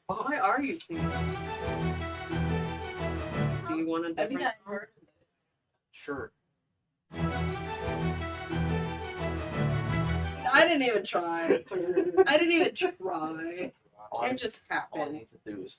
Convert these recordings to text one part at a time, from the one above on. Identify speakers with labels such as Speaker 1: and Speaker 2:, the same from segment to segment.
Speaker 1: Why are you singing? Do you want a
Speaker 2: I think
Speaker 1: different
Speaker 2: I heard it.
Speaker 3: Sure.
Speaker 1: I didn't even try. I didn't even try. It just
Speaker 3: All I
Speaker 1: happened.
Speaker 3: need to do is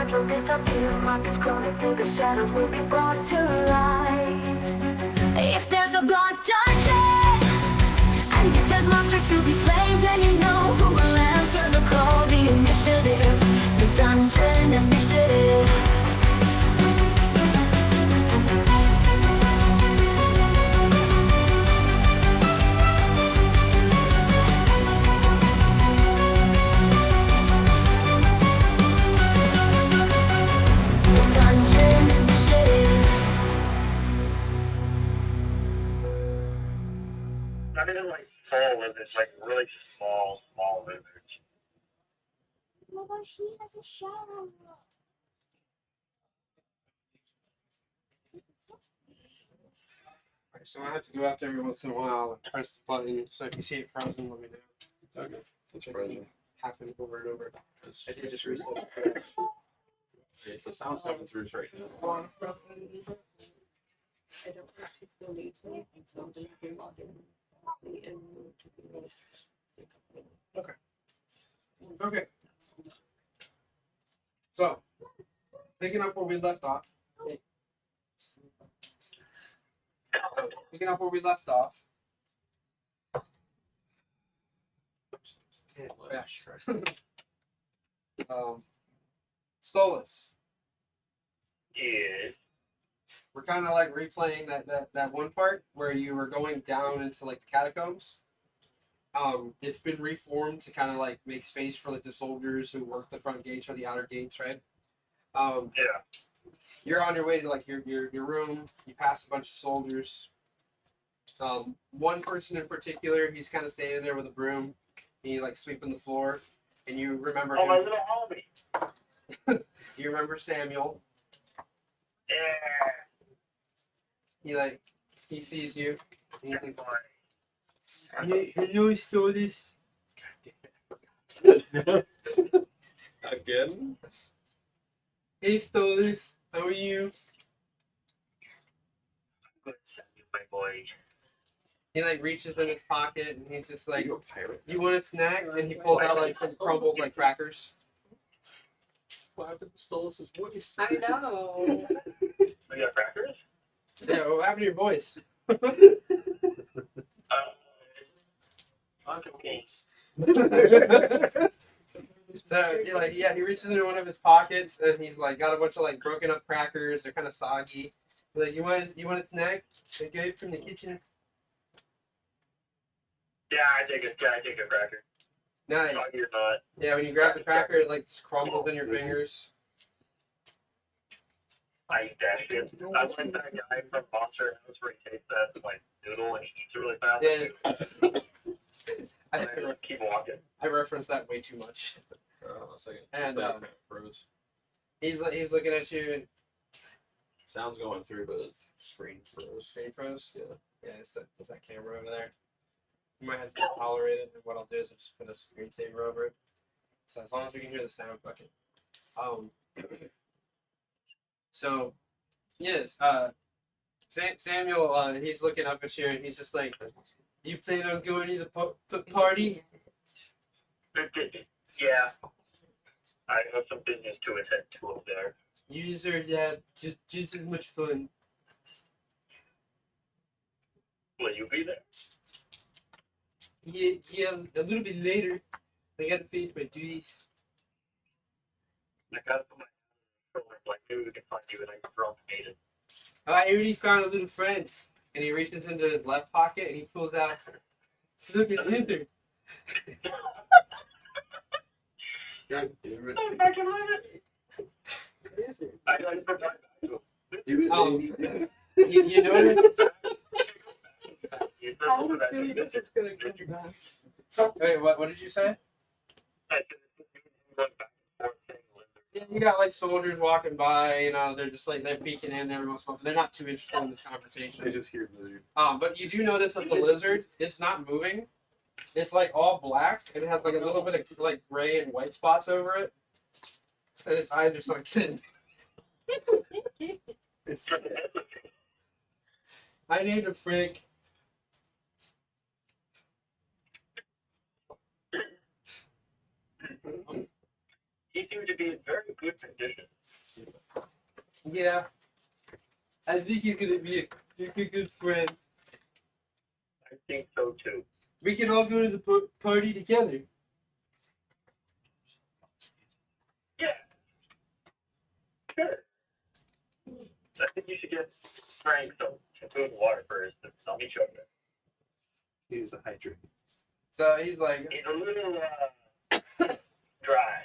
Speaker 2: time will disappear. Markets crawling through the shadows will be brought to light. If there's a blood dungeon, and if there's monster to be slain, then you know who will answer the call. The initiative, the dungeon initiative.
Speaker 3: Not even like full lizards, like really small lizards.
Speaker 2: Oh, but he has a shadow.
Speaker 4: Alright, so I have to go out there every once in a while and press the button. So if you see it frozen, let me know.
Speaker 5: Okay. It's
Speaker 4: It
Speaker 5: frozen.
Speaker 4: doesn't happen over and over. I did just reset it.
Speaker 5: Okay, so sound's coming through right now.
Speaker 1: I don't think she still needs anything, so I'm gonna have to log in.
Speaker 4: Okay. Okay. So, picking up where we left off. Picking up where we left off. Stolas.
Speaker 3: Yeah.
Speaker 4: We're kind of like replaying that one part where you were going down into like the catacombs. It's been reformed to kind of like make space for like the soldiers who work the front gates or the outer gates, right?
Speaker 3: Yeah.
Speaker 4: You're on your way to like your room. You pass a bunch of soldiers. One person in particular, he's kind of standing there with a broom. He's like sweeping the floor, and you remember
Speaker 3: Oh, my
Speaker 4: him.
Speaker 3: little homie.
Speaker 4: You remember Samuel.
Speaker 3: Yeah.
Speaker 4: He sees you. And you think,
Speaker 3: Hey,
Speaker 4: hello, Stolas.
Speaker 5: Again?
Speaker 4: Hey, Stolas. How are you?
Speaker 3: good Sammy, my boy.
Speaker 4: He like reaches in his pocket and he's just
Speaker 5: Are
Speaker 4: like,
Speaker 5: you a pirate?
Speaker 4: "You want a snack?" And he pulls out like some crumbled like crackers.
Speaker 5: What happened to Stolas' voice?
Speaker 1: I know.
Speaker 3: We got crackers?
Speaker 4: Yeah, what happened to your voice?
Speaker 3: Okay.
Speaker 4: So he reaches into one of his pockets and he's like got a bunch of like broken up crackers. They're kind of soggy. He's like, you want a snack? I go from the kitchen.
Speaker 3: Yeah, I take a cracker.
Speaker 4: Nice.
Speaker 3: Soggy or not.
Speaker 4: Yeah, when you grab the cracker, it like just crumbles in your fingers.
Speaker 3: I eat that shit. I like that guy from Monster House where he takes that like noodle and he eats it really fast.
Speaker 4: Yeah.
Speaker 3: And I just keep walking.
Speaker 4: I referenced that way too much.
Speaker 5: A second.
Speaker 4: And,
Speaker 5: It's like it kind of froze.
Speaker 4: He's looking at you and
Speaker 5: Sound's going through, but the screen froze.
Speaker 4: screen froze. Yeah, it's that camera over there. You might have to just tolerate it. And what I'll do is I'll just put a screensaver over it. So as long as we can hear the sound, fuck it. So, yes, Samuel, he's looking up at you and he's just like, "You plan on going to the party?"
Speaker 3: Yeah. I have some business to attend to up there.
Speaker 4: You deserve that. Just as much fun.
Speaker 3: Will you be there?
Speaker 4: Yeah, a little bit later. I gotta finish my duties.
Speaker 3: I gotta put my like maybe we can find you and I can throw Maiden.
Speaker 4: I already found a little friend. And he reaches into his left pocket and he pulls out. Look at Lizard.
Speaker 5: God damn it.
Speaker 3: I can live it.
Speaker 4: Lizard.
Speaker 3: I like to back to him.
Speaker 5: You
Speaker 4: You notice?
Speaker 1: I have a feeling this is gonna come back.
Speaker 4: Wait, what did you say? Yeah, you got like soldiers walking by, you know, they're just like they're peeking in every once in a while, but they're not too interested in this conversation.
Speaker 5: I just hear lizard.
Speaker 4: But you do notice that the lizard, it's not moving. It's like all black and it has like a little bit of like gray and white spots over it. And its eyes are so thin.
Speaker 5: It's
Speaker 4: I named him Frank.
Speaker 3: he seemed to be in very good condition.
Speaker 4: Yeah. I think he's gonna be a good friend.
Speaker 3: I think so too.
Speaker 4: We can all go to the party together.
Speaker 3: Yeah. Sure. I think you should get Frank some food and water first, and I'll meet you up there.
Speaker 6: He's the hydrant.
Speaker 4: So he's like,
Speaker 3: He's a little dry.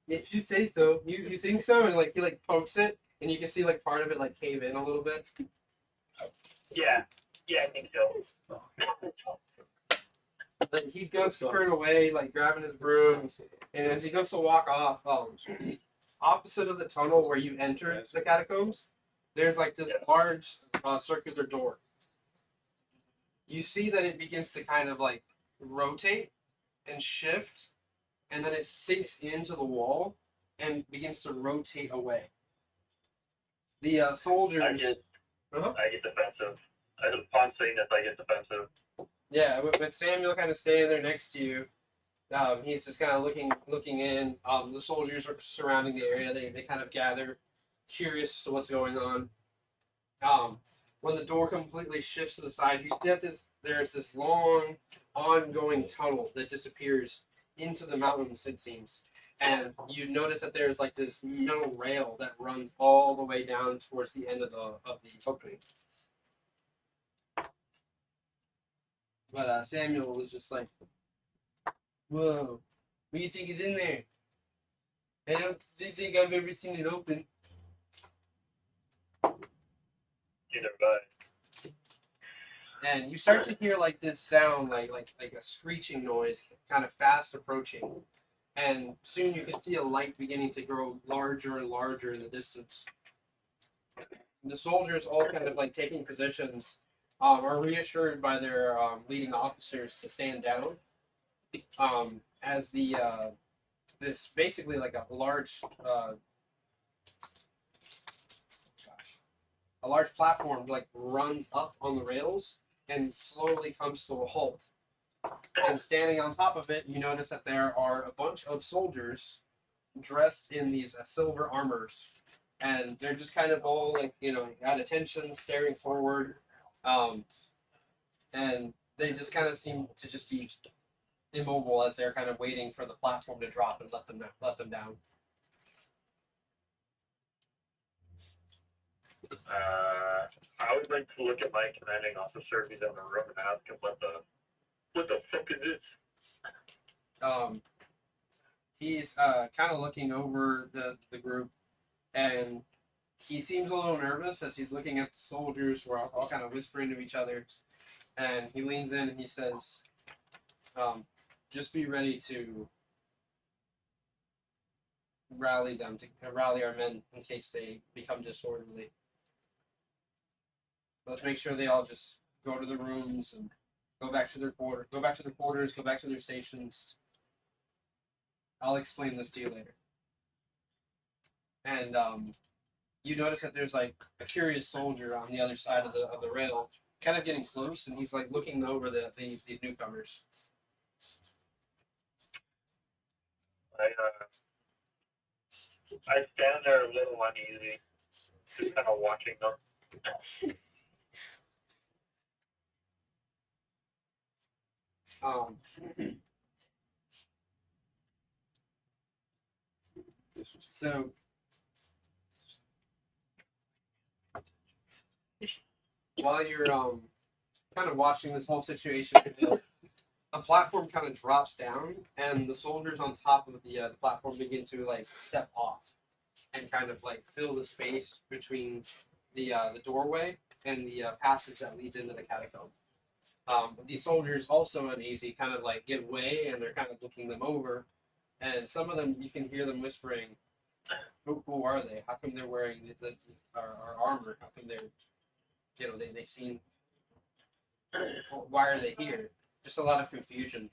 Speaker 4: if you say so, you think so? And like he like pokes it, and you can see like part of it like cave in a little bit.
Speaker 3: Yeah, I think so.
Speaker 4: Like he goes to turn away, like grabbing his broom, and as he goes to walk off, opposite of the tunnel where you enter the catacombs, there's like this large circular door. You see that it begins to kind of like rotate and shift, and then it sinks into the wall and begins to rotate away. The soldiers.
Speaker 3: I get defensive. Upon saying this, I get defensive.
Speaker 4: Yeah, with Samuel kind of standing there next to you, he's just kind of looking in. The soldiers are surrounding the area. They kind of gather, curious as to what's going on. When the door completely shifts to the side, you see that there's this long, ongoing tunnel that disappears into the mountains, it seems. And you notice that there's like this metal rail that runs all the way down towards the end of the opening. But Samuel was just like, "Whoa, what do you think is in there? I don't think I've ever seen it open."
Speaker 3: Either way.
Speaker 4: And you start to hear like this sound, like a screeching noise, kind of fast approaching. And soon you can see a light beginning to grow larger and larger in the distance. The soldiers, all kind of like taking positions, are reassured by their leading officers to stand down. As this basically like a large platform like runs up on the rails and slowly comes to a halt. And standing on top of it, you notice that there are a bunch of soldiers dressed in these silver armors, and they're just kind of all like, at attention, staring forward, and they just kind of seem to just be immobile as they're kind of waiting for the platform to drop and let them down.
Speaker 3: I would like to look at my commanding officer who's in the room and ask him what the fuck is this?
Speaker 4: He's kind of looking over the group, and he seems a little nervous as he's looking at the soldiers who are all kind of whispering to each other. And he leans in and he says, just be ready to rally our men in case they become disorderly. Let's make sure they all just go to their rooms and go back to their quarters, go back to their stations. I'll explain this to you later. And you notice that there's like a curious soldier on the other side of the rail, kind of getting close, and he's like looking over these newcomers.
Speaker 3: I stand there a little uneasy, just kind of watching them.
Speaker 4: So while you're kind of watching this whole situation, a platform kind of drops down, and the soldiers on top of the platform begin to like step off and kind of like fill the space between the doorway and the passage that leads into the catacomb. The soldiers, also uneasy, kind of like give way, and they're kind of looking them over, and some of them you can hear them whispering, "Who are they? How come they're wearing our armor? How come they're, they seem, why are they here?" Just a lot of confusion,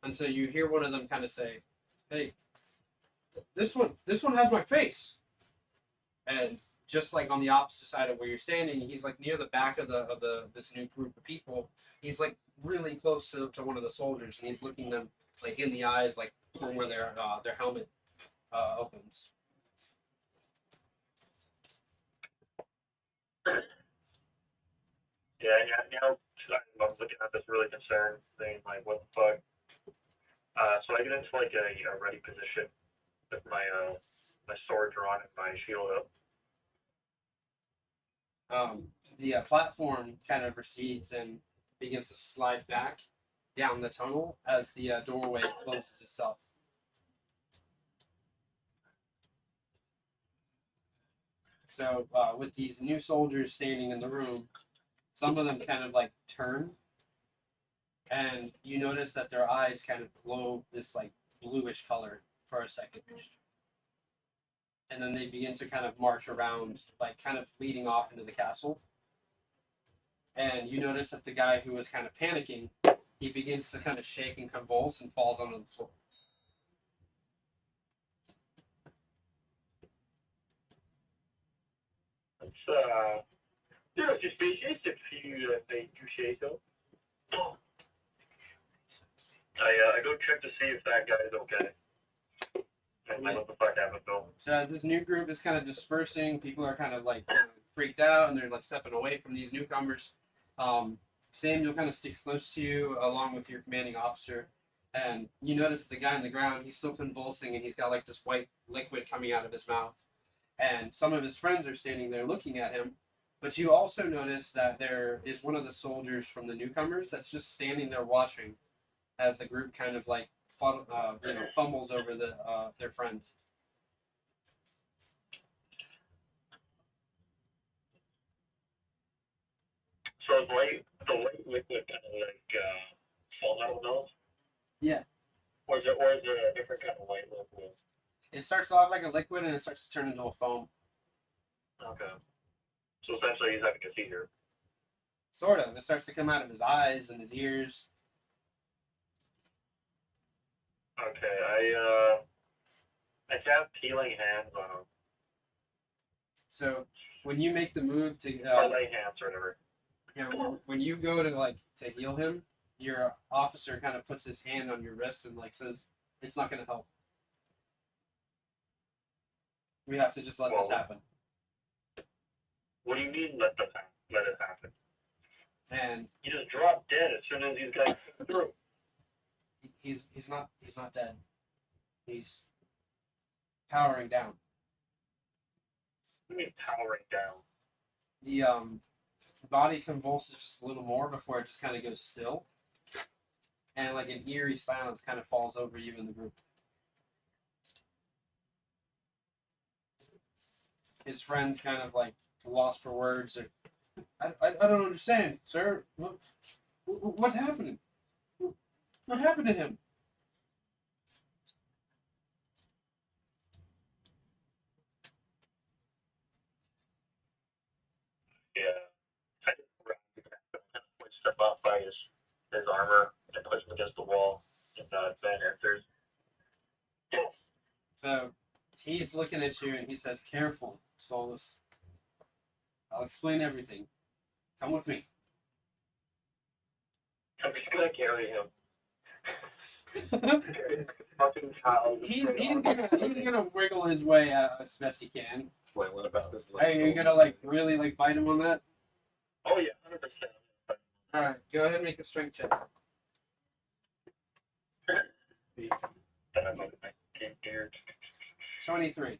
Speaker 4: until you hear one of them kind of say, "Hey, this one has my face," and just like on the opposite side of where you're standing, he's like near the back of this new group of people. He's like really close to one of the soldiers, and he's looking them like in the eyes, like from where their helmet opens.
Speaker 3: Yeah, I'm looking at this really concerned thing, like, what the fuck? So I get into like a ready position with my sword drawn and my shield up.
Speaker 4: The platform kind of recedes and begins to slide back down the tunnel as the doorway closes itself. So with these new soldiers standing in the room, some of them kind of like turn, and you notice that their eyes kind of glow this like bluish color for a second. And then they begin to kind of march around, like kind of leading off into the castle. And you notice that the guy who was kind of panicking, he begins to kind of shake and convulse and falls onto the floor.
Speaker 3: It's suspicious if you say so. I go check to see if that guy is okay. And what the fuck happened, Bill?
Speaker 4: So as this new group is kind of dispersing, people are kind of like freaked out and they're like stepping away from these newcomers. Samuel kind of sticks close to you along with your commanding officer, and you notice the guy on the ground, he's still convulsing and he's got like this white liquid coming out of his mouth. And some of his friends are standing there looking at him, but you also notice that there is one of the soldiers from the newcomers that's just standing there watching as the group kind of like fumbles over their friend.
Speaker 3: So the white liquid kind of like falls out of the nose?
Speaker 4: Yeah.
Speaker 3: Or is it a different kind of white liquid?
Speaker 4: It starts off like a liquid and it starts to turn into a foam.
Speaker 3: Okay. So essentially he's having a seizure.
Speaker 4: Sort of. It starts to come out of his eyes and his ears.
Speaker 3: Okay, I cast healing hands on him.
Speaker 4: So when you make the move to
Speaker 3: Or lay hands or whatever.
Speaker 4: when you go to heal him, your officer kind of puts his hand on your wrist and like says, "It's not going to help. We have to just let this happen."
Speaker 3: What do you mean let it happen?
Speaker 4: And
Speaker 3: He just dropped dead as soon as these guys came through.
Speaker 4: he's not dead. He's powering down.
Speaker 3: What do you mean powering down?
Speaker 4: The body convulses just a little more before it just kind of goes still, and like an eerie silence kind of falls over you in the group. His friends kind of like lost for words. Or, I don't understand, sir. What happened? What happened to him?
Speaker 3: Yeah. I step up by his armor and push him against the wall, and Ben answers.
Speaker 4: So he's looking at you and he says, "Careful, Solus. I'll explain everything. Come with me."
Speaker 3: I'm just gonna carry him. Fucking child.
Speaker 4: He's gonna wiggle his way out as best he can.
Speaker 6: Flailing about his
Speaker 4: Are
Speaker 6: legs.
Speaker 4: you gonna like really like fight him on that?
Speaker 3: Oh yeah, 100%.
Speaker 4: All right, go ahead and make a strength check.
Speaker 3: Then I'm gonna make gear.
Speaker 4: 23.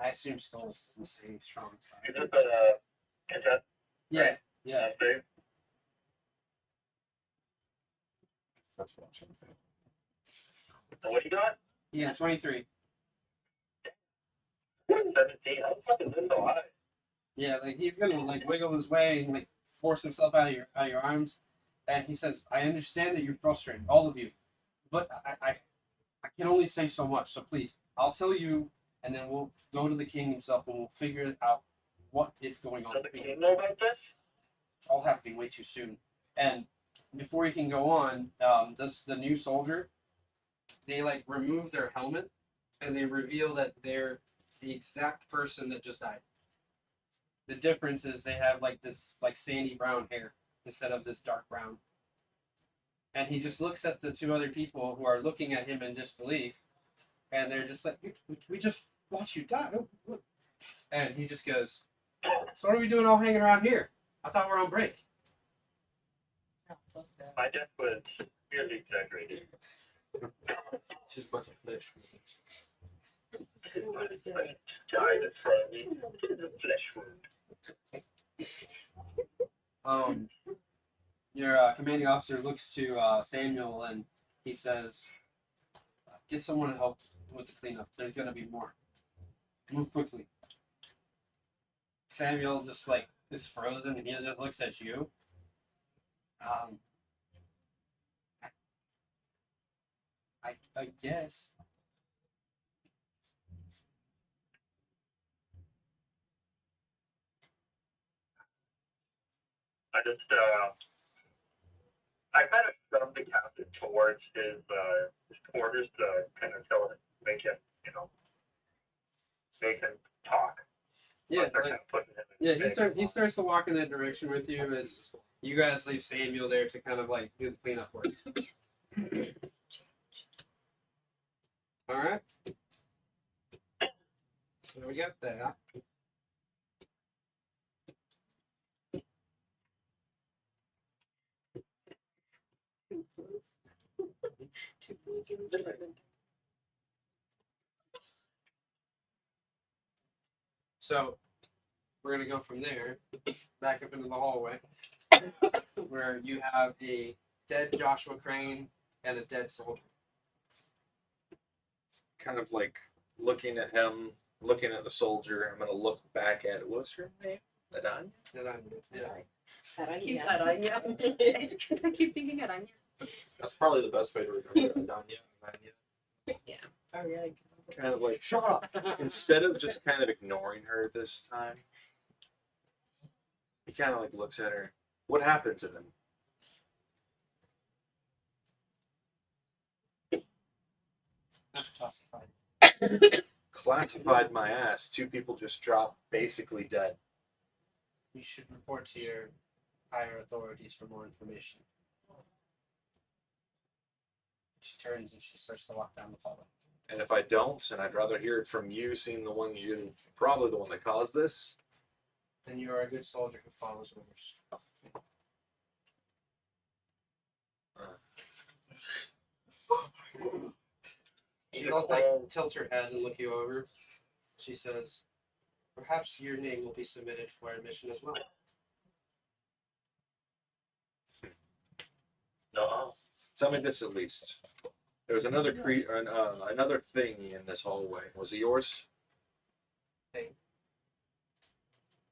Speaker 4: I assume Stolus is the same strong side.
Speaker 3: Is this a contest?
Speaker 4: Yeah, yeah.
Speaker 3: Save?
Speaker 6: That's what I'm trying to think.
Speaker 3: And what you got?
Speaker 4: Yeah, 23.
Speaker 3: 17. I'm fucking this so high.
Speaker 4: Yeah, like he's gonna like wiggle his way and like force himself out of your arms, and he says, "I understand that you're frustrated, all of you, but I can only say so much. So please, I'll tell you, and then we'll go to the king himself and we'll figure out what is going on."
Speaker 3: Does the king know about this?
Speaker 4: It's all happening way too soon. And before he can go on, does the new soldier? They like remove their helmet, and they reveal that they're the exact person that just died. The difference is they have like this like sandy brown hair instead of this dark brown. And he just looks at the two other people who are looking at him in disbelief, and they're just like, we just watched you die. And he just goes, so what are we doing all hanging around here? I thought we're on break.
Speaker 3: My death was really exaggerated.
Speaker 5: It's just a bunch of flesh.
Speaker 3: Died in front of me. It's a flesh wound.
Speaker 4: Your commanding officer looks to Samuel and he says, get someone to help with the cleanup. There's going to be more. Move quickly. Samuel just like is frozen and he just looks at you. I guess.
Speaker 3: I kind of shoved the captain towards his quarters to kind of tell him, make him, make him talk.
Speaker 4: Yeah,
Speaker 3: They're
Speaker 4: like,
Speaker 3: kind of pushing him
Speaker 4: yeah.
Speaker 3: in
Speaker 4: He starts to walk in that direction with you as you guys leave Samuel there to kind of like do the cleanup work. All right. So we got that. So we're gonna go from there back up into the hallway where you have a dead Joshua Crane and a dead soldier.
Speaker 6: Kind of like looking at him, looking at the soldier. I'm gonna look back at it. What's her name? Adanya?
Speaker 4: Yeah.
Speaker 1: Keep that on you. It's because I keep thinking it on you.
Speaker 5: That's probably the best way to remember Adanya.
Speaker 1: Oh, really?
Speaker 6: Kind of like
Speaker 1: Shut up.
Speaker 6: instead of just kind of ignoring her this time, he kind of like looks at her. What happened to them?
Speaker 4: That's classified.
Speaker 6: Classified my ass. 2 people just dropped, basically dead.
Speaker 4: You should report to your higher authorities for more information. She turns and she starts to walk down the hallway.
Speaker 6: And if I don't, and I'd rather hear it from you, seeing the one you probably the one that caused this.
Speaker 4: Then you are a good soldier who follows orders. She'll like tilt her head and look you over. She says, perhaps your name will be submitted for admission as well.
Speaker 3: No.
Speaker 6: Tell me this at least. There was another another thing in this hallway. Was it yours?
Speaker 4: Thing?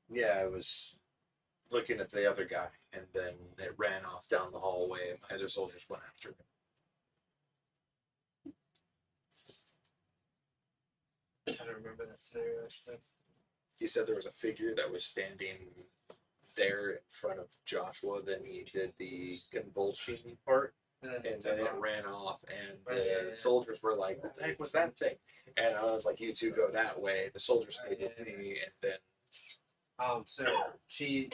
Speaker 6: Yeah, I was looking at the other guy, and then it ran off down the hallway, and my other soldiers went after it.
Speaker 4: I don't remember that scenario actually.
Speaker 6: He said there was a figure that was standing there in front of Joshua. Then he did the convulsion part, and then it ran off, and the soldiers were like, "What the heck was that thing?" And I was like, "You two go that way." The soldiers stayed with me, and then
Speaker 4: So she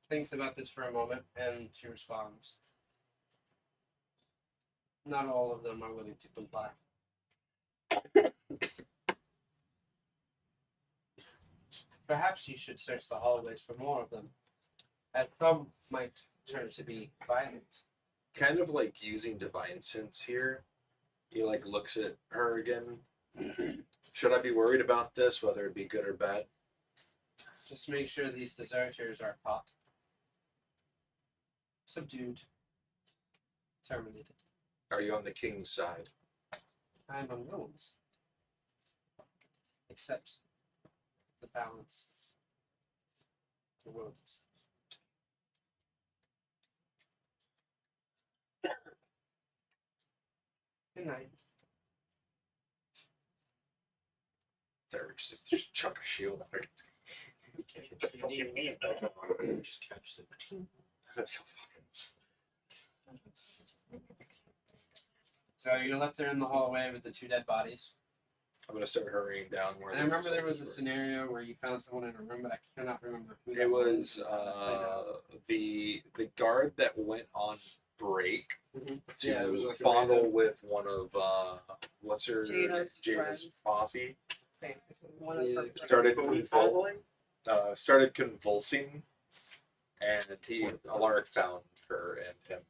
Speaker 4: thinks about this for a moment and she responds, not all of them are willing to comply. Perhaps you should search the hallways for more of them, as some might turn to be violent.
Speaker 6: kind of like using divine sense here. He like looks at her again. Should I be worried about this, whether it be good or bad?
Speaker 4: Just make sure these deserters are caught, subdued, terminated.
Speaker 6: Are you on the king's side?
Speaker 4: I'm on no one's, except the balance, the world itself. Good night.
Speaker 6: There, just chuck a shield at her.
Speaker 3: What do you mean, no?
Speaker 5: Just catch it.
Speaker 4: So you're left there in the hallway with the two dead bodies.
Speaker 6: I'm gonna start hurrying down where.
Speaker 4: And I remember there was a
Speaker 6: soldiers
Speaker 4: scenario where you found someone in a room, but I cannot remember who
Speaker 6: were.
Speaker 4: that
Speaker 6: It was
Speaker 4: played out.
Speaker 6: the guard that went on break
Speaker 4: Mhm.
Speaker 6: to
Speaker 4: Yeah, it was like a
Speaker 6: fondle
Speaker 4: random-
Speaker 6: with one of what's her
Speaker 1: Jada's friends.
Speaker 6: posse.
Speaker 1: One of her friends.
Speaker 6: Started
Speaker 3: Who was
Speaker 6: convul-
Speaker 3: following?
Speaker 6: started convulsing, and Alaric found her and him,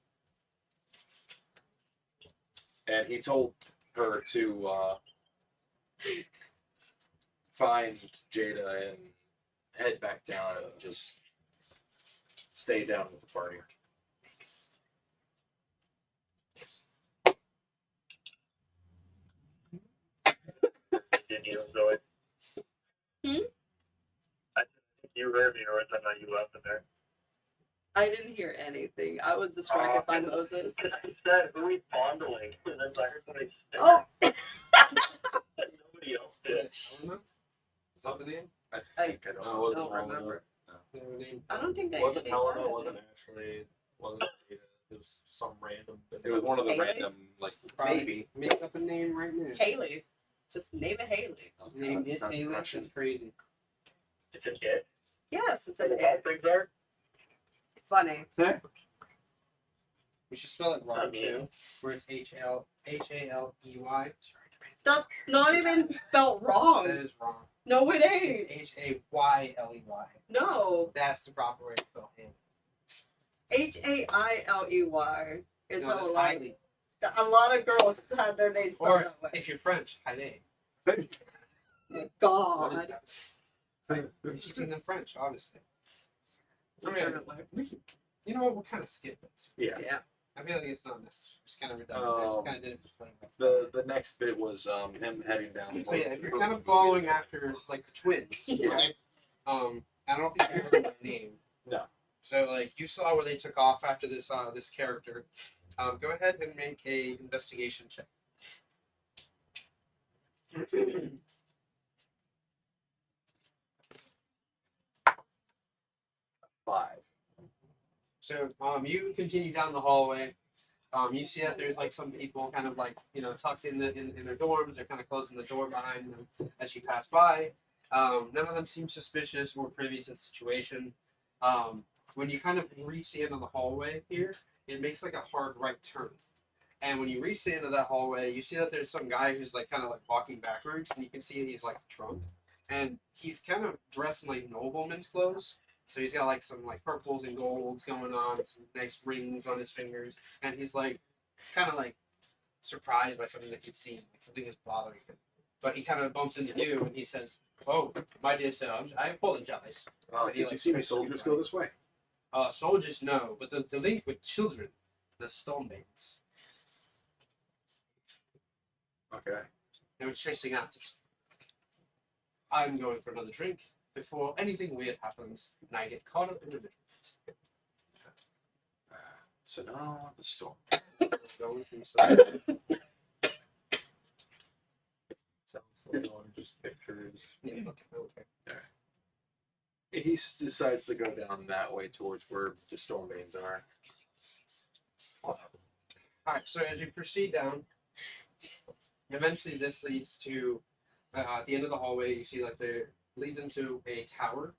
Speaker 6: and he told her to find Jada and head back down and just stay down with the party.
Speaker 3: Did you, Zoe?
Speaker 1: Hmm?
Speaker 3: I think you heard me, or was that not you left in there?
Speaker 1: I didn't hear anything. I was distracted by Moses.
Speaker 3: I said, who are we fondling? And then I heard somebody stare.
Speaker 1: Oh,
Speaker 3: And nobody else did.
Speaker 4: Is that the name?
Speaker 6: I think I don't.
Speaker 5: No, it
Speaker 6: know.
Speaker 5: wasn't
Speaker 1: don't
Speaker 5: Helena.
Speaker 1: remember.
Speaker 4: The name?
Speaker 1: I don't think they
Speaker 5: It wasn't
Speaker 1: actually
Speaker 5: Helena.
Speaker 1: had
Speaker 5: It
Speaker 1: it.
Speaker 5: wasn't actually. Wasn't Jada. It was some random.
Speaker 6: It was one of the
Speaker 1: Haley?
Speaker 6: random like.
Speaker 4: Probably
Speaker 5: Maybe.
Speaker 4: Make up a name right now.
Speaker 1: Haley. Just name it Haley.
Speaker 4: Name it
Speaker 6: Not
Speaker 4: Haley.
Speaker 6: Russian.
Speaker 4: That's crazy.
Speaker 3: It's an it.
Speaker 1: Yes, it's
Speaker 3: All
Speaker 1: an
Speaker 3: the things are.
Speaker 1: funny.
Speaker 4: We should spell it wrong
Speaker 3: I mean-
Speaker 4: too, where it's Haley.
Speaker 1: That's not even spelled
Speaker 4: That
Speaker 1: wrong.
Speaker 4: is wrong.
Speaker 1: No, it
Speaker 4: It's
Speaker 1: ain't.
Speaker 4: Hayley.
Speaker 1: No.
Speaker 4: That's the proper way to spell Haley.
Speaker 1: Hailey is
Speaker 4: No,
Speaker 1: a
Speaker 4: that's
Speaker 1: lot.
Speaker 4: Hailey.
Speaker 1: A lot of girls had their names spelled
Speaker 4: Or
Speaker 1: that way.
Speaker 4: if you're French, Hailey.
Speaker 1: God.
Speaker 4: We're teaching them French, obviously. Okay.
Speaker 1: Apparently.
Speaker 4: You know what? We'll kind of skip this.
Speaker 6: Yeah.
Speaker 1: Yeah.
Speaker 4: I feel like it's not necessary. It's kind of redundant. I just kind of did it for flavor.
Speaker 6: The next bit was him heading down.
Speaker 4: So yeah, if you're kind of following after like the twins, right? I don't know if you remember my name.
Speaker 6: No.
Speaker 4: So like you saw where they took off after this this character. Go ahead and make a investigation check.
Speaker 6: 5.
Speaker 4: So you continue down the hallway. You see that there's like some people kind of like tucked in their dorms. They're kind of closing the door behind them as you pass by. None of them seem suspicious or privy to the situation. When you kind of reach the end of the hallway here, it makes like a hard right turn. And when you reach the end of that hallway, you see that there's some guy who's like kind of like walking backwards, and you can see he's like drunk, and he's kind of dressed in like nobleman's clothes. So he's got like some like purples and golds going on, some nice rings on his fingers, and he's like kind of like surprised by something that he'd seen, like something is bothering him. But he kind of bumps into you, and he says, "Oh, my dear sir, I apologize."
Speaker 6: Did you see my soldiers go this way?
Speaker 4: Soldiers, no, but the link with children, the Stormbanes,
Speaker 6: Okay.
Speaker 4: they were chasing after us. I'm going for another drink before anything weird happens, and I get caught up in the middle of
Speaker 6: So now the storm.
Speaker 4: it. Going through some-
Speaker 5: Sounds like on just pictures.
Speaker 4: Yeah, okay.
Speaker 6: He decides to go down that way towards where the Stormbanes are.
Speaker 4: Alright, so as you proceed down, eventually this leads to, at the end of the hallway, you see that there leads into a tower,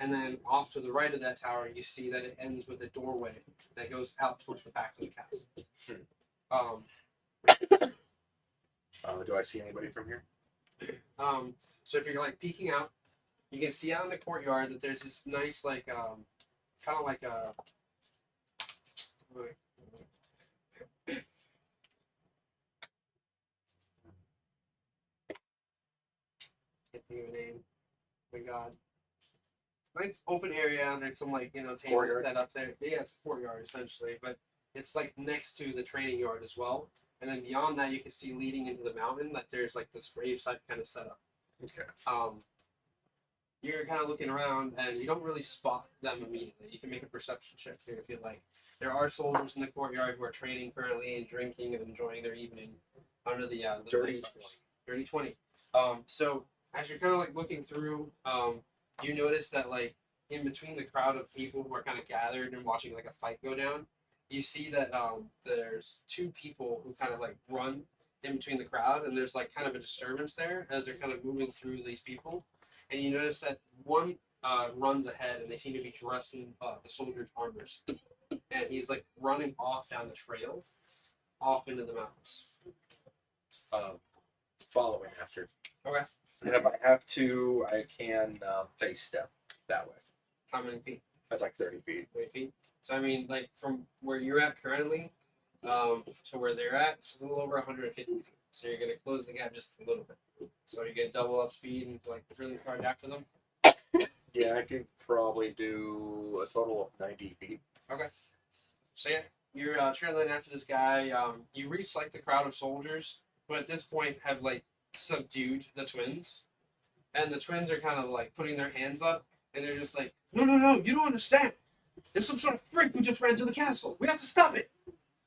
Speaker 4: and then off to the right of that tower, you see that it ends with a doorway that goes out towards the back of the castle.
Speaker 6: Do I see anybody from here?
Speaker 4: So if you're like peeking out, you can see out in the courtyard that there's this nice like kind of like a can't think of a name. Oh my God. Nice open area and there's some like tables
Speaker 6: Courtyard?
Speaker 4: set up there. Yeah, it's a courtyard essentially, but it's like next to the training yard as well. And then beyond that, you can see leading into the mountain that there's like this gravesite kind of set up.
Speaker 6: Okay.
Speaker 4: You're kind of looking around and you don't really spot them immediately. You can make a perception check here if you like. There are soldiers in the courtyard who are training currently and drinking and enjoying their evening under the
Speaker 6: Dirty
Speaker 4: stars. Dirty 20. So as you're kind of like looking through, you notice that like in between the crowd of people who are kind of gathered and watching like a fight go down, you see that there's two people who kind of like run in between the crowd, and there's like kind of a disturbance there as they're kind of moving through these people, and you notice that one runs ahead, and they seem to be dressed in the soldiers' armors, and he's like running off down the trail, off into the mountains.
Speaker 6: Following after.
Speaker 4: Okay.
Speaker 6: And if I have to, I can face step that way.
Speaker 4: How many feet?
Speaker 6: That's like 30 feet.
Speaker 4: 20 feet. So I mean, like from where you're at currently, to where they're at, it's a little over 150 feet. So you're gonna close the gap just a little bit. So you get double up speed and like really hard after them.
Speaker 6: Yeah, I could probably do a total of 90 feet.
Speaker 4: Okay. So yeah, you're trailing after this guy. You reach like the crowd of soldiers, but at this point have like subdued the twins, and the twins are kind of like putting their hands up, and they're just like, no, you don't understand. There's some sort of freak who just ran through the castle. We have to stop it.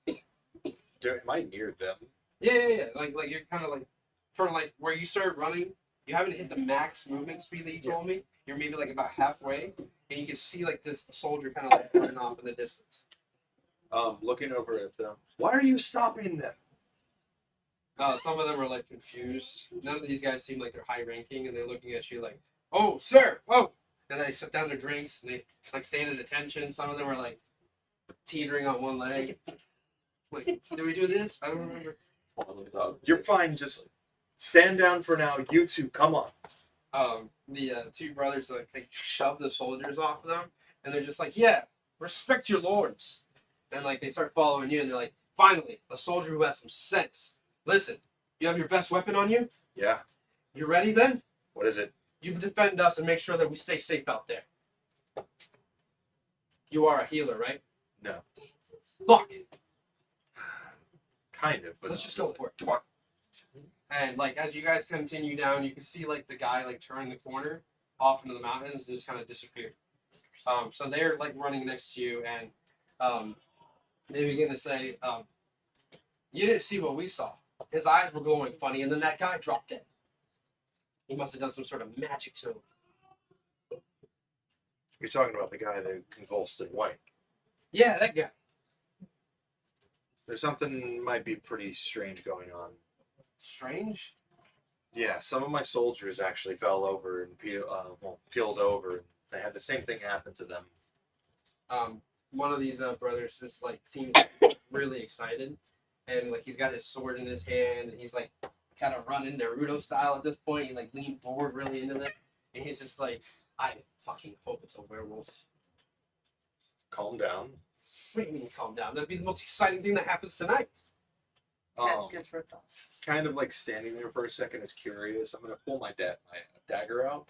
Speaker 6: Am I near them?
Speaker 4: Yeah. Like you're kind of like, from like where you started running, you haven't hit the max movement speed that you told me. You're maybe like about halfway, and you can see like this soldier kind of like running off in the distance.
Speaker 6: Looking over at them. Why are you stopping them?
Speaker 4: Some of them are like confused. None of these guys seem like they're high ranking, and they're looking at you like, "Oh, sir, oh!" And they set down their drinks and they like stand at attention. Some of them are like teetering on one leg. Like, did we do this? I don't remember.
Speaker 6: You're fine. Just stand down for now. You two, come on.
Speaker 4: The two brothers like they shove the soldiers off of them, and they're just like, "Yeah, respect your lords." And like they start following you, and they're like, "Finally, a soldier who has some sense. Listen, you have your best weapon on you?
Speaker 6: Yeah.
Speaker 4: You ready then?
Speaker 6: What is it?
Speaker 4: You defend us and make sure that we stay safe out there. You are a healer, right?
Speaker 6: No.
Speaker 4: Fuck.
Speaker 6: Kind of, but
Speaker 4: Let's just go for it. Come on." And like as you guys continue down, you can see like the guy like turn the corner off into the mountains and just kind of disappeared. So they're like running next to you, and they begin to say, "You didn't see what we saw. His eyes were glowing funny, and then that guy dropped dead. He must have done some sort of magic to him."
Speaker 6: You're talking about the guy that convulsed in white.
Speaker 4: Yeah, that guy.
Speaker 6: There's something might be pretty strange going on.
Speaker 4: Strange.
Speaker 6: Yeah, some of my soldiers actually fell over and peeled over. And they had the same thing happen to them.
Speaker 4: One of these brothers just like seems really excited, and like he's got his sword in his hand, and he's like kind of running Naruto style at this point. He like leaned forward really into them, and he's just like, "I fucking hope it's a werewolf."
Speaker 6: Calm down.
Speaker 4: What do you mean, calm down? That'd be the most exciting thing that happens tonight.
Speaker 1: Cats gets ripped off.
Speaker 6: Kind of like standing there for a second is curious. I'm gonna pull my dagger out,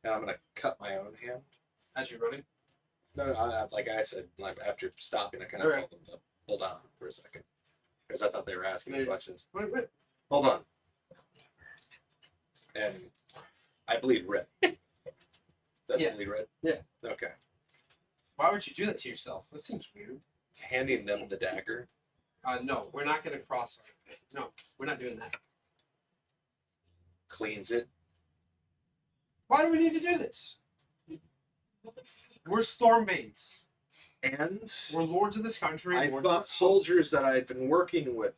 Speaker 6: and I'm gonna cut my own hand.
Speaker 4: As you're running.
Speaker 6: No, like I said, like after stopping, I kind of
Speaker 4: Alright.
Speaker 6: told them to hold on for a second because I thought they were asking me
Speaker 4: Maybe.
Speaker 6: questions.
Speaker 4: Wait.
Speaker 6: Hold on. And I bleed red. Does
Speaker 4: Yeah.
Speaker 6: it bleed red?
Speaker 4: Yeah.
Speaker 6: Okay.
Speaker 4: Why would you do that to yourself? That seems weird.
Speaker 6: Handing them the dagger.
Speaker 4: No, we're not gonna cross. No, we're not doing that.
Speaker 6: Cleans it.
Speaker 4: Why do we need to do this? We're Stormbanes.
Speaker 6: And
Speaker 4: We're lords of this country.
Speaker 6: I
Speaker 4: we're
Speaker 6: thought
Speaker 4: not
Speaker 6: soldiers that I had been working with,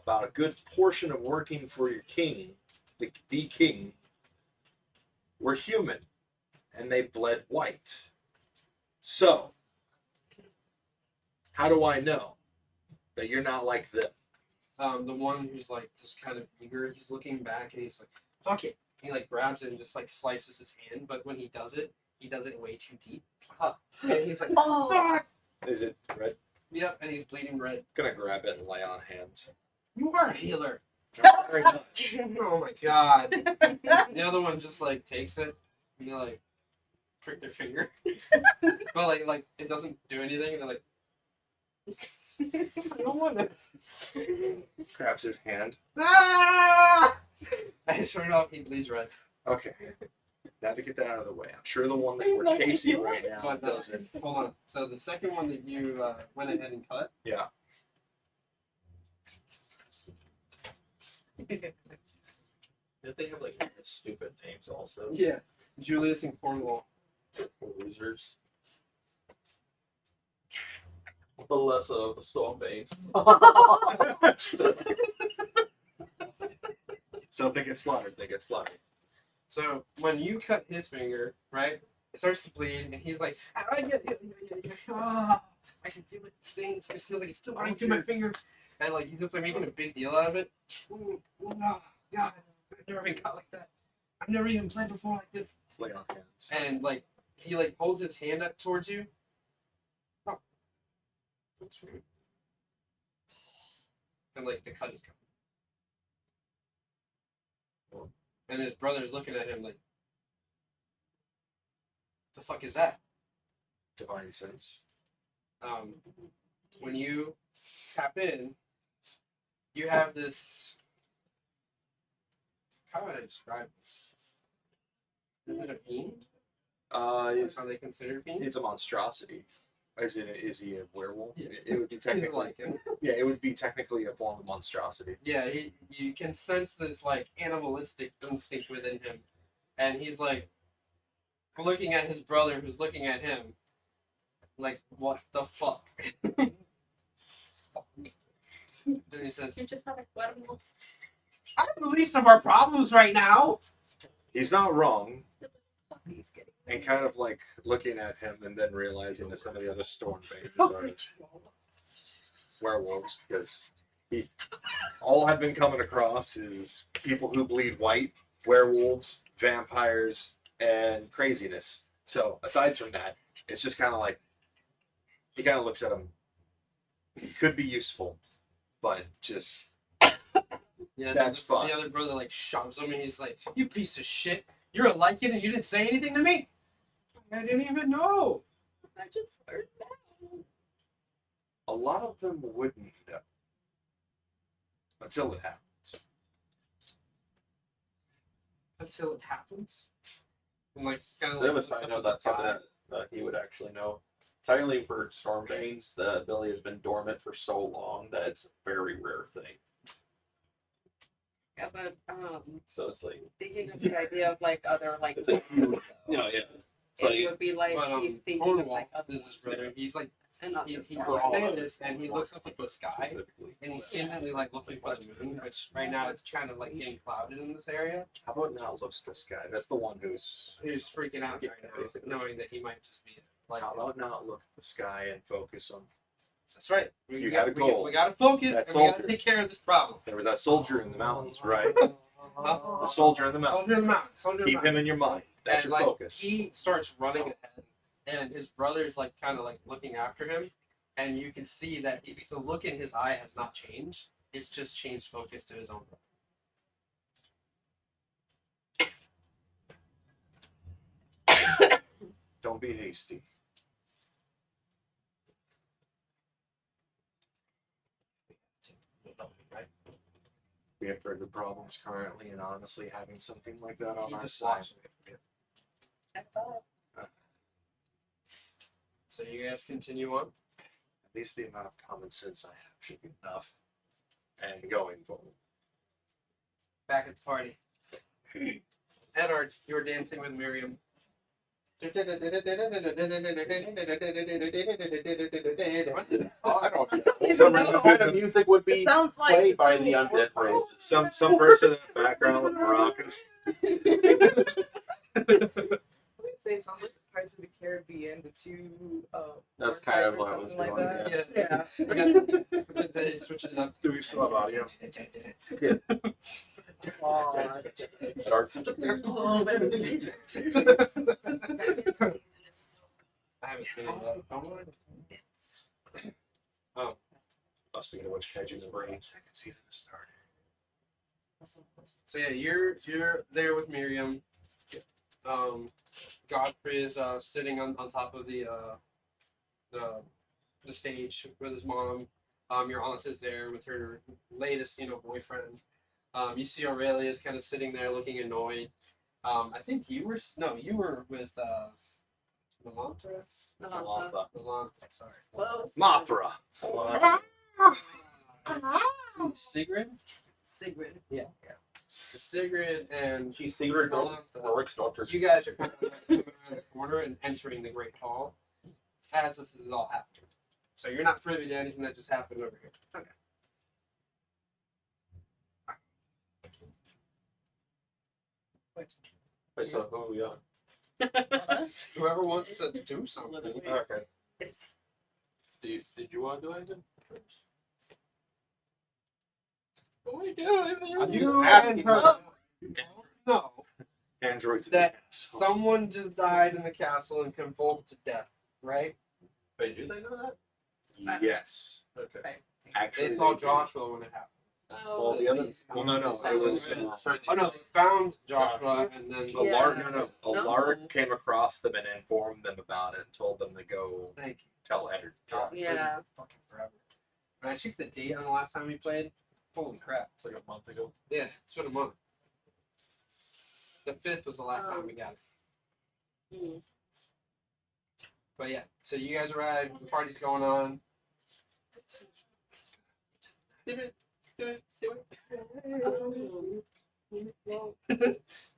Speaker 6: about a good portion of working for your king, the king, were human, and they bled white. So, how do I know that you're not like them?
Speaker 4: The one who's like just kind of eager, he's looking back and he's like, "Fuck it." He like grabs it and just like slices his hand, but when he does it way too deep. And he's like,
Speaker 1: Oh.
Speaker 4: "Fuck!"
Speaker 6: Is it red?
Speaker 4: Yep, and he's bleeding red.
Speaker 6: Gonna grab it and lay on hands.
Speaker 4: You are a healer.
Speaker 6: Not very much.
Speaker 4: Oh my god. The other one just like takes it and they like prick their finger. But like it doesn't do anything and they're like I don't want it.
Speaker 6: Grabs his hand.
Speaker 4: Ah! And sure enough, he bleeds red.
Speaker 6: Okay. Now to get that out of the way. I'm sure the one that we're chasing right now
Speaker 4: But
Speaker 6: doesn't.
Speaker 4: hold on. So the second one that you went ahead and cut.
Speaker 6: Yeah.
Speaker 5: Did they have like stupid names also?
Speaker 4: Yeah. Julius and Cornwall.
Speaker 5: Losers. The lesser of the Stormbanes.
Speaker 6: So if they get slaughtered, they get slaughtered.
Speaker 4: So when you cut his finger, right, it starts to bleed, and he's like, I can feel it stings. It feels like it's still running through my finger, and like he keeps like making a big deal out of it. Oh, God, I've never been cut like that. I've never even bled before like this.
Speaker 6: Lay on hands.
Speaker 4: And like he like holds his hand up towards you. Oh, that's weird. And like the cut is coming. And his brother is looking at him like, the fuck is that?
Speaker 6: Divine sense.
Speaker 4: When you tap in, you have this. How would I describe this? Is it a fiend?
Speaker 6: It's
Speaker 4: Are they considered fiends?
Speaker 6: it's a monstrosity. Is he a werewolf?
Speaker 4: Yeah.
Speaker 6: It would be technically
Speaker 4: like him.
Speaker 6: yeah, it would be technically a form of monstrosity.
Speaker 4: Yeah, you can sense this like animalistic instinct within him, and he's like looking at his brother, who's looking at him, like what the fuck. Then he says,
Speaker 1: You just had a werewolf.
Speaker 4: "I'm the least of our problems right now."
Speaker 6: He's not wrong,
Speaker 1: He's getting.
Speaker 6: and kind of like looking at him and then realizing that some of the other Stormbanes are werewolves because all I've been coming across is people who bleed white, werewolves, vampires, and craziness. So aside from that, it's just kind of like he kind of looks at him. Could be useful, but just
Speaker 4: Yeah,
Speaker 6: That's fine.
Speaker 4: The other brother like shoves him, and he's like, "You piece of shit! You're a Lycan, and you didn't say anything to me. I didn't even know."
Speaker 1: I just heard that.
Speaker 6: a lot of them wouldn't know until it happens.
Speaker 4: Until it happens. And like kind of
Speaker 5: They
Speaker 4: like
Speaker 5: have a side note that's something that he would actually know. Technically, for Stormbanes, the ability has been dormant for so long that it's a very rare thing.
Speaker 1: Yeah, but
Speaker 5: So it's like
Speaker 1: thinking of the idea of like other like
Speaker 5: it's a huge. Yeah. So
Speaker 1: it would be like
Speaker 4: But
Speaker 1: he's thinking of
Speaker 4: Cornwall,
Speaker 1: like other
Speaker 4: this is his brother. He's like
Speaker 1: and not
Speaker 4: he
Speaker 1: just
Speaker 4: he's
Speaker 1: Star Wars.
Speaker 4: saying this, and he looks up at the sky,
Speaker 5: specifically.
Speaker 4: and he's seemingly like looking for the moon, which right now it's kind of like getting clouded in this area.
Speaker 6: How about not look at this guy? That's the one who's.
Speaker 4: He's freaking out right now, knowing that he might just be like.
Speaker 6: How about not look at the sky and focus on?
Speaker 4: That's right.
Speaker 6: You had a goal.
Speaker 4: We got to focus,
Speaker 6: That
Speaker 4: and we got to
Speaker 6: soldier.
Speaker 4: take care of this problem.
Speaker 6: There was that soldier in the mountains, right?
Speaker 4: Huh?
Speaker 6: The soldier in the mountains.
Speaker 4: Soldier in the mountains. Soldier in the
Speaker 6: Keep him in
Speaker 4: mountains.
Speaker 6: your mind. That's
Speaker 4: And,
Speaker 6: your
Speaker 4: like,
Speaker 6: focus.
Speaker 4: He starts running ahead, and his brother's like kind of like looking after him, and you can see that the look in his eye has not changed. It's just changed focus to his own brother.
Speaker 6: Don't be hasty.
Speaker 4: Right?
Speaker 6: We have bigger problems currently, and honestly, having something like that on
Speaker 4: He
Speaker 6: our
Speaker 4: just
Speaker 6: side.
Speaker 4: walks away from you.
Speaker 1: I thought
Speaker 4: So you guys continue on.
Speaker 6: At least the amount of common sense I have should be enough. And going forward.
Speaker 4: Back at the party. Eddard, you're dancing with Miriam.
Speaker 5: Oh, I don't know.
Speaker 6: Some
Speaker 5: What kind of music would
Speaker 1: it
Speaker 5: be
Speaker 1: sounds like
Speaker 5: played by the undead race?
Speaker 6: Some person in the background with maracas.
Speaker 7: Let me say something. Pirates of the Caribbean, the two.
Speaker 5: That's
Speaker 7: war
Speaker 5: kind of
Speaker 7: fighters
Speaker 5: what I
Speaker 7: or
Speaker 5: was
Speaker 7: something
Speaker 5: doing,
Speaker 7: like
Speaker 5: yeah.
Speaker 7: that.
Speaker 4: Yeah. It switches up.
Speaker 6: Do we still have audio?
Speaker 5: At our
Speaker 4: I haven't seen it yet.
Speaker 6: Oh, speaking of which, catching the brains, I can see them started.
Speaker 4: So yeah, you're there with Miriam. Godfrey is sitting on top of the stage with his mom. Your aunt is there with her latest, boyfriend. You see Aurelia is kind of sitting there looking annoyed. I think you were with Melantra. Melantra, sorry.
Speaker 1: Close.
Speaker 6: Mothra.
Speaker 4: Sigrid.
Speaker 1: Sigrid.
Speaker 4: Yeah. Sigrid and
Speaker 5: she's Sigrid Rorik's daughter.
Speaker 4: you guys are kind of like coming around the corner and entering the Great Hall as this is all happening. So you're not privy to anything that just happened over here.
Speaker 5: Wait, so who are we on?
Speaker 7: Us?
Speaker 4: Whoever wants to do something.
Speaker 5: Okay.
Speaker 7: It's
Speaker 5: Did you want to do anything? What are you doing?
Speaker 4: You
Speaker 5: asking
Speaker 4: and her know
Speaker 6: Androids.
Speaker 4: that someone just died in the castle and convulsed to death, right?
Speaker 5: Wait, do they know that?
Speaker 6: Yes.
Speaker 5: Okay.
Speaker 6: Actually,
Speaker 4: They saw
Speaker 6: do.
Speaker 4: Joshua when it happened.
Speaker 7: oh,
Speaker 6: Well, the other.
Speaker 4: Please.
Speaker 6: Well, no. It was.
Speaker 4: Oh no, they found Joshua and then.
Speaker 6: Alaric,
Speaker 7: Yeah.
Speaker 6: Alaric came across them and informed them about it and told them to go
Speaker 4: Thank you.
Speaker 6: tell Eddard.
Speaker 4: God, it's been
Speaker 7: Yeah.
Speaker 4: fucking forever. When I checked the date on the last time we played, holy crap.
Speaker 5: It's like a month ago.
Speaker 4: Yeah, it's been a month. The 5th was the last time we got it.
Speaker 7: Mm.
Speaker 4: But yeah, so you guys arrived, the party's going on.
Speaker 1: Well,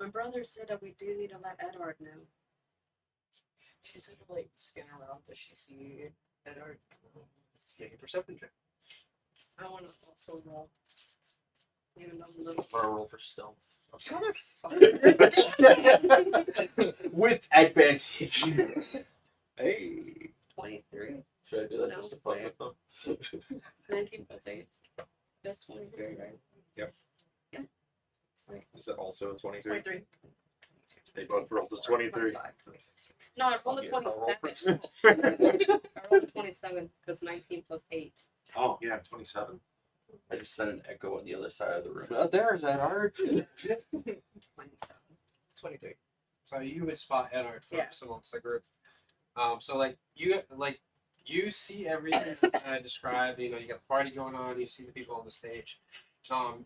Speaker 1: my brother said that we do need to let Eddard know.
Speaker 7: she's gonna like scan around. Does she see Eddard?
Speaker 4: Let's get a perception check.
Speaker 1: I want to also roll. Even though I'm a little.
Speaker 5: I'm gonna roll for stealth.
Speaker 4: With advantage.
Speaker 6: Hey.
Speaker 1: 23.
Speaker 5: Should I do that
Speaker 1: No,
Speaker 5: just to fuck
Speaker 1: wait.
Speaker 5: with them?
Speaker 1: 19 plus 8. That's 23, right?
Speaker 6: Is that also a 23?
Speaker 1: 23.
Speaker 6: They both rolled a 23.
Speaker 1: 25. No, I rolled a
Speaker 5: Fuck yes, I'll roll
Speaker 1: 27. I rolled a 27 because 19 plus 8.
Speaker 6: Oh, yeah, 27.
Speaker 5: I just sent an echo on the other side of the room. Oh, there's that arch.
Speaker 1: 27.
Speaker 7: 23.
Speaker 4: So you would spot Eddard
Speaker 1: Yeah.
Speaker 4: first amongst the group. So you see everything that I described. You know, you got the party going on. You see the people on the stage.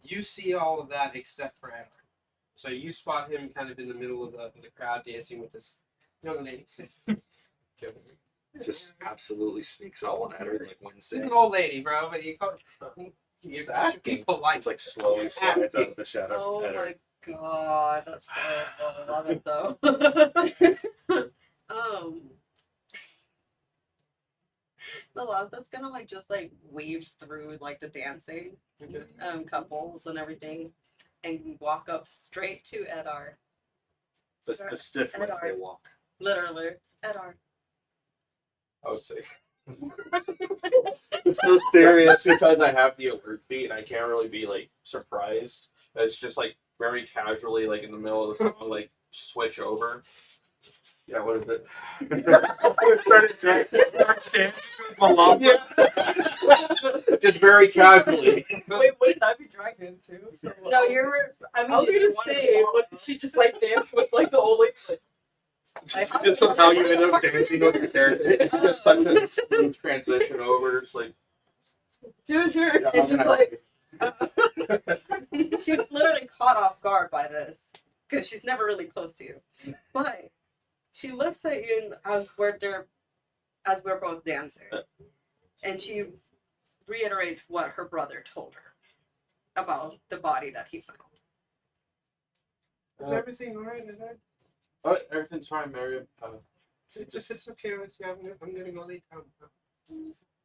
Speaker 4: You see all of that except for Eddard. So you spot him kind of in the middle of the crowd dancing with this young lady.
Speaker 6: Just absolutely sneaks up on Eddard like
Speaker 4: She's
Speaker 6: Wednesday.
Speaker 4: an old lady, bro. But you call you
Speaker 5: Just
Speaker 4: should
Speaker 5: asking.
Speaker 4: be polite.
Speaker 6: It's like slowly slides out of the shadows
Speaker 1: Oh
Speaker 6: of Eddard.
Speaker 1: my god, that's horrible. I love it though. Melanth's gonna like just like weave through like the dancing couples and everything and walk up straight to Eddard.
Speaker 6: The stiff Wednesday
Speaker 1: Eddard.
Speaker 6: walk.
Speaker 1: Literally. Eddard.
Speaker 5: I would say.
Speaker 6: It's so serious.
Speaker 5: It's because I have the alert beat and I can't really be like surprised. It's just like very casually, like in the middle of the song, like switch over. Yeah, what is it?
Speaker 6: Starts dancing with Malamba.
Speaker 5: Just very casually.
Speaker 7: Wait, what did I be dragged into? So,
Speaker 1: No, you're. I mean,
Speaker 7: I was
Speaker 1: if you
Speaker 7: gonna
Speaker 1: wanted to
Speaker 7: say,
Speaker 1: follow-
Speaker 7: what did she just like dance with like the old lady? Like,
Speaker 6: Just somehow you end up dancing with your character.
Speaker 5: It's just such a smooth transition over. It's like,
Speaker 7: sure.
Speaker 5: yeah,
Speaker 7: It's just like,
Speaker 1: She was literally caught off guard by this because she's never really close to you. But she looks at you as we're both dancing, and she reiterates what her brother told her about the body that he found.
Speaker 4: Is everything alright, Eddard?
Speaker 5: oh, everything's fine, Miriam.
Speaker 4: If it's okay with you, I'm gonna go lay down.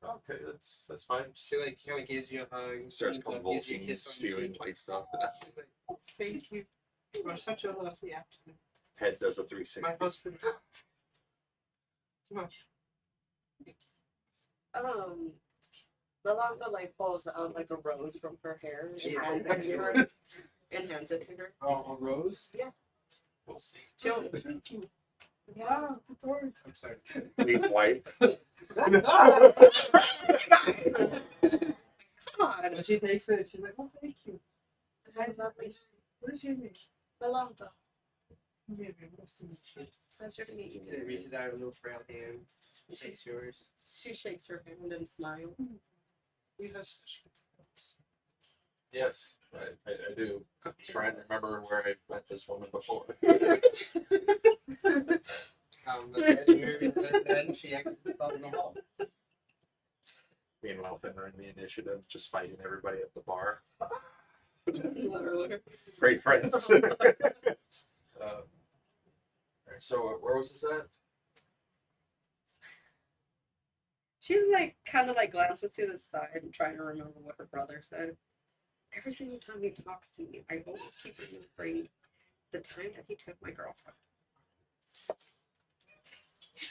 Speaker 5: Okay, that's fine.
Speaker 4: She like kind of gives you a hug.
Speaker 6: Starts
Speaker 4: gives you a
Speaker 6: convulsing,
Speaker 4: kiss on the
Speaker 6: spewing
Speaker 4: cheek.
Speaker 6: white stuff.
Speaker 4: She's like, oh, thank you for such a lovely afternoon.
Speaker 6: Head does a 360.
Speaker 4: My husband. Come on.
Speaker 1: Melantha like pulls out like a rose from her hair and hands it to her.
Speaker 4: Oh, a rose?
Speaker 5: We'll see.
Speaker 1: She'll,
Speaker 4: Thank you.
Speaker 1: yeah.
Speaker 4: I'm sorry.
Speaker 6: Leaves white.
Speaker 1: God.
Speaker 4: When she takes it, she's like, oh, thank you. Hi, lovely. What is your name?
Speaker 1: Melantha.
Speaker 4: Nice to meet you.
Speaker 1: Pleasure to meet you.
Speaker 4: She reaches out a little frail hand. Takes yours.
Speaker 1: She shakes her hand and smiles.
Speaker 4: We have such good friends.
Speaker 5: Yes, I do. I'm trying to remember where I met this woman before.
Speaker 4: The lady moving his head, and she exits out in the hall.
Speaker 6: Meanwhile, Finn are in the initiative, just fighting everybody at the bar.
Speaker 1: Literally.
Speaker 6: Great friends.
Speaker 5: So where was this at?
Speaker 1: She like kind of like glances to the side and trying to remember what her brother said. Every single time he talks to me, I always keep remembering The time that he took my girlfriend.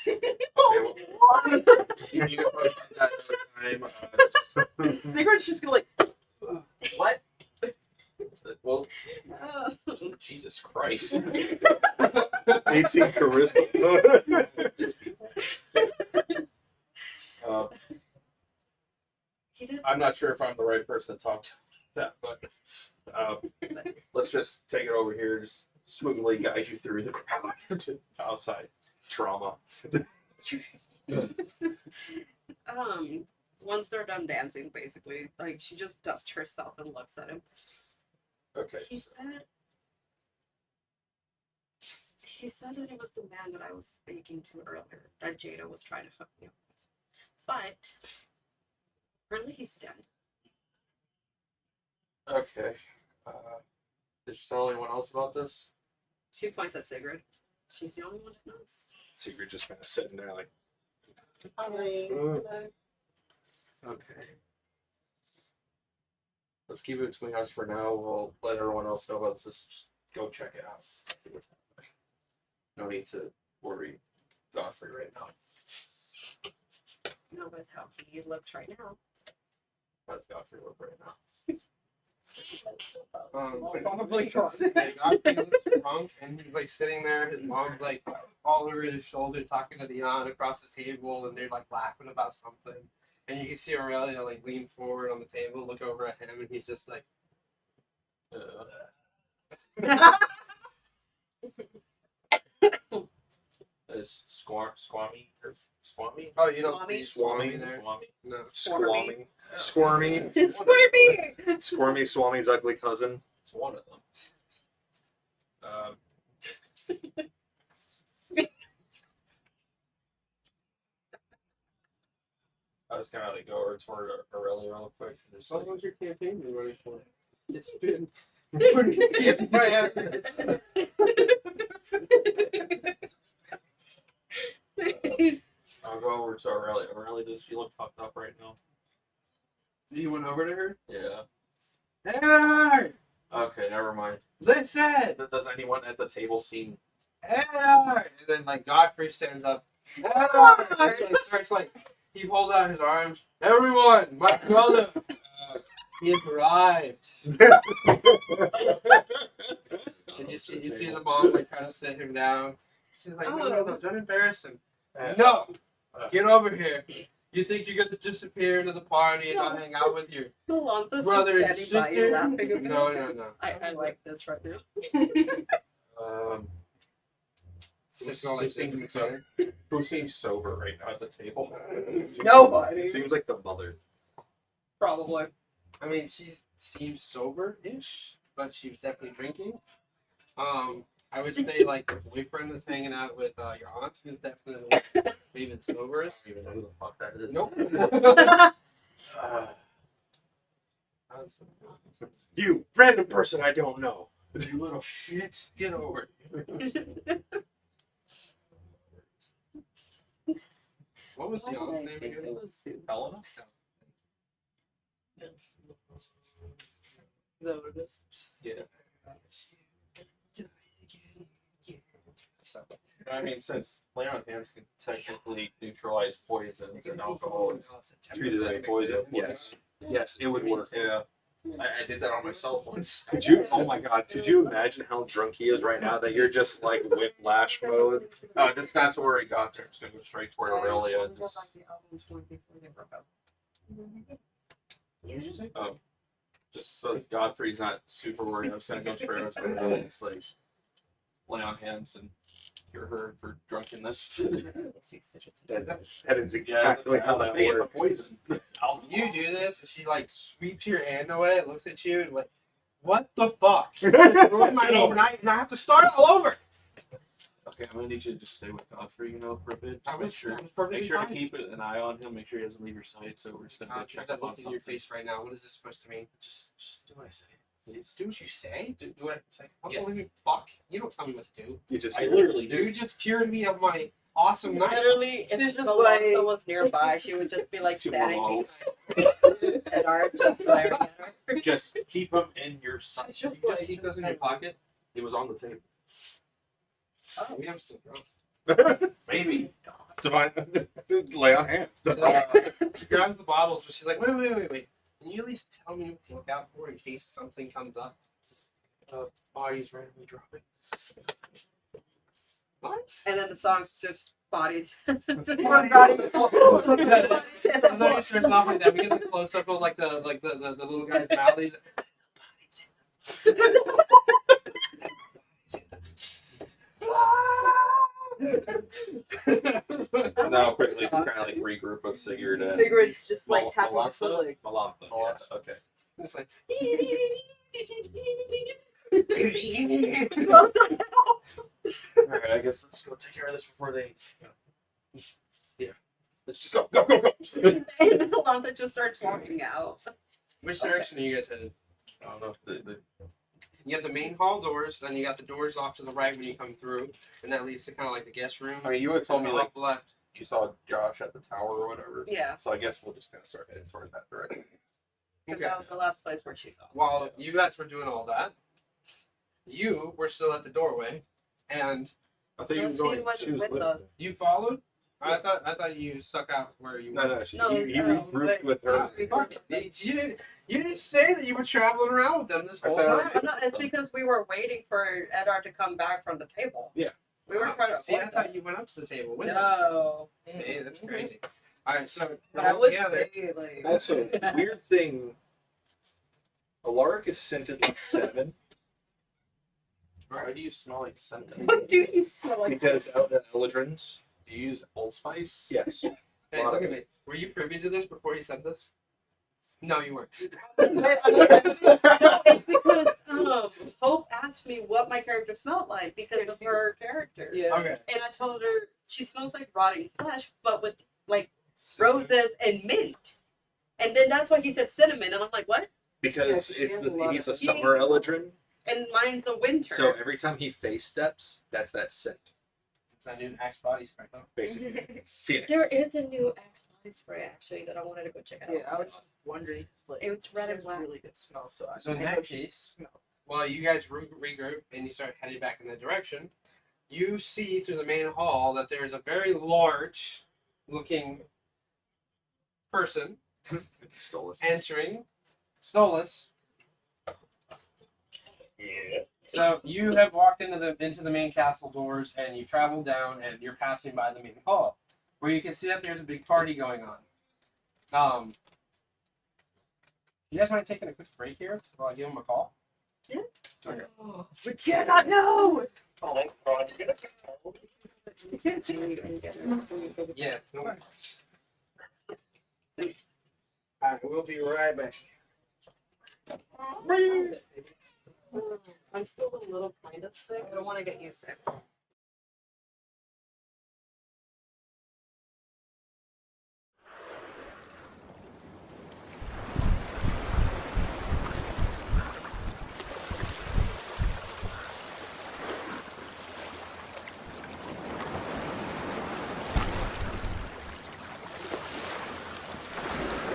Speaker 5: Okay, well, you can post that another time.
Speaker 7: Sigurd's just gonna what?
Speaker 5: Well,
Speaker 1: Uh,
Speaker 5: Jesus Christ.
Speaker 6: 18 charisma.
Speaker 5: Uh,
Speaker 1: he did.
Speaker 5: I'm not sure if I'm the right person to talk to that, but let's just take it over here, just smoothly guide you through the crowd to outside.
Speaker 6: Trauma.
Speaker 1: Once they're done dancing, basically, like she just dusts herself and looks at him.
Speaker 5: Okay.
Speaker 1: He said that it was the man that I was speaking to earlier that Jada was trying to hook me up with. But apparently he's dead.
Speaker 5: Okay. Did you tell anyone else about this?
Speaker 1: She points at Sigrid. She's the only one that knows.
Speaker 6: Secret just kind of sitting there like,
Speaker 5: Okay. Let's keep it between us for now. We'll let everyone else know about this. Just go check it out. No need to worry Godfrey right now.
Speaker 1: You know, with how he looks right now.
Speaker 5: How's Godfrey look right now?
Speaker 1: Probably drunk.
Speaker 4: Godfrey looks drunk, and he's like sitting there. His mom's like all over his shoulder, talking to Dion across the table, and they're like laughing about something. And you can see Aurelia like lean forward on the table, look over at him, and he's just like,
Speaker 5: Is Squammy or Squammy?
Speaker 4: "Oh, you don't
Speaker 1: Swami?
Speaker 4: see Swami
Speaker 6: Swami?
Speaker 4: there?
Speaker 5: Squammy.
Speaker 4: No."
Speaker 6: squirmy. Squirmy.
Speaker 1: It's Squirmy!
Speaker 6: Squirmy Swami's ugly cousin.
Speaker 5: It's one of them. I was gonna go over toward Aurelia real quick and just
Speaker 4: So
Speaker 5: like,
Speaker 4: what's your campaign been running for? It's been
Speaker 5: I'll go over to Aurelia. Aurelia, does she look fucked up right now?
Speaker 4: You went over to her?
Speaker 5: Yeah.
Speaker 4: Eddard!
Speaker 5: Okay, never mind.
Speaker 4: Listen!
Speaker 5: Does anyone at the table seem?
Speaker 4: Eddard! And then like Godfrey stands up. Eddard! And like, starts like he pulls out his arms. Everyone, my brother, he has arrived. And you see the mom like kind of sit him down. She's like, no, don't embarrass him. No, get over here. You think you're gonna disappear into the party and not hang out with your
Speaker 1: Yolanda's
Speaker 4: brother and
Speaker 1: just standing by you
Speaker 4: sister?
Speaker 1: laughing at me.
Speaker 4: No.
Speaker 1: I like this right now.
Speaker 5: Who seems sober right now at the table?
Speaker 1: Nobody.
Speaker 6: It seems like the mother.
Speaker 1: Probably.
Speaker 4: I mean, she seems sober-ish, but she was definitely drinking. I would say like the boyfriend that's hanging out with your aunt is definitely maybe the soberest.
Speaker 5: I don't even know who the fuck that is.
Speaker 4: Nope.
Speaker 6: You, random person I don't know.
Speaker 4: You little shit, get over it. What was the aunt's name again?
Speaker 5: Helena?
Speaker 7: Is that what it is?
Speaker 5: Yeah. I mean, since lay on hands can technically neutralize poisons and alcohol is
Speaker 6: Treated as poison. Yes. Yes, it would work.
Speaker 5: yeah. I did that on myself once.
Speaker 6: Could you, oh my god, could you imagine how drunk he is right now that you're just like whiplash mode?
Speaker 5: No, just not to where he got there. I'm just gonna go straight toward Aurelia and just just so Godfrey's not super worried. I'm just gonna go straight up to Aurelia and just like lay on hands and cure her for drunkenness.
Speaker 6: That is exactly how that
Speaker 5: Hey, it's a
Speaker 6: works.
Speaker 5: poison.
Speaker 4: You do this, and she like sweeps your hand away, looks at you, and like, what the fuck? Ruin my overnight, and I have to start all over.
Speaker 5: Okay, I'm gonna need you to just stay with Godfrey, for a bit.
Speaker 4: I
Speaker 5: Just
Speaker 4: was
Speaker 5: make
Speaker 4: perfectly
Speaker 5: sure to
Speaker 4: fine.
Speaker 5: keep an eye on him. Make sure he doesn't leave your sight. So we're just gonna go check
Speaker 4: That
Speaker 5: up on
Speaker 4: look in
Speaker 5: something.
Speaker 4: your face right now. What is this supposed to mean?
Speaker 5: Just do what I say, please.
Speaker 4: Do what you say.
Speaker 5: Do what I say.
Speaker 4: What
Speaker 5: Yes.
Speaker 4: the fuck? You don't tell me what to do.
Speaker 6: You just
Speaker 5: I literally do.
Speaker 4: You just cured me of my awesome night.
Speaker 1: Literally, if
Speaker 4: It's just
Speaker 1: Yolanda was nearby, she would just be like
Speaker 5: Two
Speaker 1: standing
Speaker 5: models.
Speaker 1: behind Eddard, just glaring at her.
Speaker 5: Just keep him in your sight.
Speaker 1: She's
Speaker 4: You
Speaker 1: just
Speaker 4: just
Speaker 1: like,
Speaker 4: keep those in your pocket.
Speaker 5: It was on the table.
Speaker 1: Oh.
Speaker 4: Maybe I'm still drunk. Maybe.
Speaker 6: Divine, lay on hands. That's all.
Speaker 4: She grabs the bottles, but she's like, wait. Can you at least tell me what to look out for in case something comes up?
Speaker 5: Bodies randomly dropping.
Speaker 4: What?
Speaker 1: And then the song's just bodies.
Speaker 4: One body. I thought you sure it's not like that. We get the close up of like the little guy's mouth. He's
Speaker 5: Now quickly kind of like regroup with Sigurd and
Speaker 1: Sigurd's just like
Speaker 5: Mal-
Speaker 1: tapping the
Speaker 5: Malantha?
Speaker 1: foot like.
Speaker 6: Malantha, yes.
Speaker 5: Okay.
Speaker 4: it's like.
Speaker 1: What the hell?
Speaker 5: Alright, I guess let's go take care of this before they. Yeah. Let's just go. Go.
Speaker 1: And Alantha just starts walking out.
Speaker 4: Which direction are you guys headed?
Speaker 5: I don't know if the
Speaker 4: You have the main hall doors, then you got the doors off to the right when you come through, and that leads to kind of like the guest room.
Speaker 5: I mean, you had told me like
Speaker 4: off left.
Speaker 5: you saw Josh at the tower or whatever.
Speaker 1: Yeah,
Speaker 5: So I guess we'll just kind of start heading towards that direction.
Speaker 1: because
Speaker 4: Okay.
Speaker 1: that was the last place where she saw.
Speaker 4: While you guys were doing all that, you were still at the doorway, and
Speaker 6: I thought you were
Speaker 1: She
Speaker 6: going.
Speaker 1: wasn't
Speaker 6: She was
Speaker 1: with
Speaker 6: with
Speaker 1: us.
Speaker 6: her.
Speaker 4: you followed. I thought you stuck out where you were.
Speaker 6: No.
Speaker 1: No,
Speaker 6: He regrouped with her.
Speaker 4: Fuck it. You didn't say that you were traveling around with them this whole
Speaker 5: I
Speaker 4: time.
Speaker 5: said-
Speaker 1: Oh, no, it's because we were waiting for Eddard to come back from the table.
Speaker 6: Yeah.
Speaker 1: We were trying to
Speaker 4: See, I
Speaker 1: avoid
Speaker 4: thought
Speaker 1: that.
Speaker 4: you went up to the table with them.
Speaker 1: No.
Speaker 4: See, that's crazy. All right, so
Speaker 1: But I
Speaker 4: all
Speaker 1: would
Speaker 4: together,
Speaker 1: say, like...
Speaker 6: Also, weird thing. Alaric is scented like 7
Speaker 5: Why do you smell like scented?
Speaker 1: What do you smell like?
Speaker 6: because out at Eldrin's.
Speaker 5: Do you use Old Spice?
Speaker 6: Yes.
Speaker 4: hey, look at me. Were you privy to this before you said this? No, you weren't.
Speaker 1: No, it's because Hope asked me what my character smelled like because of her character.
Speaker 7: Yeah.
Speaker 4: Okay.
Speaker 1: And I told her she smells like rotting flesh, but with like roses and mint. And then that's why he said cinnamon, and I'm like, what?
Speaker 6: Because
Speaker 7: Yeah, she
Speaker 6: it's
Speaker 7: has a lot
Speaker 6: he's
Speaker 7: of-
Speaker 6: a summer Eldrin,
Speaker 1: And mine's a winter.
Speaker 6: so every time he face steps, that's that scent,
Speaker 4: It's a new Axe body spray. Huh?
Speaker 6: basically. Phoenix.
Speaker 1: There is a new Axe body spray actually that I wanted to go check out.
Speaker 7: Yeah, I was wondering. It's like
Speaker 1: It's red and
Speaker 7: there's
Speaker 1: black.
Speaker 7: really good smell. So
Speaker 4: So in that case, while you guys regroup and you start heading back in that direction, you see through the main hall that there is a very large-looking person
Speaker 5: Stole
Speaker 4: entering Stolas.
Speaker 3: Yeah.
Speaker 4: So you have walked into the main castle doors and you traveled down and you're passing by the main hall, where you can see that there's a big party going on. You guys mind taking a quick break here while I give them a call?
Speaker 1: Yeah.
Speaker 4: Okay.
Speaker 7: Oh,
Speaker 1: We cannot know.
Speaker 3: Oh, God.
Speaker 4: Yeah, it's no worries. Alright, we'll be right back.
Speaker 1: I'm still a little kind of sick. I don't want to get you sick.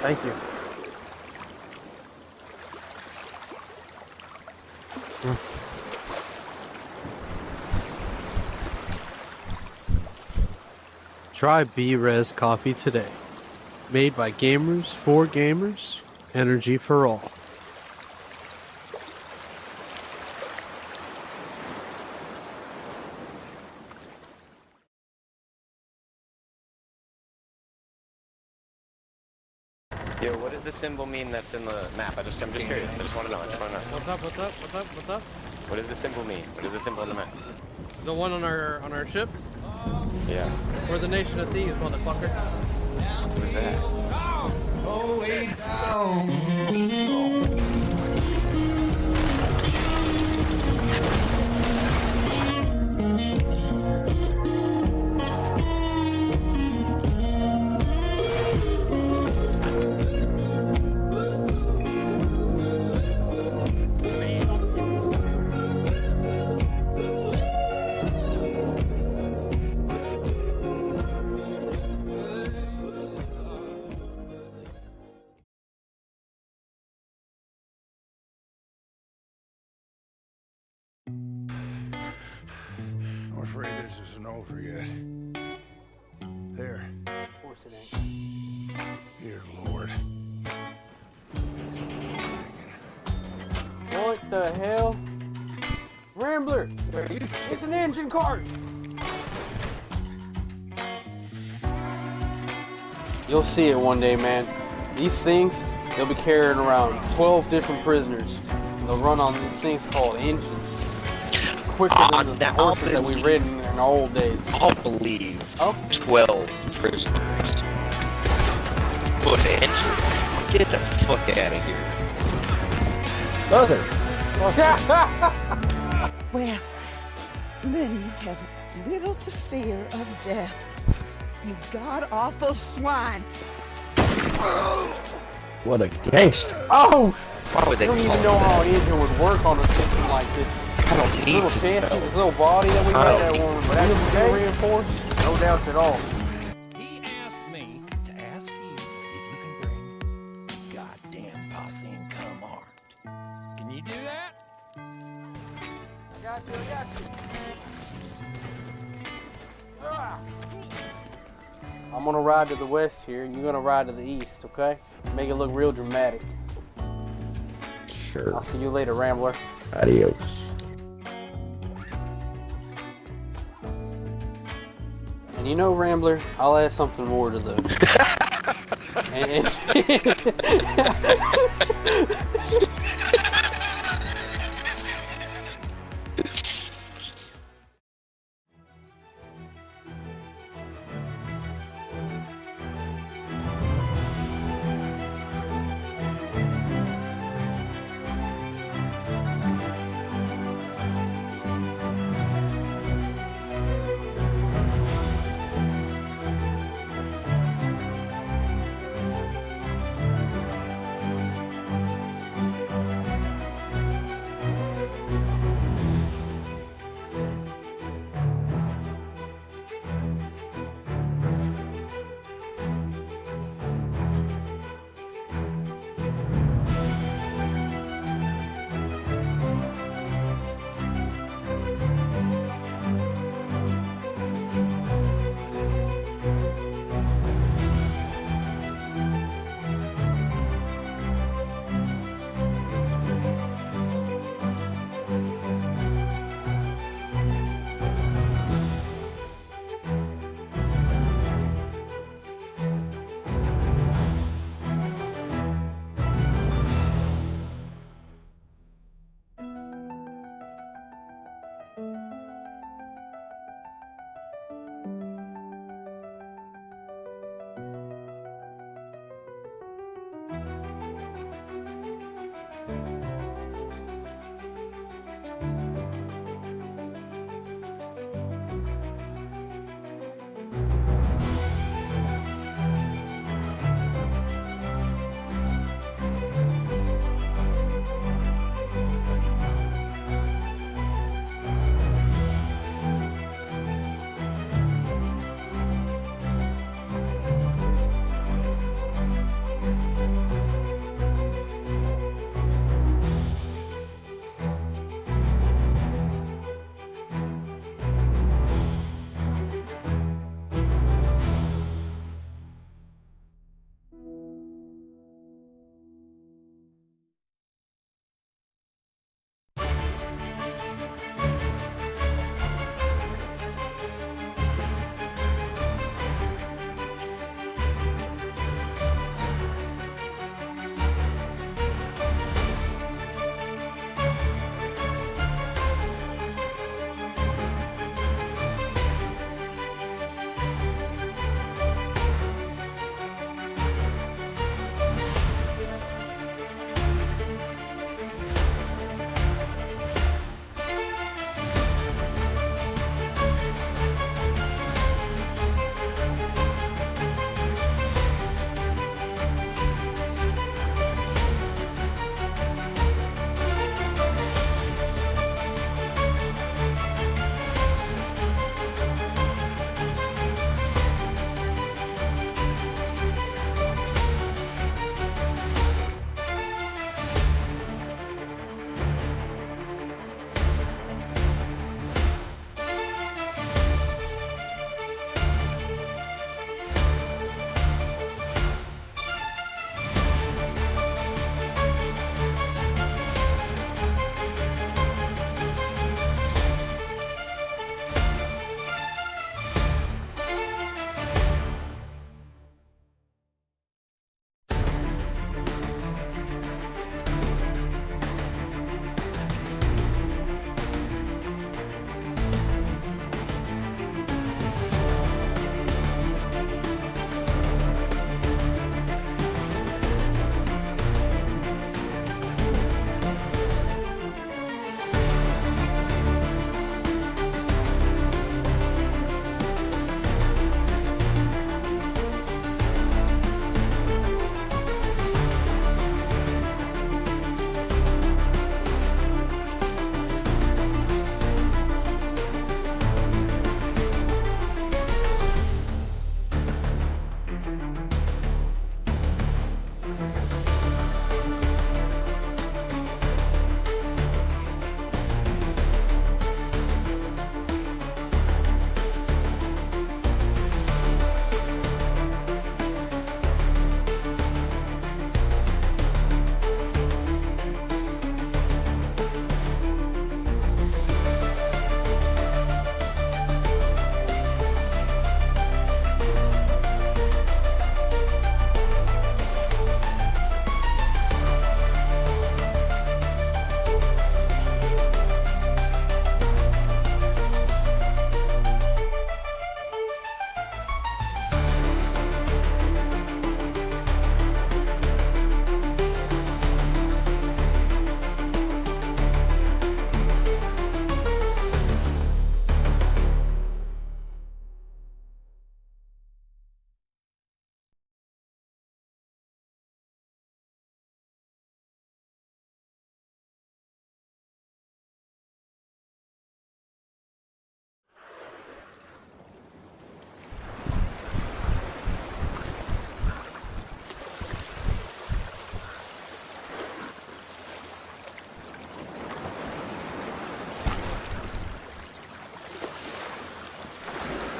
Speaker 4: Thank you.
Speaker 8: Try B-Res coffee today. Made by gamers for gamers. Energy for all.
Speaker 9: Yo, what does the symbol mean that's in the map? I'm just curious. I just want to know.
Speaker 8: What's up?
Speaker 9: What does the symbol mean? What is the symbol on the map?
Speaker 8: The one on our ship?
Speaker 9: Yeah.
Speaker 8: We're the nation of thieves, motherfucker.
Speaker 9: What is that?
Speaker 10: Oh, way down. afraid this isn't over yet. There.
Speaker 8: Of course it ain't.
Speaker 10: Dear Lord.
Speaker 8: What the hell? Rambler! It's an engine cart! You'll see it one day, man. These things, they'll be carrying around 12 different prisoners. They'll run on these things called engines. Quicker than the horses that we ridden in the old days.
Speaker 9: I'll believe.
Speaker 8: Oh.
Speaker 9: 12 prisoners. Put engine. Get the fuck out of here.
Speaker 6: Mother.
Speaker 11: Well, then you have little to fear of death. You god-awful swine.
Speaker 6: What a gangster.
Speaker 8: Oh!
Speaker 9: Why would they
Speaker 8: I don't even
Speaker 9: call
Speaker 8: know
Speaker 9: it
Speaker 8: how
Speaker 9: that?
Speaker 8: an engine would work on a system like this.
Speaker 9: I don't need
Speaker 8: Little
Speaker 9: to
Speaker 8: chassis,
Speaker 9: know.
Speaker 8: this little body that we
Speaker 9: I
Speaker 8: had
Speaker 9: don't
Speaker 8: that
Speaker 9: need
Speaker 8: one, but actually reinforced, no doubt at all.
Speaker 10: He asked me to ask you if you can bring the goddamn posse and come armed. Can you do that?
Speaker 8: I got you. Ah. I'm gonna ride to the west here, and you're gonna ride to the east, okay? Make it look real dramatic.
Speaker 6: Sure.
Speaker 8: I'll see you later, Rambler.
Speaker 6: Adios.
Speaker 8: And you know, Rambler, I'll add something more to the...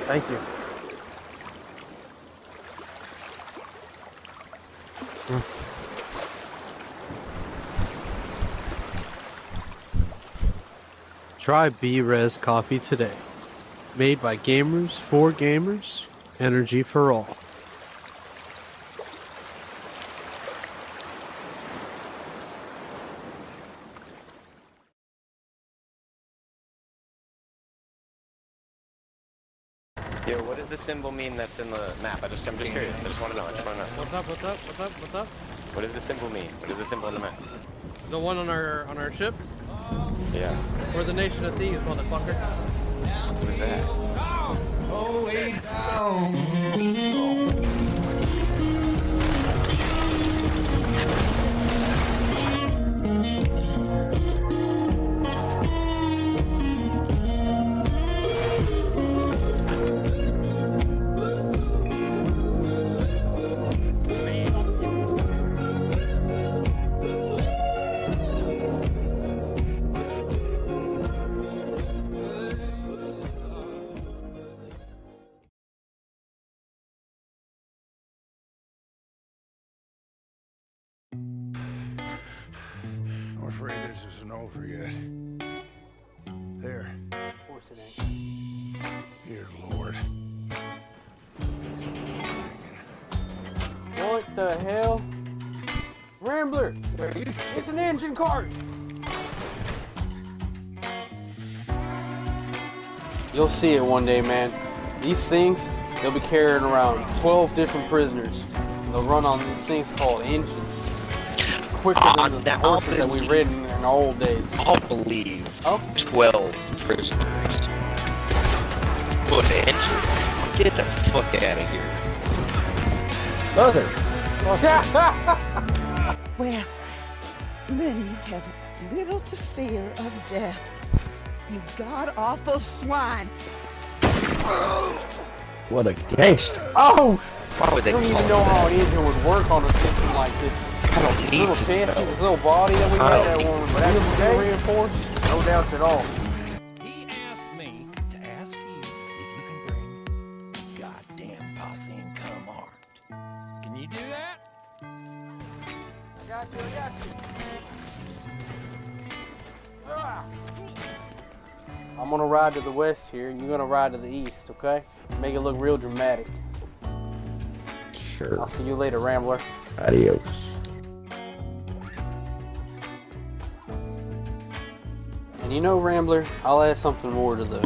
Speaker 8: Thank you.
Speaker 12: Try B-Res coffee today. Made by gamers for gamers. Energy for all.
Speaker 9: Yo, what does the symbol mean that's in the map? I'm just curious. I just want to know.
Speaker 12: What's up?
Speaker 9: What does the symbol mean? What is the symbol in the map?
Speaker 12: The one on our ship?
Speaker 9: Yeah.
Speaker 12: We're the nation of thieves, motherfucker.
Speaker 9: What is that?
Speaker 13: I'm afraid this isn't over yet. There.
Speaker 8: Of course it ain't.
Speaker 13: Dear Lord.
Speaker 8: What the hell? Rambler! It's an engine cart! You'll see it one day, man. These things, they'll be carrying around 12 different prisoners. They'll run on these things called engines. Quicker than the horses that we ridden in the old days.
Speaker 9: I'll believe.
Speaker 8: Oh?
Speaker 9: 12 prisoners. But engine? Get the fuck out of here.
Speaker 13: Mother!
Speaker 11: Well, then you have little to fear of death. You god-awful swine.
Speaker 13: What a gangster.
Speaker 8: Oh!
Speaker 9: Why would
Speaker 8: I
Speaker 9: they
Speaker 8: don't
Speaker 9: call
Speaker 8: even
Speaker 9: it
Speaker 8: know how
Speaker 9: that?
Speaker 8: an engine would work on a system like this.
Speaker 9: I don't need
Speaker 8: Little
Speaker 9: to
Speaker 8: chassis,
Speaker 9: know.
Speaker 8: this little body that we
Speaker 9: I
Speaker 8: had
Speaker 9: don't
Speaker 8: that
Speaker 9: need
Speaker 8: one,
Speaker 9: to
Speaker 8: but that's reinforced, no doubt at all.
Speaker 10: He asked me to ask you if you can bring a goddamn posse and come armed. Can you do that?
Speaker 8: I got you. Ah. I'm gonna ride to the west here, and you're gonna ride to the east, okay? Make it look real dramatic.
Speaker 13: Sure.
Speaker 8: I'll see you later, Rambler.
Speaker 13: Adios.
Speaker 8: And you know, Rambler, I'll add something more to the...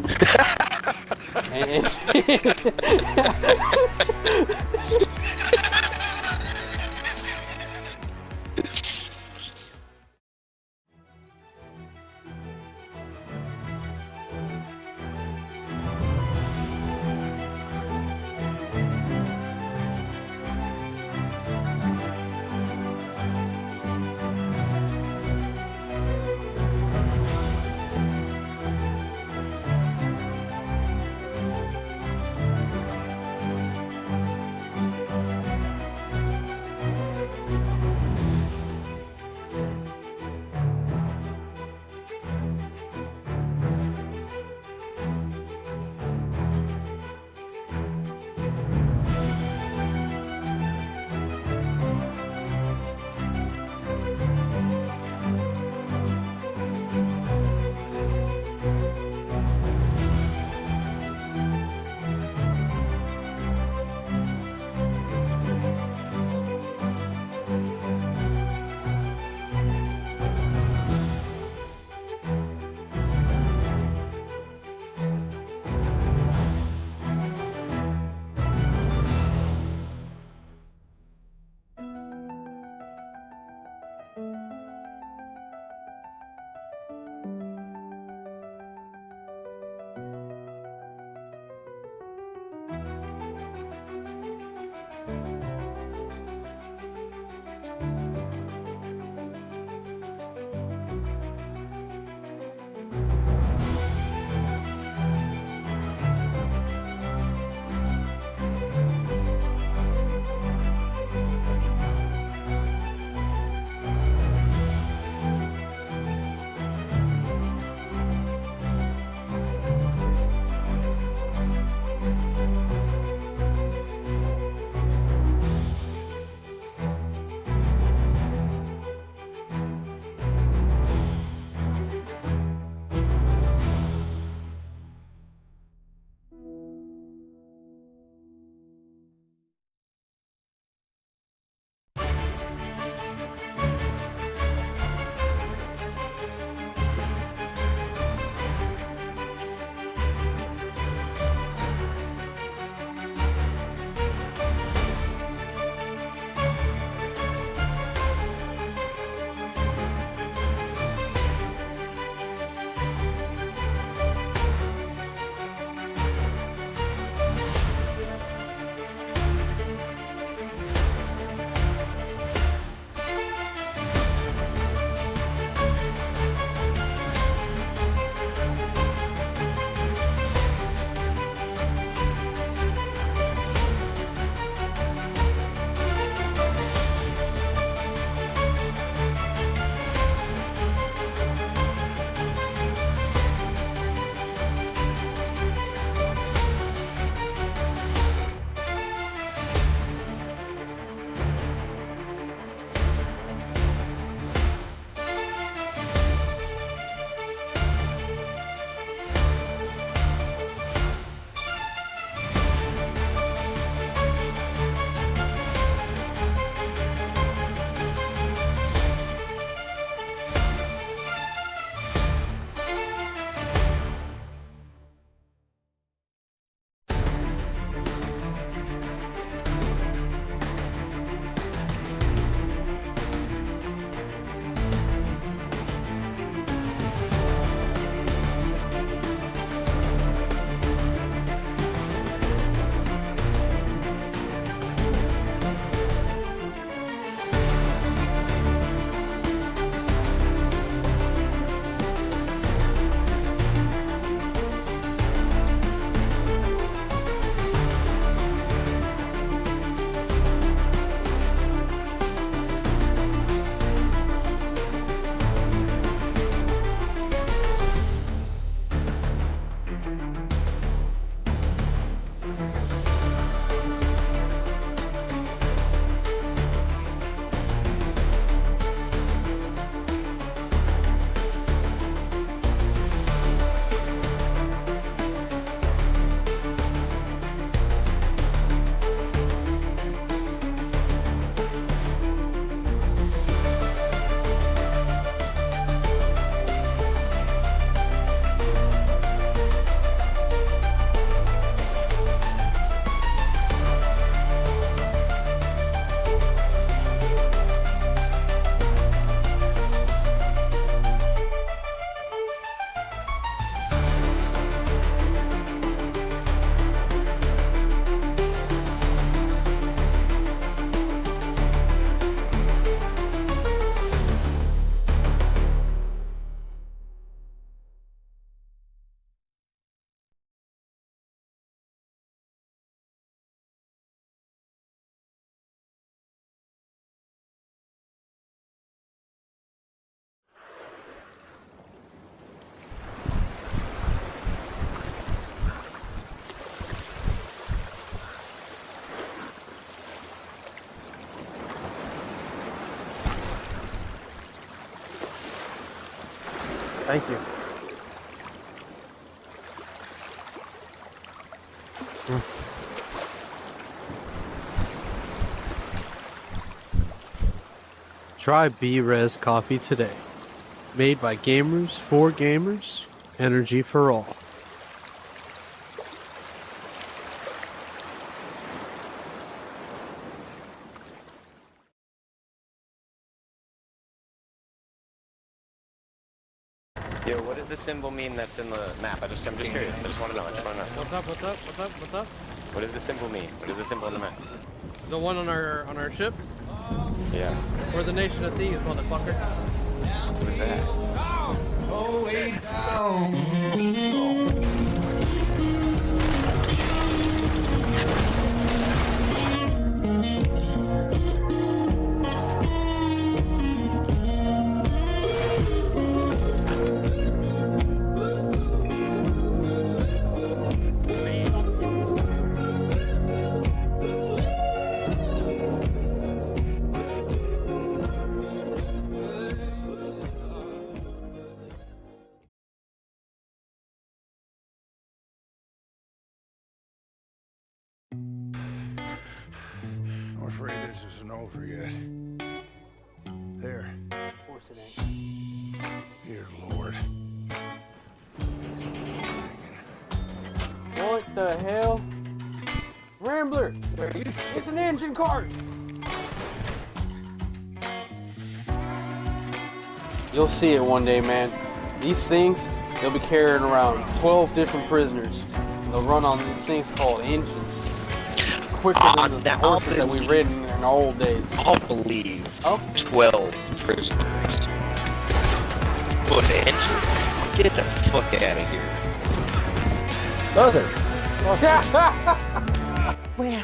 Speaker 12: Thank you. Try B-Res coffee today. Made by gamers for gamers. Energy for all.
Speaker 9: Yo, what does the symbol mean that's in the map? I'm just curious. I just want to know.
Speaker 12: What's up? What's up?
Speaker 9: What does the symbol mean? What is the symbol in the map?
Speaker 12: The one on our ship?
Speaker 9: Yeah.
Speaker 12: We're the nation of thieves, motherfucker.
Speaker 9: What's that?
Speaker 10: Oh, way down.
Speaker 13: I'm afraid this isn't over yet. There.
Speaker 8: Of course it ain't.
Speaker 13: Dear Lord.
Speaker 8: What the hell? Rambler! It's an engine cart! You'll see it one day, man. These things, they'll be carrying around 12 different prisoners. They'll run on these things called engines. Quicker than the horses that we ridden in the old days.
Speaker 9: I'll believe.
Speaker 8: Oh?
Speaker 9: 12 prisoners. Put engine? Get the fuck out of here.
Speaker 13: Mother.
Speaker 11: Well,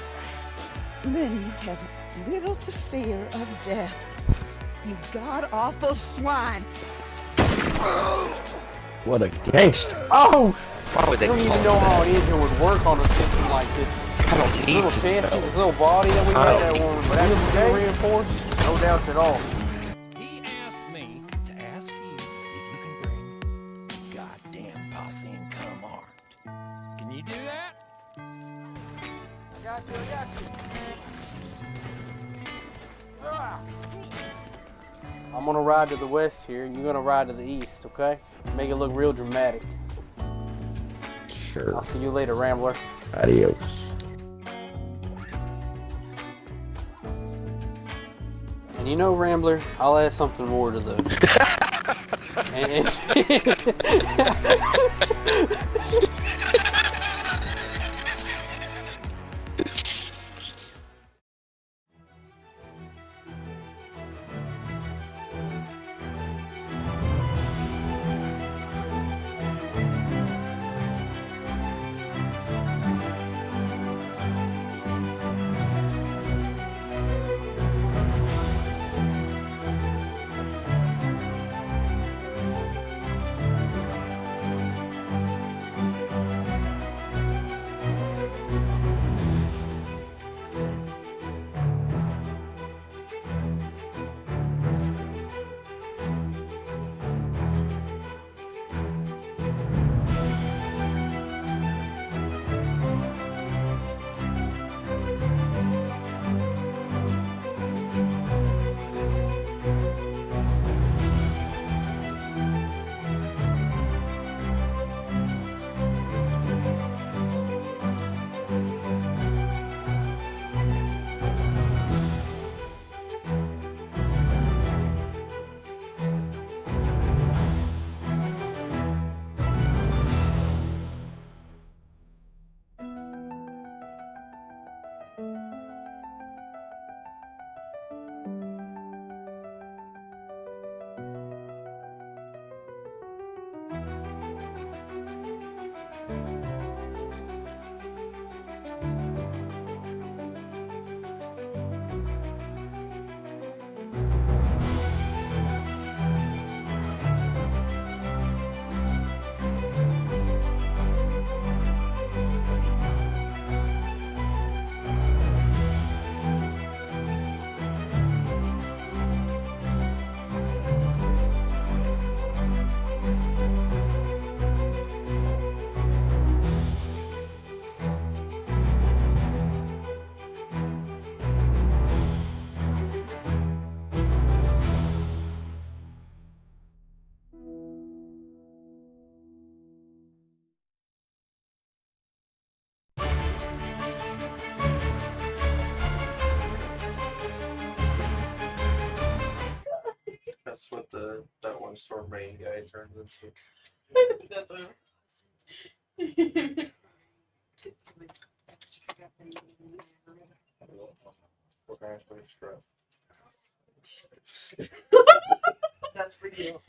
Speaker 11: then you have little to fear of death. You god-awful swine.
Speaker 13: What a gangster.
Speaker 8: Oh!
Speaker 9: Why would
Speaker 8: I
Speaker 9: they
Speaker 8: don't even
Speaker 9: call
Speaker 8: know how
Speaker 9: that?
Speaker 8: an engine would work on a system like this.
Speaker 9: I don't need
Speaker 8: Little
Speaker 9: to
Speaker 8: chance,
Speaker 9: know.
Speaker 8: this little body that we
Speaker 9: I
Speaker 8: had
Speaker 9: don't
Speaker 8: that one really reinforced, no doubt at all.
Speaker 10: He asked me to ask you if you can bring a goddamn posse and come armed. Can you do that?
Speaker 8: I got you. Ah. I'm gonna ride to the west here, and you're gonna ride to the east, okay? Make it look real dramatic.
Speaker 13: Sure.
Speaker 8: I'll see you later, Rambler.
Speaker 13: Adios.
Speaker 8: And you know, Rambler, I'll add something more to the...
Speaker 5: that one Stormbane guy turns into.
Speaker 7: That's what.
Speaker 5: What kind of strap?
Speaker 7: That's for you.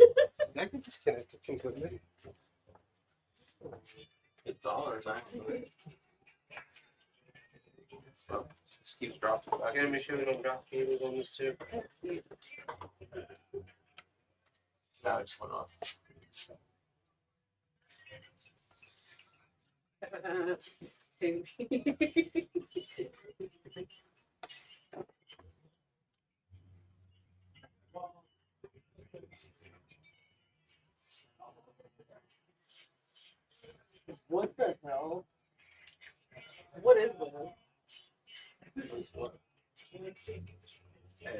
Speaker 4: That can disconnect it completely.
Speaker 5: It's ours, actually. Oh, just keeps dropping back.
Speaker 4: I gotta make sure we don't drop cables on this too.
Speaker 5: Now it just went off.
Speaker 7: What the hell? What is this?
Speaker 5: What?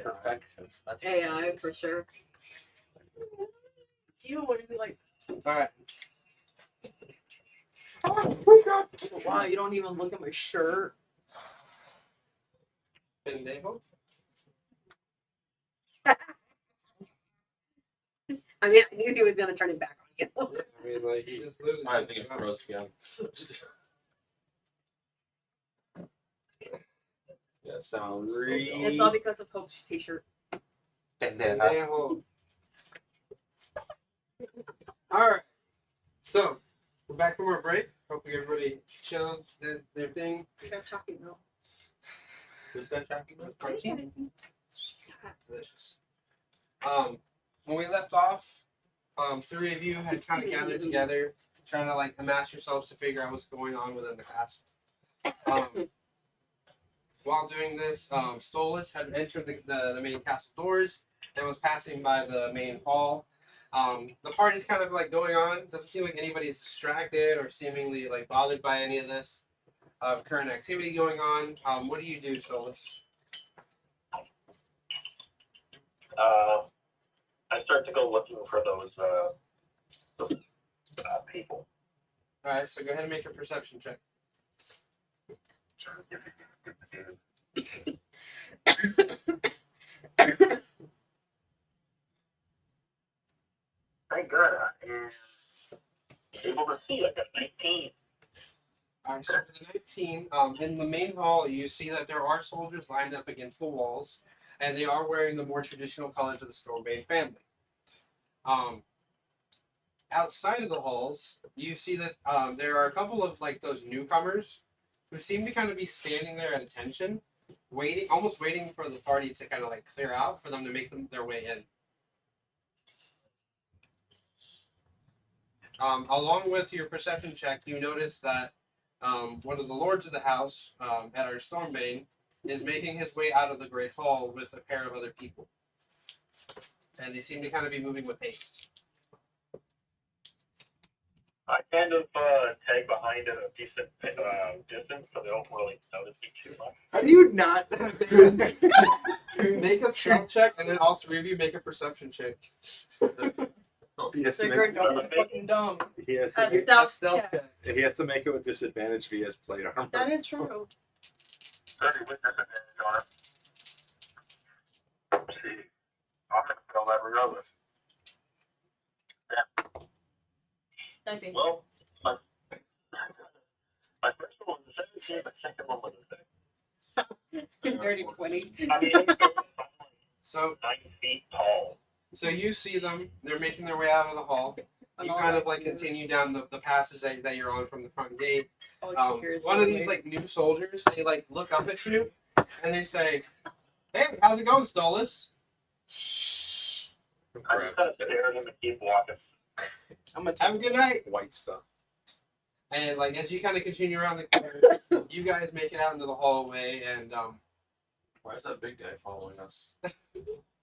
Speaker 5: Perfection. That's
Speaker 1: AI for sure.
Speaker 7: You would be like,
Speaker 4: Alright.
Speaker 7: wow, you don't even look at my shirt.
Speaker 4: Pendejo.
Speaker 1: I mean, I knew he was gonna turn it back on you.
Speaker 4: I mean, like, he just literally.
Speaker 5: I think it froze again. Yeah, sounds.
Speaker 1: It's all because of Hope's t-shirt.
Speaker 4: Pendejo. Alright. So, we're back from our break. Hopefully everybody chilled, did their thing.
Speaker 1: We got chocolate milk.
Speaker 5: Who's got tracking milk?
Speaker 4: Martini. Delicious. When we left off, three of you had kind of gathered together, trying to like amass yourselves to figure out what's going on within the castle. While doing this, Stolas had entered the main castle doors and was passing by the main hall. The party's kind of like going on. Doesn't seem like anybody's distracted or seemingly like bothered by any of this current activity going on. What do you do, Stolas?
Speaker 3: I start to go looking for those people.
Speaker 4: All right, so go ahead and make a perception check.
Speaker 3: Thank God I am able to see. I got 19.
Speaker 4: All right, so for the 19, in the main hall, you see that there are soldiers lined up against the walls, and they are wearing the more traditional colors of the Stormbane family. Outside of the halls, you see that there are a couple of like those newcomers who seem to kind of be standing there at attention, waiting, almost waiting for the party to kind of like clear out for them to make their way in. Along with your perception check, you notice that one of the lords of the house, Eddard Stormbane, is making his way out of the Great Hall with a pair of other people. And they seem to kind of be moving with haste.
Speaker 3: I kind of tag behind at a decent distance so they don't really notice me too much.
Speaker 4: How do you not make a stealth check, and then all three of you make a perception check?
Speaker 6: He has to
Speaker 7: They're
Speaker 6: make,
Speaker 7: fucking dumb.
Speaker 6: he has to
Speaker 1: Has
Speaker 6: make,
Speaker 1: stealth check.
Speaker 6: he has to make it with disadvantage if he has plate armor.
Speaker 1: That is true.
Speaker 3: 30 with disadvantage on it. Let's see. I'm going to fail that regardless.
Speaker 7: 19.
Speaker 3: Well, my first one was a 17, my second one was a 6.
Speaker 1: Dirty 20.
Speaker 3: I mean,
Speaker 4: So,
Speaker 3: 9 feet tall.
Speaker 4: so you see them. They're making their way out of the hall. You kind of like continue down the passage that you're on from the front gate. One of these like new soldiers, they like look up at you and they say, "Hey, how's it going, Stolas?"
Speaker 3: I just kind of stare at him and keep walking.
Speaker 7: I'm gonna
Speaker 4: Have a good night.
Speaker 6: White stuff.
Speaker 4: And like as you kind of continue around the corner, you guys make it out into the hallway, and
Speaker 5: Why is that big guy following us?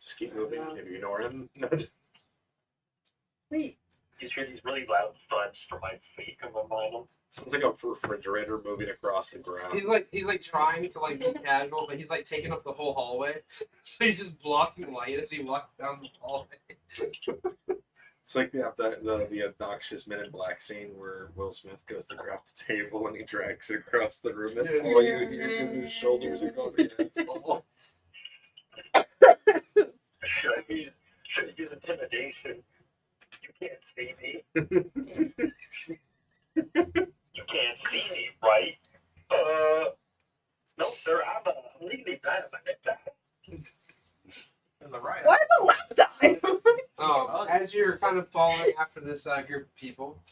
Speaker 6: Just keep moving. If you ignore him,
Speaker 1: Wait.
Speaker 3: You hear these really loud thuds from my feet come behind him.
Speaker 6: sounds like a refrigerator moving across the ground.
Speaker 4: he's like trying to like be casual, but he's like taking up the whole hallway, so he's just blocking light as he walks down the hallway.
Speaker 6: It's like the obnoxious Men in Black scene where Will Smith goes to grab the table and he drags it across the room. That's all you hear because his shoulders are going against the walls.
Speaker 3: Should should use intimidation. You can't see me. You can't see me, right? No, sir. I'm legally blind.
Speaker 4: Right.
Speaker 1: Why the left eye?
Speaker 4: As you're kind of following after this group of people,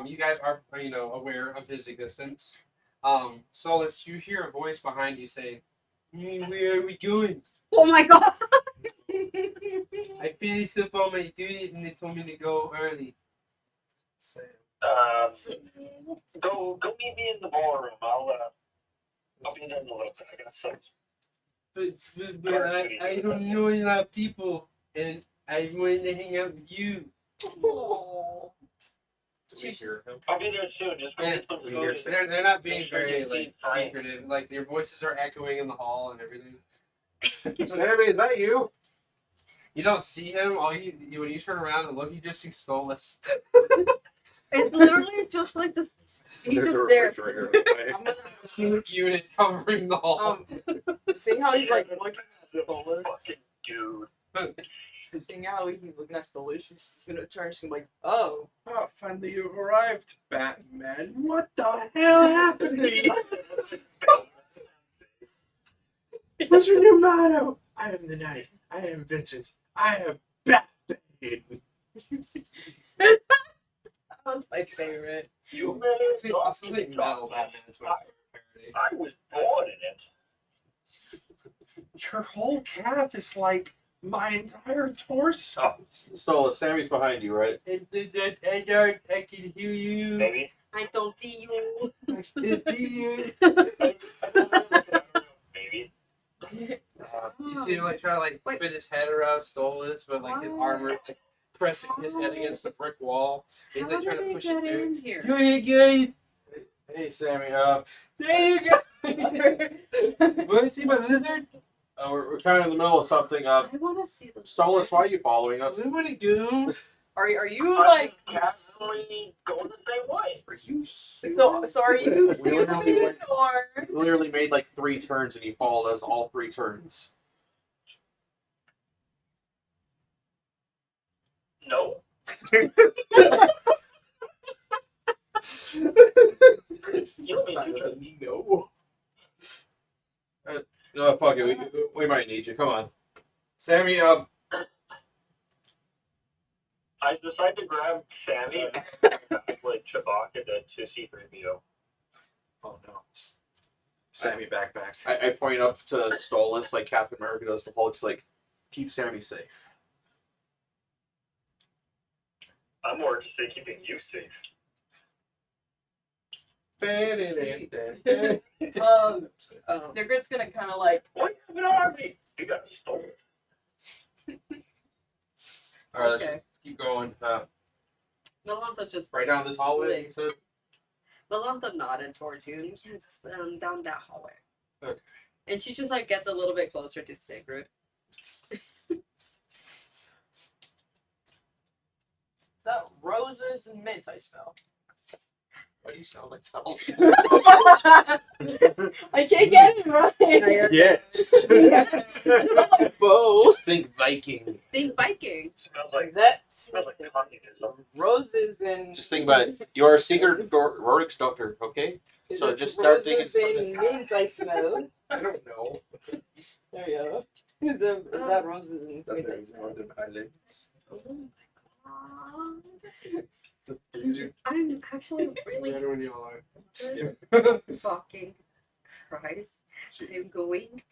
Speaker 4: you guys are, aware of his existence. Solus, you hear a voice behind you saying, "Where are we going?
Speaker 1: Oh my god!
Speaker 4: I finished up all my duties and they told me to go early."
Speaker 3: Go meet me in the ballroom. I'll be there in a little bit. I got some.
Speaker 4: But I don't know a lot of people, and I wanted to hang out with you.
Speaker 1: Oh.
Speaker 3: I'll be there soon. Just go get some food.
Speaker 4: They're not being very secretive. Like their voices are echoing in the hall and everything.
Speaker 5: Sammy, is that you?
Speaker 4: You don't see him. When you turn around and look, you just see Stolas.
Speaker 1: It's literally just like this. He's
Speaker 6: There's a
Speaker 1: just there.
Speaker 6: refrigerator in the way.
Speaker 1: I'm gonna
Speaker 4: Unit covering the hall.
Speaker 7: Seeing how he's like looking at Stolas.
Speaker 3: Fucking dude.
Speaker 7: Seeing how he's looking at Stolas, she's gonna turn. She's gonna be like, "Oh,
Speaker 6: Oh, finally you've arrived, Batman. What the hell happened to you? What's your new motto? I am the night. I am vengeance. I am Batman.
Speaker 7: that was my favorite."
Speaker 3: You really
Speaker 4: See,
Speaker 3: thought
Speaker 4: also
Speaker 3: you
Speaker 4: think
Speaker 3: could
Speaker 4: Metal
Speaker 3: talk
Speaker 4: Batman
Speaker 3: this?
Speaker 4: is my favorite parody.
Speaker 3: I was born in it.
Speaker 6: Your whole calf is like my entire torso.
Speaker 5: Stola, Sammy's behind you, right?
Speaker 4: Eddard, I can hear you.
Speaker 3: Maybe.
Speaker 1: I don't see you.
Speaker 4: I can see you.
Speaker 3: Maybe.
Speaker 4: You see him try to fit his head around Stolas, but his armor pressing his head against the brick wall. He's
Speaker 1: How
Speaker 4: trying
Speaker 1: did
Speaker 4: to
Speaker 1: they
Speaker 4: push
Speaker 1: get
Speaker 4: it through.
Speaker 1: in here?
Speaker 4: Hey guys,
Speaker 5: Hey, Sammy.
Speaker 4: there you go. Want to see my lizard?
Speaker 5: We're kind of in the middle of something.
Speaker 1: I want to see the.
Speaker 5: Stolas, why are you following us?
Speaker 4: I want to go.
Speaker 7: Are you like?
Speaker 3: Casually going the same way.
Speaker 6: Are you
Speaker 7: So are you
Speaker 5: We literally
Speaker 7: human or?
Speaker 5: literally made like 3 turns and he followed us all 3 turns.
Speaker 3: No. You don't mean to.
Speaker 6: No.
Speaker 5: No, fuck it. We might need you. Come on. Sammy,
Speaker 3: I decided to grab Sammy and like Chewbacca to C-3PO.
Speaker 6: Oh no. Sammy backpack.
Speaker 5: I point up to Stolas like Captain America does to Hulk, just like, keep Sammy safe.
Speaker 3: I'm more to say keeping you safe.
Speaker 7: They're Grit's gonna kind of like.
Speaker 3: Why you have an army? You got stolen.
Speaker 5: Alright, let's
Speaker 7: Okay.
Speaker 5: just keep going.
Speaker 1: Melantha just.
Speaker 5: Right down this hallway, you said?
Speaker 1: Melantha nodded towards you and yes, down that hallway.
Speaker 5: Okay.
Speaker 1: And she just gets a little bit closer to Sigrid.
Speaker 7: So roses and mint, I smell.
Speaker 5: Why do you sound like that?
Speaker 7: I can't get it right.
Speaker 6: Yes.
Speaker 7: It's not like bow.
Speaker 5: Just think Viking.
Speaker 1: Think Viking.
Speaker 3: Smells like
Speaker 7: Smells
Speaker 3: like communism.
Speaker 7: roses and.
Speaker 5: Just think about it. You are a secret Rorik's doctor, okay? So just start thinking
Speaker 7: roses and
Speaker 5: something.
Speaker 7: mint, I smell.
Speaker 5: I don't know.
Speaker 7: There you go. Is that roses and mint, I smell?
Speaker 6: Northern Highlands.
Speaker 1: Oh my god. I'm actually really
Speaker 4: Better when y'all are.
Speaker 1: fucking Christ. I'm going to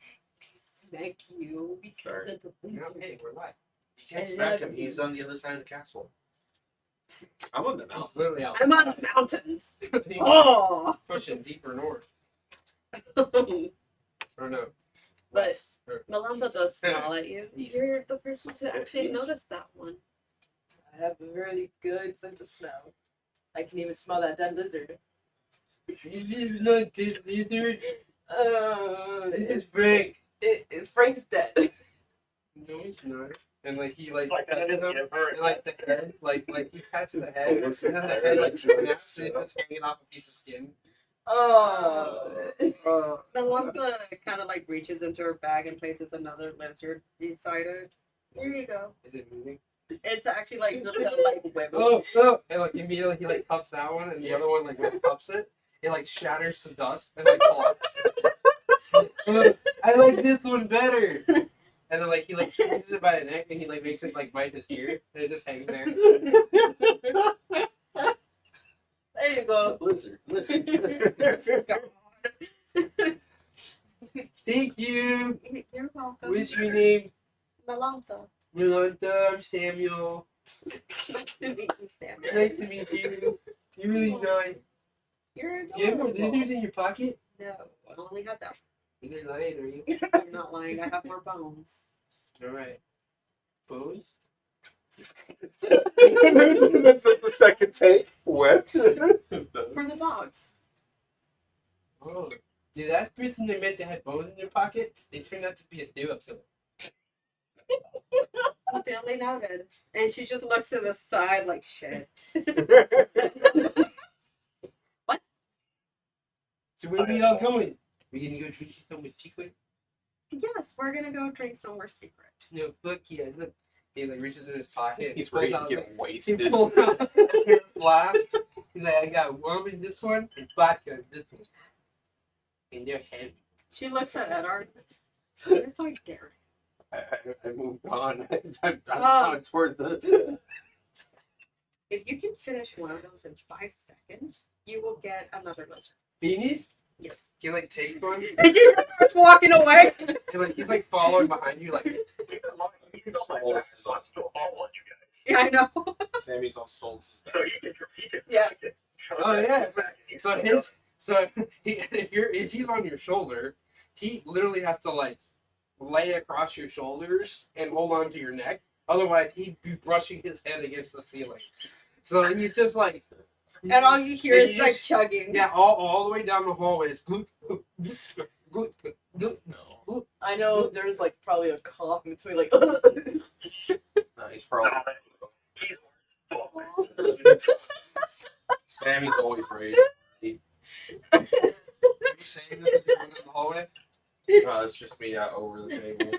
Speaker 1: smack you because
Speaker 5: Sorry.
Speaker 1: of the
Speaker 4: You're not
Speaker 1: blizzard.
Speaker 4: paying, we're live.
Speaker 5: You can't smack him. He's on the other side of the castle.
Speaker 6: I'm on the
Speaker 4: He's
Speaker 6: mountains.
Speaker 4: literally out.
Speaker 1: I'm on the mountains. Oh.
Speaker 4: Pushing deeper north.
Speaker 1: But
Speaker 4: Or no. West. Or-
Speaker 1: Melantha does smile at you. You're the first one to actually
Speaker 6: Yes.
Speaker 1: notice that one.
Speaker 7: I have a really good sense of smell. I can even smell that dead lizard.
Speaker 4: It is not this lizard. It's Frank.
Speaker 7: Frank's dead.
Speaker 4: No, it's not. And he
Speaker 3: Like I
Speaker 4: petted
Speaker 3: didn't
Speaker 4: him,
Speaker 3: give her.
Speaker 4: and the head, he pats the head, and then the head snaps and it's hanging off a piece of skin.
Speaker 1: Melantha kind of reaches into her bag and places another lizard beside it. There you go.
Speaker 4: Is it moving?
Speaker 1: It's actually like the like wiggle.
Speaker 4: Oh! And like immediately he like cups that one, and the other one like when he cups it, it like shatters to dust and like collapses. I like this one better. And then like he like squeezes it by the neck, and he like makes it like bite his ear, and it just hangs there.
Speaker 1: There you go.
Speaker 5: Blizzard. Listen.
Speaker 4: Thank you.
Speaker 1: You're welcome.
Speaker 4: What's your name?
Speaker 1: Malanta.
Speaker 4: Milanta. I'm Samuel.
Speaker 1: Nice to meet you, Sam.
Speaker 4: Nice to meet you. You're really nice.
Speaker 1: You're
Speaker 4: Do you have more
Speaker 1: adorable.
Speaker 4: leathers in your pocket?
Speaker 1: No, I only had that.
Speaker 4: You're not lying, are you?
Speaker 1: I'm not lying. I have more bones.
Speaker 4: All right. Bones?
Speaker 6: the second take. What?
Speaker 1: For the dogs.
Speaker 4: Oh. Dude, that person they met that had bones in their pocket, they turned out to be a serial killer.
Speaker 1: Duly noted. And she just looks to the side like shit. What?
Speaker 4: So where are we all going? We gonna go drink somewhere secret?
Speaker 1: Yes, we're gonna go drink somewhere secret.
Speaker 4: No, fuck yeah. Look. He like reaches in his pocket.
Speaker 5: He's
Speaker 4: pulls
Speaker 5: ready to
Speaker 4: out,
Speaker 5: get
Speaker 4: like, he
Speaker 5: wasted.
Speaker 4: pulls out a flask. He's like, I got rum in this one and vodka in this one. And they're heavy.
Speaker 1: She looks at Eddard. What if I dare?
Speaker 5: I moved on. I'm
Speaker 1: Oh.
Speaker 5: on toward the.
Speaker 1: If you can finish one of those in 5 seconds, you will get another lizard.
Speaker 4: Finish?
Speaker 1: Yes.
Speaker 4: He like takes one.
Speaker 1: And she just starts walking away.
Speaker 4: And like he's like following behind you like
Speaker 3: Solus is on still all on you guys.
Speaker 1: Yeah, I know.
Speaker 5: Sammy's on Solus.
Speaker 3: So you can
Speaker 1: Yeah.
Speaker 4: oh yeah. So if he's on your shoulder, he literally has to like lay across your shoulders and hold on to your neck. Otherwise he'd be brushing his head against the ceiling. So he's just like
Speaker 1: And all you hear is like chugging.
Speaker 4: yeah, all the way down the hallway is gluk, gluk, gluk, gluk, gluk, gluk.
Speaker 7: I know there's like probably a cough in between, like.
Speaker 5: No, he's probably. Sammy's always ready.
Speaker 4: Saying this is going down the hallway.
Speaker 5: No, it's just me over the table.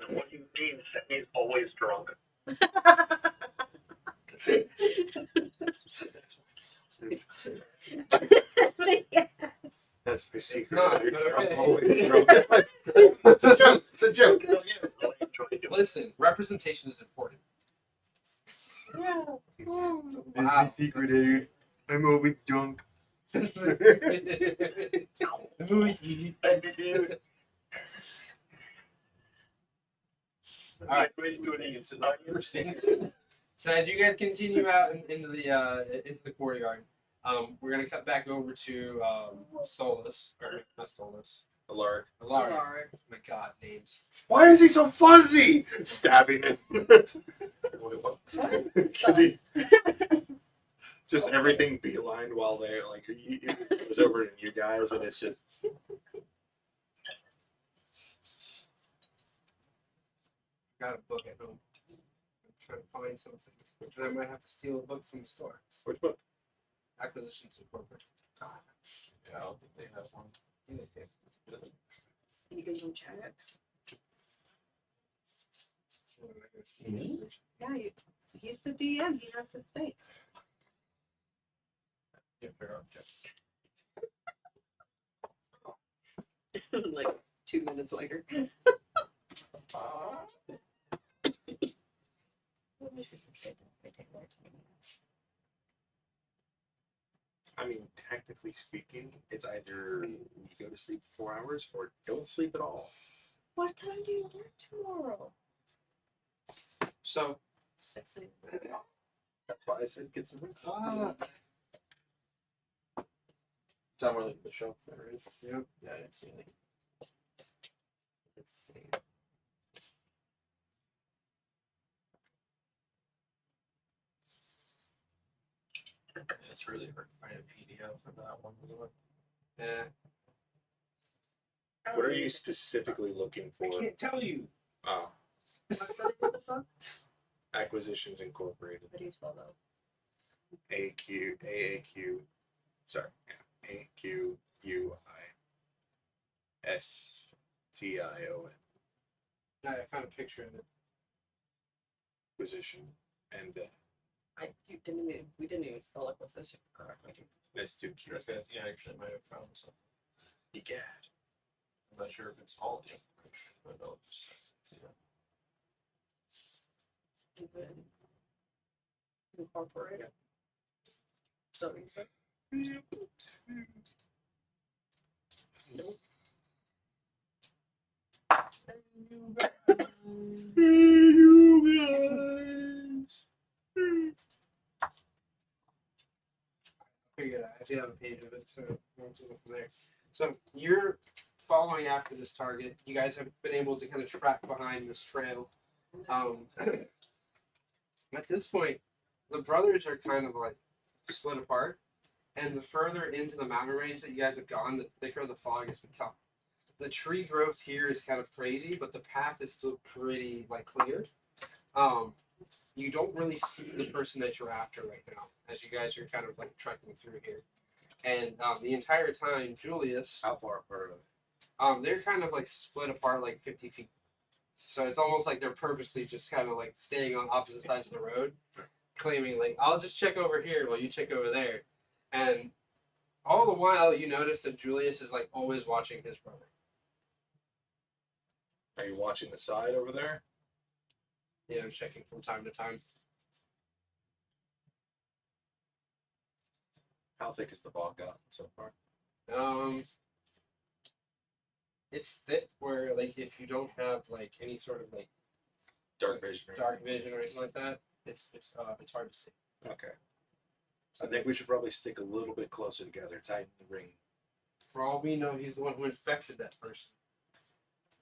Speaker 3: What do you mean Sammy's always drunk?
Speaker 1: Yes.
Speaker 6: That's my secret.
Speaker 4: not,
Speaker 6: dude.
Speaker 4: but okay.
Speaker 6: I'm always drunk.
Speaker 5: It's a joke. It's a joke.
Speaker 4: Listen, representation is important.
Speaker 6: Wow. Secret, dude. I'm always drunk.
Speaker 4: Alright. So as you guys continue out into the courtyard, we're gonna cut back over to Solus, or not Solus,
Speaker 6: Alaric.
Speaker 4: Alaric. My God, names.
Speaker 6: Why is he so fuzzy? Stabbing him. Because he just everything beelined while they're like it was over to you guys, and it's just
Speaker 4: Got a book at home. I'm trying to find something, and I might have to steal a book from the store.
Speaker 6: which book?
Speaker 4: Acquisitions Incorporated.
Speaker 5: Yeah, I don't think they have one.
Speaker 1: You can go check. Yeah, he's the DM. He has to stay.
Speaker 5: Yeah, fair object.
Speaker 1: Like 2 minutes later.
Speaker 6: I mean, technically speaking, it's either you go to sleep 4 hours or don't sleep at all.
Speaker 1: What time do you work tomorrow?
Speaker 4: So
Speaker 1: 6 a.m.
Speaker 6: That's why I said get some rest.
Speaker 5: Time we're like the show. Right?
Speaker 4: Yep.
Speaker 5: Yeah, I didn't see anything.
Speaker 1: Let's see.
Speaker 5: It's really hard to find a PDF for that one.
Speaker 4: yeah,
Speaker 6: What are you specifically looking
Speaker 4: I
Speaker 6: for?
Speaker 4: can't tell you.
Speaker 6: Oh,
Speaker 1: What's the name of the book?
Speaker 6: Acquisitions Incorporated.
Speaker 1: How do you spell that?
Speaker 6: Sorry, AQUISTION.
Speaker 4: I found a picture of it.
Speaker 6: Acquisition and
Speaker 1: We didn't even spell acquisition correctly.
Speaker 6: that's too cute.
Speaker 5: Yeah, actually, I might have found something.
Speaker 6: You got.
Speaker 5: I'm not sure if it's all the information, but I'll just see it.
Speaker 1: And then incorporate it. So what you said? Nope.
Speaker 4: Figured out. I do have a page of it, so we'll go from there. So you're following after this target. You guys have been able to kind of track behind this trail. At this point, the brothers are kind of like split apart, and the further into the mountain range that you guys have gone, the thicker the fog has become. The tree growth here is kind of crazy, but the path is still pretty like clear. You don't really see the person that you're after right now, as you guys are kind of like trekking through here. And the entire time, Julius,
Speaker 6: How far apart are they?
Speaker 4: they're kind of like split apart like 50 feet. So it's almost like they're purposely just kind of like staying on opposite sides of the road, claiming like, I'll just check over here while you check over there. And all the while, you notice that Julius is like always watching his brother.
Speaker 6: Are you watching the side over there?
Speaker 4: Yeah, I'm checking from time to time.
Speaker 6: How thick has the fog gotten so far?
Speaker 4: It's thick where like if you don't have like any sort of like
Speaker 6: Dark vision.
Speaker 4: or anything like that, it's hard to see.
Speaker 6: Okay. I think we should probably stick a little bit closer together, tighten the ring.
Speaker 4: For all we know, he's the one who infected that person.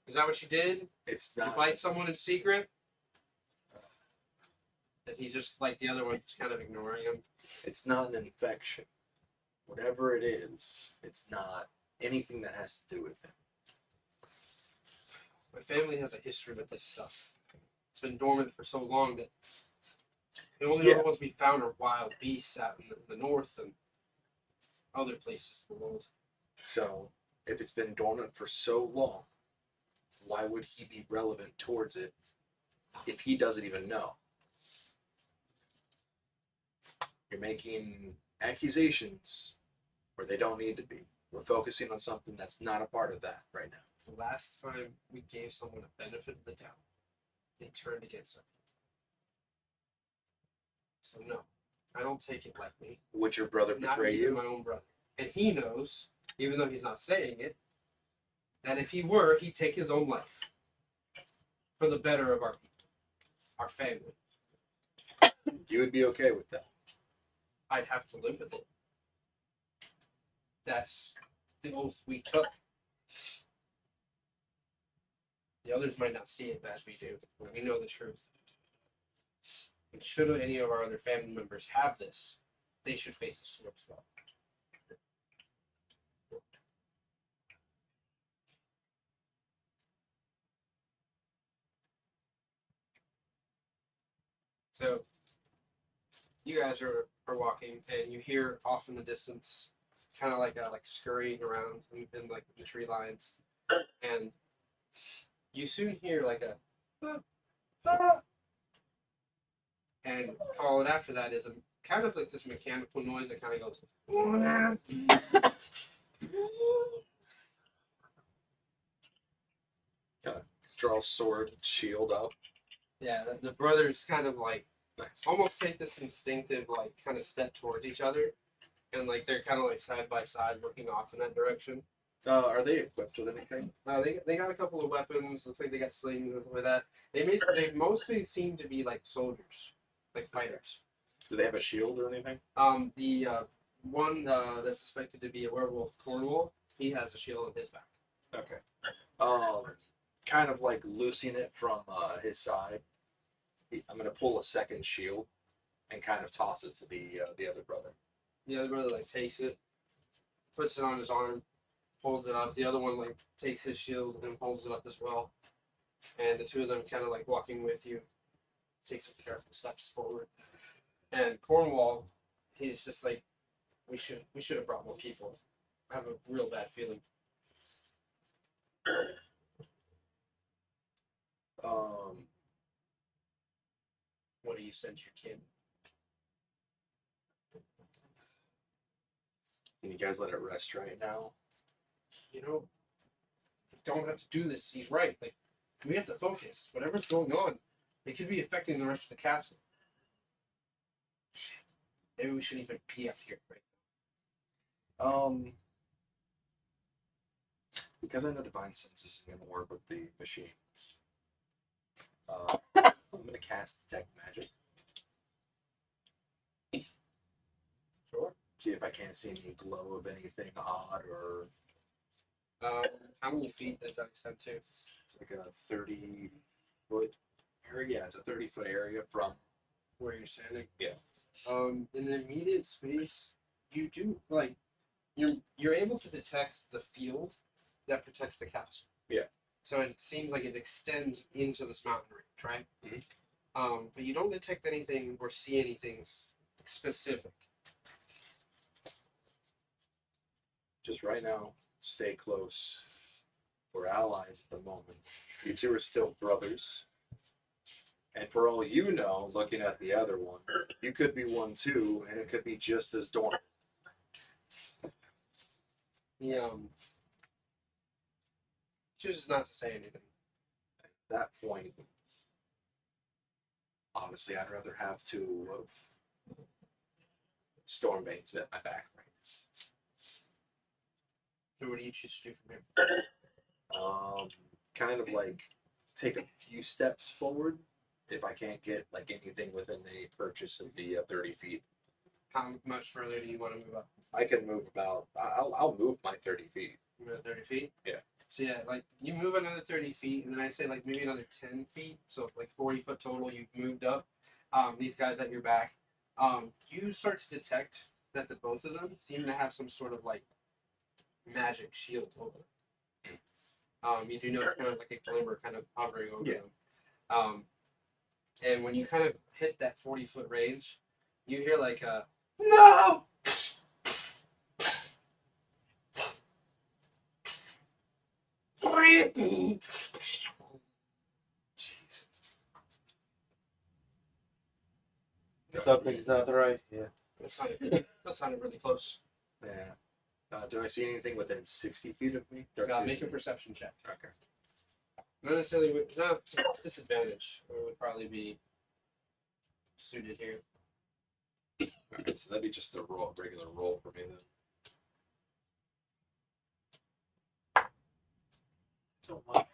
Speaker 4: Is that what you did?
Speaker 6: It's
Speaker 4: You
Speaker 6: not.
Speaker 4: fight someone in secret? And he's just like the other one, just kind of ignoring him.
Speaker 6: It's not an infection. Whatever it is, it's not anything that has to do with him.
Speaker 4: My family has a history with this stuff. It's been dormant for so long that the only other ones we found are wild beasts out in the north and other places in the world.
Speaker 6: So, if it's been dormant for so long, why would he be relevant towards it if he doesn't even know? You're making accusations where they don't need to be. We're focusing on something that's not a part of that right now.
Speaker 4: The last time we gave someone a benefit of the doubt, they turned against us. So no, I don't take it lightly.
Speaker 6: Would your brother
Speaker 4: Not
Speaker 6: betray
Speaker 4: even
Speaker 6: you?
Speaker 4: my own brother. And he knows, even though he's not saying it, that if he were, he'd take his own life for the better of our people, our family.
Speaker 6: You would be okay with that?
Speaker 4: I'd have to live with it. That's the oath we took. The others might not see it as we do, but we know the truth. And should any of our other family members have this, they should face the sword as well. So, you guys are walking, and you hear off in the distance, kind of like scurrying around in like the tree lines, and you soon hear like a, and followed after that is a kind of like this mechanical noise that kind of goes.
Speaker 6: Kind of draw sword, shield up.
Speaker 4: Yeah, the brothers kind of like
Speaker 6: Nice.
Speaker 4: almost take this instinctive like kind of step towards each other, and like they're kind of like side by side looking off in that direction.
Speaker 6: Are they equipped with anything?
Speaker 4: They got a couple of weapons. Looks like they got slings and stuff like that. They mostly seem to be like soldiers, like fighters.
Speaker 6: Do they have a shield or anything?
Speaker 4: The one that's suspected to be a werewolf, Cornwall, he has a shield on his back.
Speaker 6: Okay. Kind of like loosening it from his side. I'm gonna pull a second shield and kind of toss it to the other brother.
Speaker 4: The other brother like takes it, puts it on his arm, holds it up. The other one like takes his shield and holds it up as well. And the two of them kind of like walking with you, take some careful steps forward. And Cornwall, he's just like, we should have brought more people. I have a real bad feeling. What do you sense your kin?
Speaker 6: Can you guys let it rest right now?
Speaker 4: You know, we don't have to do this. He's right. Like, we have to focus. Whatever's going on, it could be affecting the rest of the castle. Shit. Maybe we shouldn't even be up here right
Speaker 6: Because I know divine sense isn't going to work with the machines. I'm going to cast detect magic.
Speaker 4: Sure.
Speaker 6: See if I can't see any glow of anything odd or.
Speaker 4: How many feet does that extend to?
Speaker 6: It's like a 30-foot area. Yeah, it's a 30-foot area from
Speaker 4: Where you're standing?
Speaker 6: Yeah.
Speaker 4: In the immediate space, you do like you're able to detect the field that protects the castle.
Speaker 6: Yeah.
Speaker 4: So it seems like it extends into this mountain range, right?
Speaker 6: Mm-hmm.
Speaker 4: But you don't detect anything or see anything specific.
Speaker 6: just right now. Stay close. We're allies at the moment. You two are still brothers. And for all you know, looking at the other one, you could be one too, and it could be just as dormant.
Speaker 4: He chooses not to say anything.
Speaker 6: At that point, honestly, I'd rather have two of Stormbane's at my back right
Speaker 4: So what do you choose to do from here?
Speaker 6: Kind of like take a few steps forward if I can't get like anything within the purchase of the 30 feet.
Speaker 4: How much further do you want to move up?
Speaker 6: I can move about. I'll move my 30 feet.
Speaker 4: Another 30 feet?
Speaker 6: Yeah.
Speaker 4: So yeah, like you move another 30 feet, and then I say like maybe another 10 feet. So like 40 foot total you've moved up. These guys at your back. You start to detect that the both of them seem to have some sort of like magic shield over them. You do notice kind of like a glimmer kind of hovering over them. And when you kind of hit that 40-foot range, you hear like a no.
Speaker 6: Jesus.
Speaker 8: Something's not right. Yeah.
Speaker 4: That sounded really close.
Speaker 6: Yeah. Do I see anything within 60 feet of me?
Speaker 4: Make a perception check.
Speaker 6: Okay.
Speaker 4: Not necessarily with disadvantage. It would probably be suited here.
Speaker 6: Alright, so that'd be just a regular roll for me then. So what?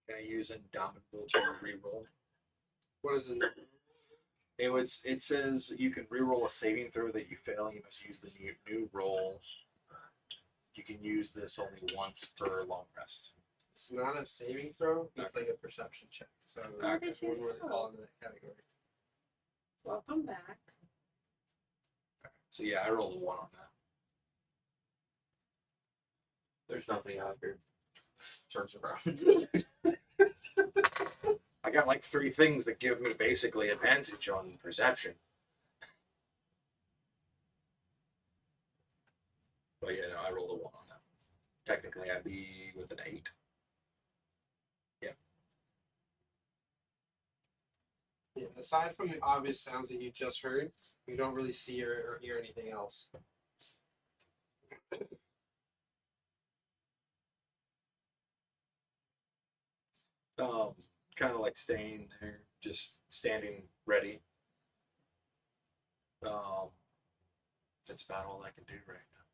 Speaker 6: Can I use Indomitable to reroll?
Speaker 4: What is it?
Speaker 6: It says you can reroll a saving throw that you fail. You must use the new roll. You can use this only once per long rest.
Speaker 4: It's not a saving throw. It's like a perception check. So
Speaker 1: Where did
Speaker 4: it
Speaker 1: you
Speaker 4: wouldn't really
Speaker 1: go?
Speaker 4: fall into that category.
Speaker 1: Welcome back.
Speaker 6: So yeah, I rolled a 1 on that.
Speaker 5: There's nothing out here. Turns around.
Speaker 6: I got like 3 things that give me basically advantage on perception. But yeah, no, I rolled a 1 on that. Technically, I'd be with an 8.
Speaker 4: Yeah. Aside from the obvious sounds that you just heard, you don't really see or hear anything else.
Speaker 6: Kind of like staying there, just standing ready. That's about all I can do right now.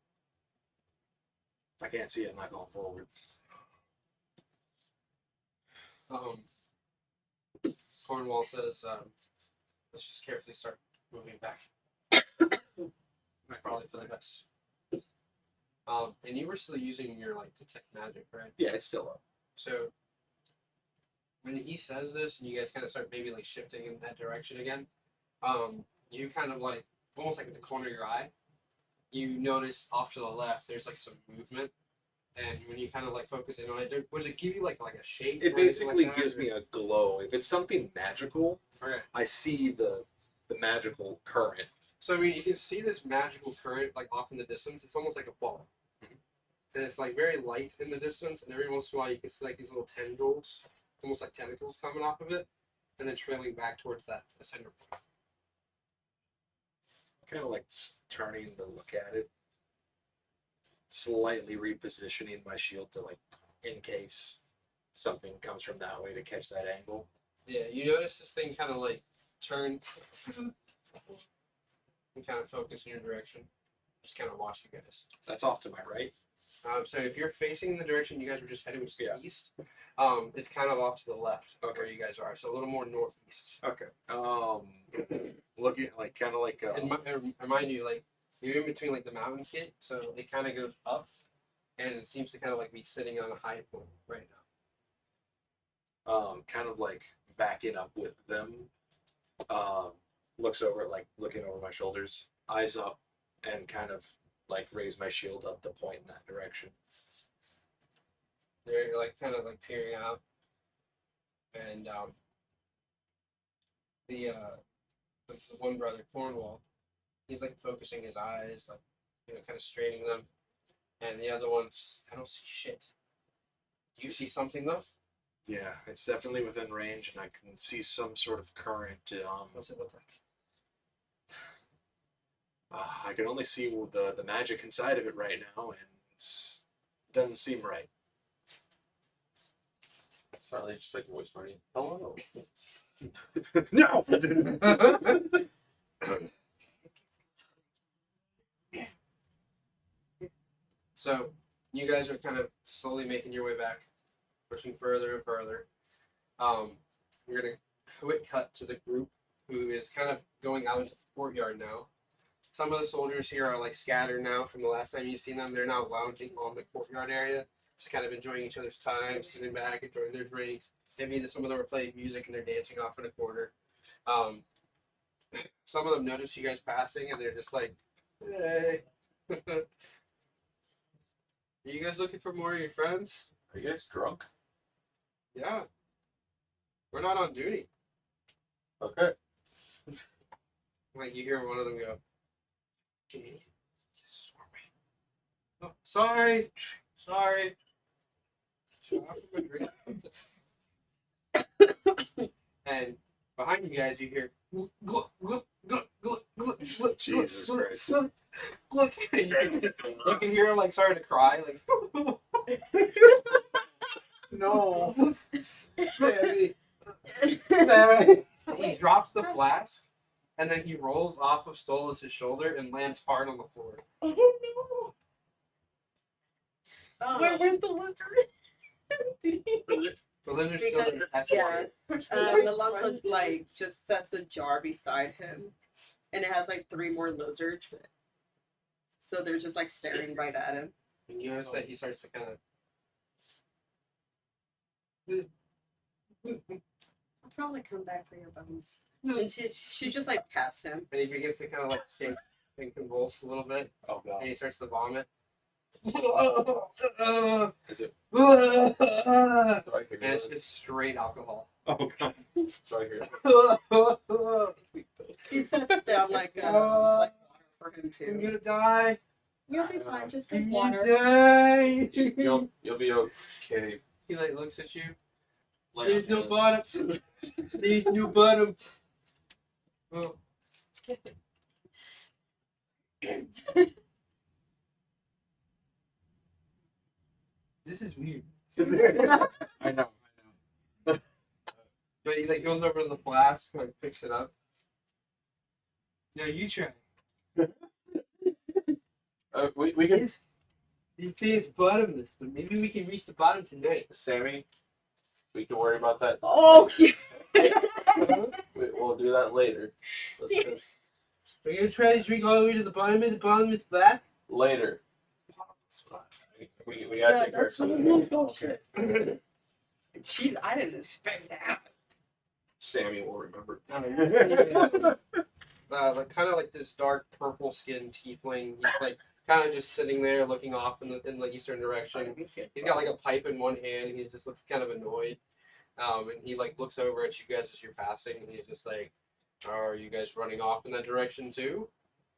Speaker 6: If I can't see it, I'm not going forward.
Speaker 4: Cornwall says, let's just carefully start moving back. It's probably for the best. And you were still using your like detect magic, right?
Speaker 6: Yeah, it's still up.
Speaker 4: So when he says this, and you guys kind of start maybe like shifting in that direction again, you kind of like almost like at the corner of your eye, you notice off to the left there's like some movement, and when you kind of like focus in on it, does it give you like a shape?
Speaker 6: It basically gives me a glow. If it's something magical,
Speaker 4: Okay.
Speaker 6: I see the magical current.
Speaker 4: So I mean, you can see this magical current like off in the distance. It's almost like a ball, and it's like very light in the distance. And every once in a while, you can see like these little tendrils, almost like tentacles coming off of it, and then trailing back towards that center point.
Speaker 6: Kind of like turning to look at it, slightly repositioning my shield to like in case something comes from that way to catch that angle.
Speaker 4: Yeah, you notice this thing kind of like turn and kind of focus in your direction. Just kind of watch you guys.
Speaker 6: That's off to my right.
Speaker 4: So if you're facing the direction you guys were just heading, which is
Speaker 6: Yeah.
Speaker 4: east, it's kind of off to the left
Speaker 6: Okay.
Speaker 4: where you guys are. So a little more northeast.
Speaker 6: Okay. Looking like kind of like.
Speaker 4: And mind you, like you're in between like the mountainscape, so it kind of goes up, and it seems to kind of like be sitting on a high point right now.
Speaker 6: Kind of like backing up with them. Looks over, like looking over my shoulders, eyes up, and kind of like raise my shield up to point in that direction.
Speaker 4: They're like kind of like peering out, and the one brother Cornwall, he's like focusing his eyes, like kind of straining them, and the other one just, I don't see shit. Do you see something though?
Speaker 6: Yeah, it's definitely within range, and I can see some sort of current.
Speaker 4: What's it look like?
Speaker 6: I can only see the magic inside of it right now, and it doesn't seem right.
Speaker 5: Sorry, just like a voice party. Hello.
Speaker 6: No.
Speaker 4: So you guys are kind of slowly making your way back, pushing further and further. We're gonna quick cut to the group who is kind of going out into the courtyard now. Some of the soldiers here are like scattered now from the last time you've seen them. They're now lounging on the courtyard area, just kind of enjoying each other's time, sitting back, enjoying their drinks. Maybe some of them are playing music and they're dancing off in a corner. Some of them notice you guys passing and they're just like, hey. Are you guys looking for more of your friends?
Speaker 5: Are you guys drunk?
Speaker 4: Yeah. We're not on duty.
Speaker 5: Okay.
Speaker 4: Like you hear one of them go, Canadian, just Stormbane. Oh, sorry. Sorry. Shut up for my drink. And behind you guys you hear gluck, gluck, gluck, gluck, gluck, gluck,
Speaker 6: Jesus
Speaker 4: gluck,
Speaker 6: Christ.
Speaker 4: gluck, gluck. You can hear him like starting to cry, like no. Sammy. Sammy. He drops the flask and then he rolls off of Stolas' shoulder and lands hard on the floor.
Speaker 1: Oh no! Where's the lizard?
Speaker 4: The lizard's still in the
Speaker 1: Yeah. The lump like just sets a jar beside him, and it has like 3 more lizards. So they're just like staring right at him.
Speaker 4: And you notice that he starts to kind of.
Speaker 1: I'll probably come back for your bones. And she just like pats him.
Speaker 4: And he begins to kind of like shake and convulse a little bit.
Speaker 6: Oh god.
Speaker 4: And he starts to vomit.
Speaker 6: Is it?
Speaker 4: And it's just straight alcohol.
Speaker 6: Oh god.
Speaker 5: Sorry, here.
Speaker 1: She sets down like water for him
Speaker 4: I'm
Speaker 1: too.
Speaker 4: gonna die.
Speaker 1: You'll be fine. Just
Speaker 4: I'm
Speaker 1: drink
Speaker 4: gonna
Speaker 1: water.
Speaker 4: die.
Speaker 5: You'll be okay.
Speaker 4: He like looks at you.
Speaker 5: Like,
Speaker 4: There's no bottom. There's no bottom. Oh. This is weird.
Speaker 5: I know.
Speaker 4: But he like goes over to the flask, like picks it up. Now you try.
Speaker 5: We can.
Speaker 4: He pays bottomless, but maybe we can reach the bottom tonight.
Speaker 5: Sammy, we can worry about that.
Speaker 1: Oh,
Speaker 5: We'll do that later. Let's just
Speaker 4: We're gonna try to drink all the way to the bottomless flask.
Speaker 5: later. We gotta take care of something.
Speaker 1: bullshit. Jeez, I didn't expect that.
Speaker 5: Sammy will remember.
Speaker 4: Like kind of like this dark purple skinned tiefling. He's like kind of just sitting there looking off in the eastern direction. He's got like a pipe in one hand and he just looks kind of annoyed. And he like looks over at you guys as you're passing and he's just like, "Are you guys running off in that direction too?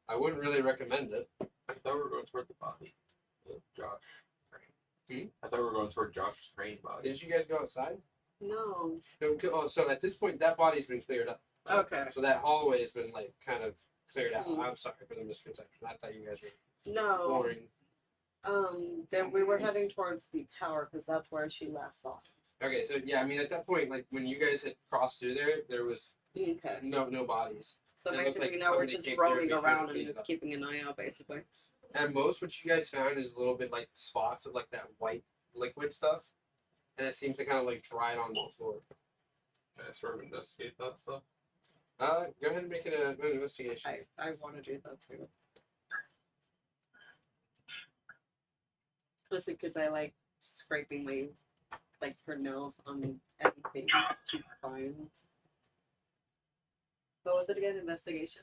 Speaker 4: I wouldn't really recommend it."
Speaker 5: I thought we were going toward the body of Josh.
Speaker 4: Hmm?
Speaker 5: I thought we were going toward Josh's train body.
Speaker 4: Didn't you guys go outside?
Speaker 1: No.
Speaker 4: No. Oh, so at this point that body's been cleared up.
Speaker 1: Okay.
Speaker 4: So that hallway has been like kind of cleared out.
Speaker 1: Hmm.
Speaker 4: I'm sorry for the misconception. I thought you guys were
Speaker 1: No.
Speaker 4: boring.
Speaker 1: Then we were heading towards the tower because that's where she last saw.
Speaker 4: Okay, so yeah, I mean at that point, like when you guys had crossed through there was
Speaker 1: Okay.
Speaker 4: no bodies.
Speaker 1: So
Speaker 4: It looks
Speaker 1: basically
Speaker 4: like
Speaker 1: now we're
Speaker 4: somebody
Speaker 1: just
Speaker 4: came through
Speaker 1: roaming
Speaker 4: and they
Speaker 1: around
Speaker 4: cleaned it
Speaker 1: and
Speaker 4: up.
Speaker 1: keeping an eye out, basically.
Speaker 4: At most, what you guys found is a little bit like spots of like that white liquid stuff, and it seems to kind of like dried on the floor.
Speaker 5: Can I sort of investigate that stuff?
Speaker 4: Go ahead and make it an investigation.
Speaker 1: I want to do that too. Listen, because I like scraping my her nails on anything she finds. What was it again? Investigation.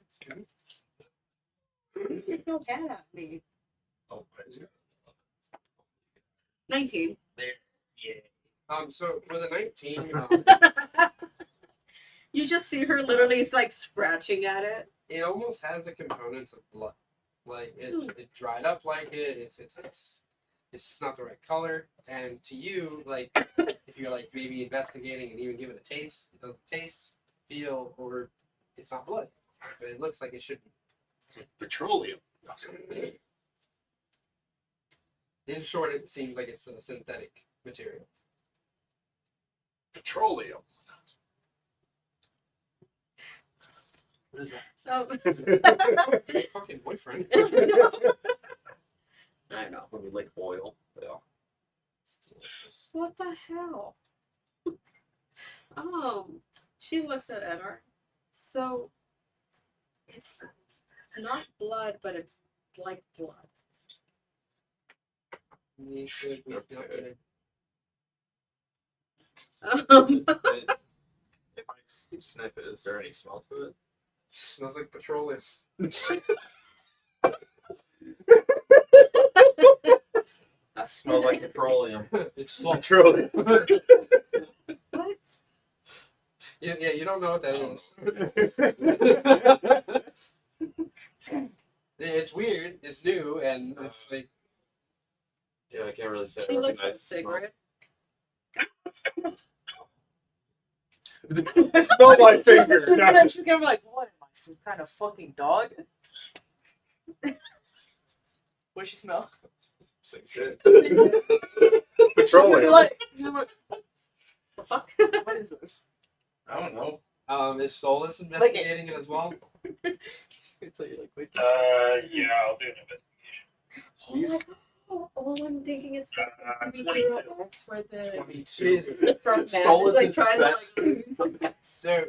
Speaker 1: Don't get at me.
Speaker 5: Oh, I just got
Speaker 1: 19.
Speaker 4: There. Yeah. So with a 19,
Speaker 1: You just see her literally like scratching at it.
Speaker 4: it almost has the components of blood. Like it dried up like it. It's just not the right color. And to you, like if you're like maybe investigating and even give it a taste, it doesn't taste, feel, or it's not blood, but it looks like it should be.
Speaker 6: Petroleum.
Speaker 4: In short, it seems like it's a synthetic material.
Speaker 6: Petroleum.
Speaker 4: What is that?
Speaker 1: Oh.
Speaker 4: Fucking boyfriend.
Speaker 1: I know.
Speaker 6: When we like oil. Yeah.
Speaker 1: What the hell? She looks at Eddard. So it's not blood, but it's like blood.
Speaker 5: If I sniff it, is there any smell to it?
Speaker 4: Smells like petroleum.
Speaker 5: Smells like petroleum.
Speaker 4: It's
Speaker 6: Petroleum.
Speaker 1: What?
Speaker 4: Yeah, you don't know what that is. It's weird. It's new, and it's like
Speaker 5: Yeah, I can't really say.
Speaker 1: She
Speaker 5: I
Speaker 1: looks
Speaker 5: recognize
Speaker 1: at
Speaker 5: the smell.
Speaker 1: cigarette.
Speaker 6: Smell my finger. Not
Speaker 7: She's
Speaker 6: just...
Speaker 7: gonna be like, what am I, some kind of fucking dog? What she smell?
Speaker 5: Same shit.
Speaker 6: Petroleum.
Speaker 7: Like, the fuck? What is this?
Speaker 5: I don't know.
Speaker 4: is Solus investigating it as well?
Speaker 7: Until you're like, wait.
Speaker 3: Yeah, I'll do an investigation.
Speaker 1: Oh my god. All I'm thinking is maybe
Speaker 3: 22.
Speaker 1: Hero X for the
Speaker 4: Jesus.
Speaker 1: front man
Speaker 5: Stolus
Speaker 1: is like
Speaker 5: is
Speaker 1: trying
Speaker 5: best.
Speaker 1: to like
Speaker 4: So,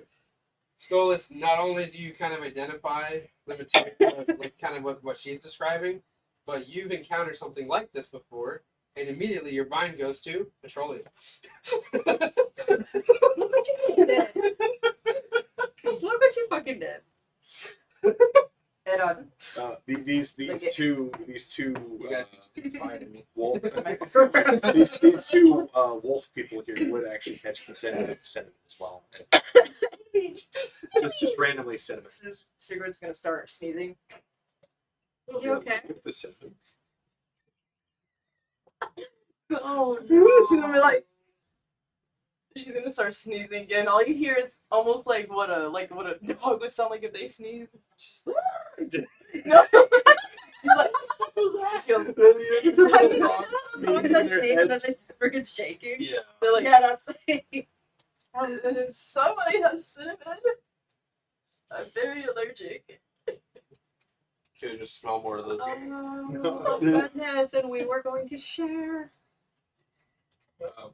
Speaker 4: Stolas, not only do you kind of identify the material as like kind of what she's describing, but you've encountered something like this before, and immediately your mind goes to petroleum.
Speaker 1: look what you fucking did. Look what you fucking did.
Speaker 7: Eddard.
Speaker 6: These two
Speaker 4: You guys inspired me.
Speaker 6: wolf these two wolf people here would actually catch the cinnamon as well. Just randomly cinnamon.
Speaker 7: This cigarette's gonna start sneezing.
Speaker 1: You okay?
Speaker 6: The cinnamon.
Speaker 1: Oh
Speaker 7: She's gonna be like, she's gonna start sneezing again. All you hear is almost like what a dog would sound like if they sneeze. She's like, no. He's like,
Speaker 1: It's like like
Speaker 6: their
Speaker 1: sneeze and then
Speaker 6: heads.
Speaker 1: they freaking shaking.
Speaker 5: Yeah.
Speaker 7: They're like,
Speaker 1: Yeah, that's
Speaker 7: and then somebody has cinnamon. I'm very allergic.
Speaker 5: Can you just smell more of those?
Speaker 1: oh goodness, and we were going to share.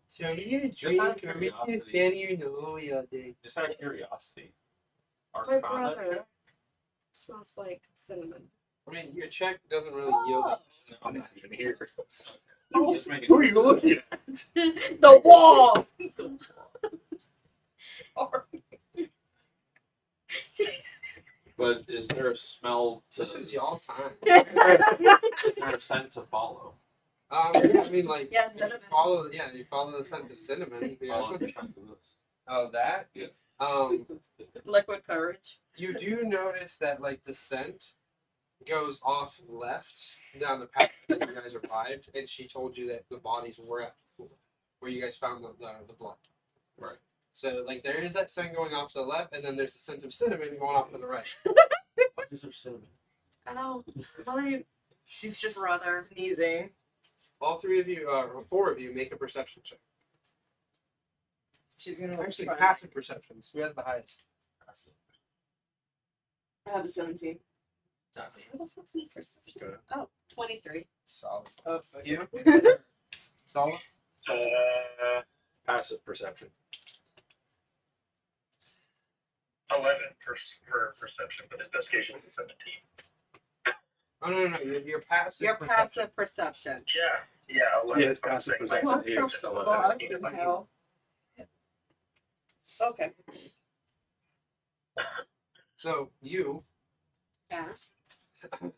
Speaker 4: So you get a
Speaker 5: Just out of
Speaker 4: drink, or we
Speaker 5: curiosity.
Speaker 4: just stand here and all day.
Speaker 5: Just out of curiosity.
Speaker 1: My
Speaker 5: Arcana
Speaker 1: brother
Speaker 5: check?
Speaker 1: smells like cinnamon.
Speaker 4: I mean, your check doesn't really yield.
Speaker 6: I'm not even here.
Speaker 5: Just make it-
Speaker 6: Who are you looking at?
Speaker 1: The wall. Sorry.
Speaker 5: But is there a smell to
Speaker 4: This is y'all's time.
Speaker 5: is there a scent to follow?
Speaker 4: Yeah, I mean, like,
Speaker 1: Yeah,
Speaker 4: you
Speaker 1: cinnamon.
Speaker 4: follow the scent of cinnamon. Yeah.
Speaker 5: Follow the scent of this.
Speaker 4: Oh, that?
Speaker 5: Yeah.
Speaker 1: Liquid courage.
Speaker 4: You do notice that, like, the scent goes off left down the path that you guys arrived, and she told you that the bodies were at before, where you guys found the blood.
Speaker 5: Right.
Speaker 4: So, like, there is that scent going off to the left, and then there's the scent of cinnamon going off to the right.
Speaker 5: Why is there cinnamon?
Speaker 1: Oh, my
Speaker 7: She's just
Speaker 1: brother.
Speaker 7: sneezing.
Speaker 4: All three of you, or four of you, make a perception check.
Speaker 7: She's gonna
Speaker 4: Actually,
Speaker 7: try.
Speaker 4: passive perceptions. Who has the highest?
Speaker 7: I have a 17.
Speaker 1: What the fuck's my perception? Oh, 23.
Speaker 4: Solid.
Speaker 7: Oh, fuck.
Speaker 4: You? Solid?
Speaker 6: Passive perception.
Speaker 3: 11 per perception, but investigation is a 17.
Speaker 4: Oh, no. Your passive
Speaker 1: Your
Speaker 4: perception.
Speaker 1: passive perception.
Speaker 3: Yeah, 11.
Speaker 6: Yes, passive perception
Speaker 1: What the
Speaker 6: is
Speaker 1: fuck
Speaker 6: 11.
Speaker 1: in hell? Okay.
Speaker 4: So, you,
Speaker 1: Ass.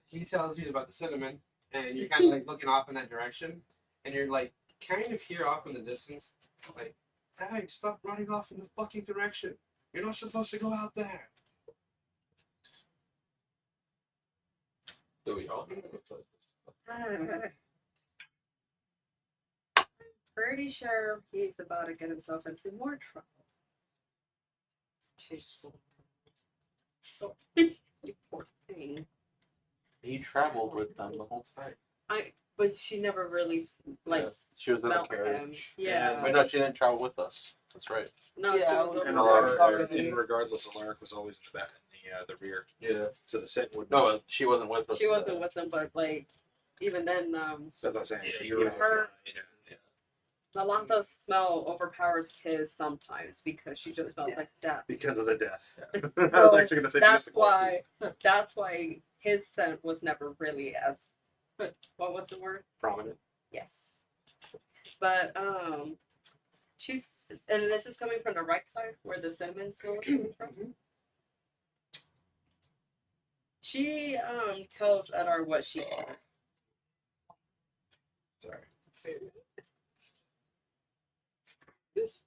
Speaker 4: he tells you about the cinnamon, and you're kind of like looking off in that direction, and you're like kind of here off in the distance, like, hey, stop running off in the fucking direction. You're not supposed to go out there.
Speaker 5: Do we all?
Speaker 1: Pretty sure he's about to get himself into more trouble. She's oh, you poor thing.
Speaker 5: He traveled with them the whole time.
Speaker 1: But she never really like
Speaker 5: Yeah, she was in the
Speaker 1: smelled him.
Speaker 5: carriage.
Speaker 1: Yeah.
Speaker 5: Wait, no, she didn't travel with us. That's right.
Speaker 1: No,
Speaker 7: Yeah,
Speaker 1: she was
Speaker 6: And
Speaker 1: over
Speaker 6: regardless, Alaric was always in the back, in the rear.
Speaker 5: Yeah.
Speaker 6: So the scent would.
Speaker 5: No, she wasn't with us.
Speaker 1: She wasn't with them, but like even then,
Speaker 6: That's what I'm saying.
Speaker 3: Yeah,
Speaker 6: So
Speaker 3: you
Speaker 6: you
Speaker 3: were-
Speaker 1: her
Speaker 6: yeah.
Speaker 1: Melanthos smell overpowers his sometimes because she just smells like death.
Speaker 6: Because of the death. I
Speaker 1: So
Speaker 6: was actually going to say
Speaker 1: that's
Speaker 6: mystic
Speaker 1: that's why his scent was never really as what was the word?
Speaker 6: prominent.
Speaker 1: Yes. But she's and this is coming from the right side where the cinnamon smell is coming from. She tells Eddard what she had.
Speaker 6: Sorry.
Speaker 7: This.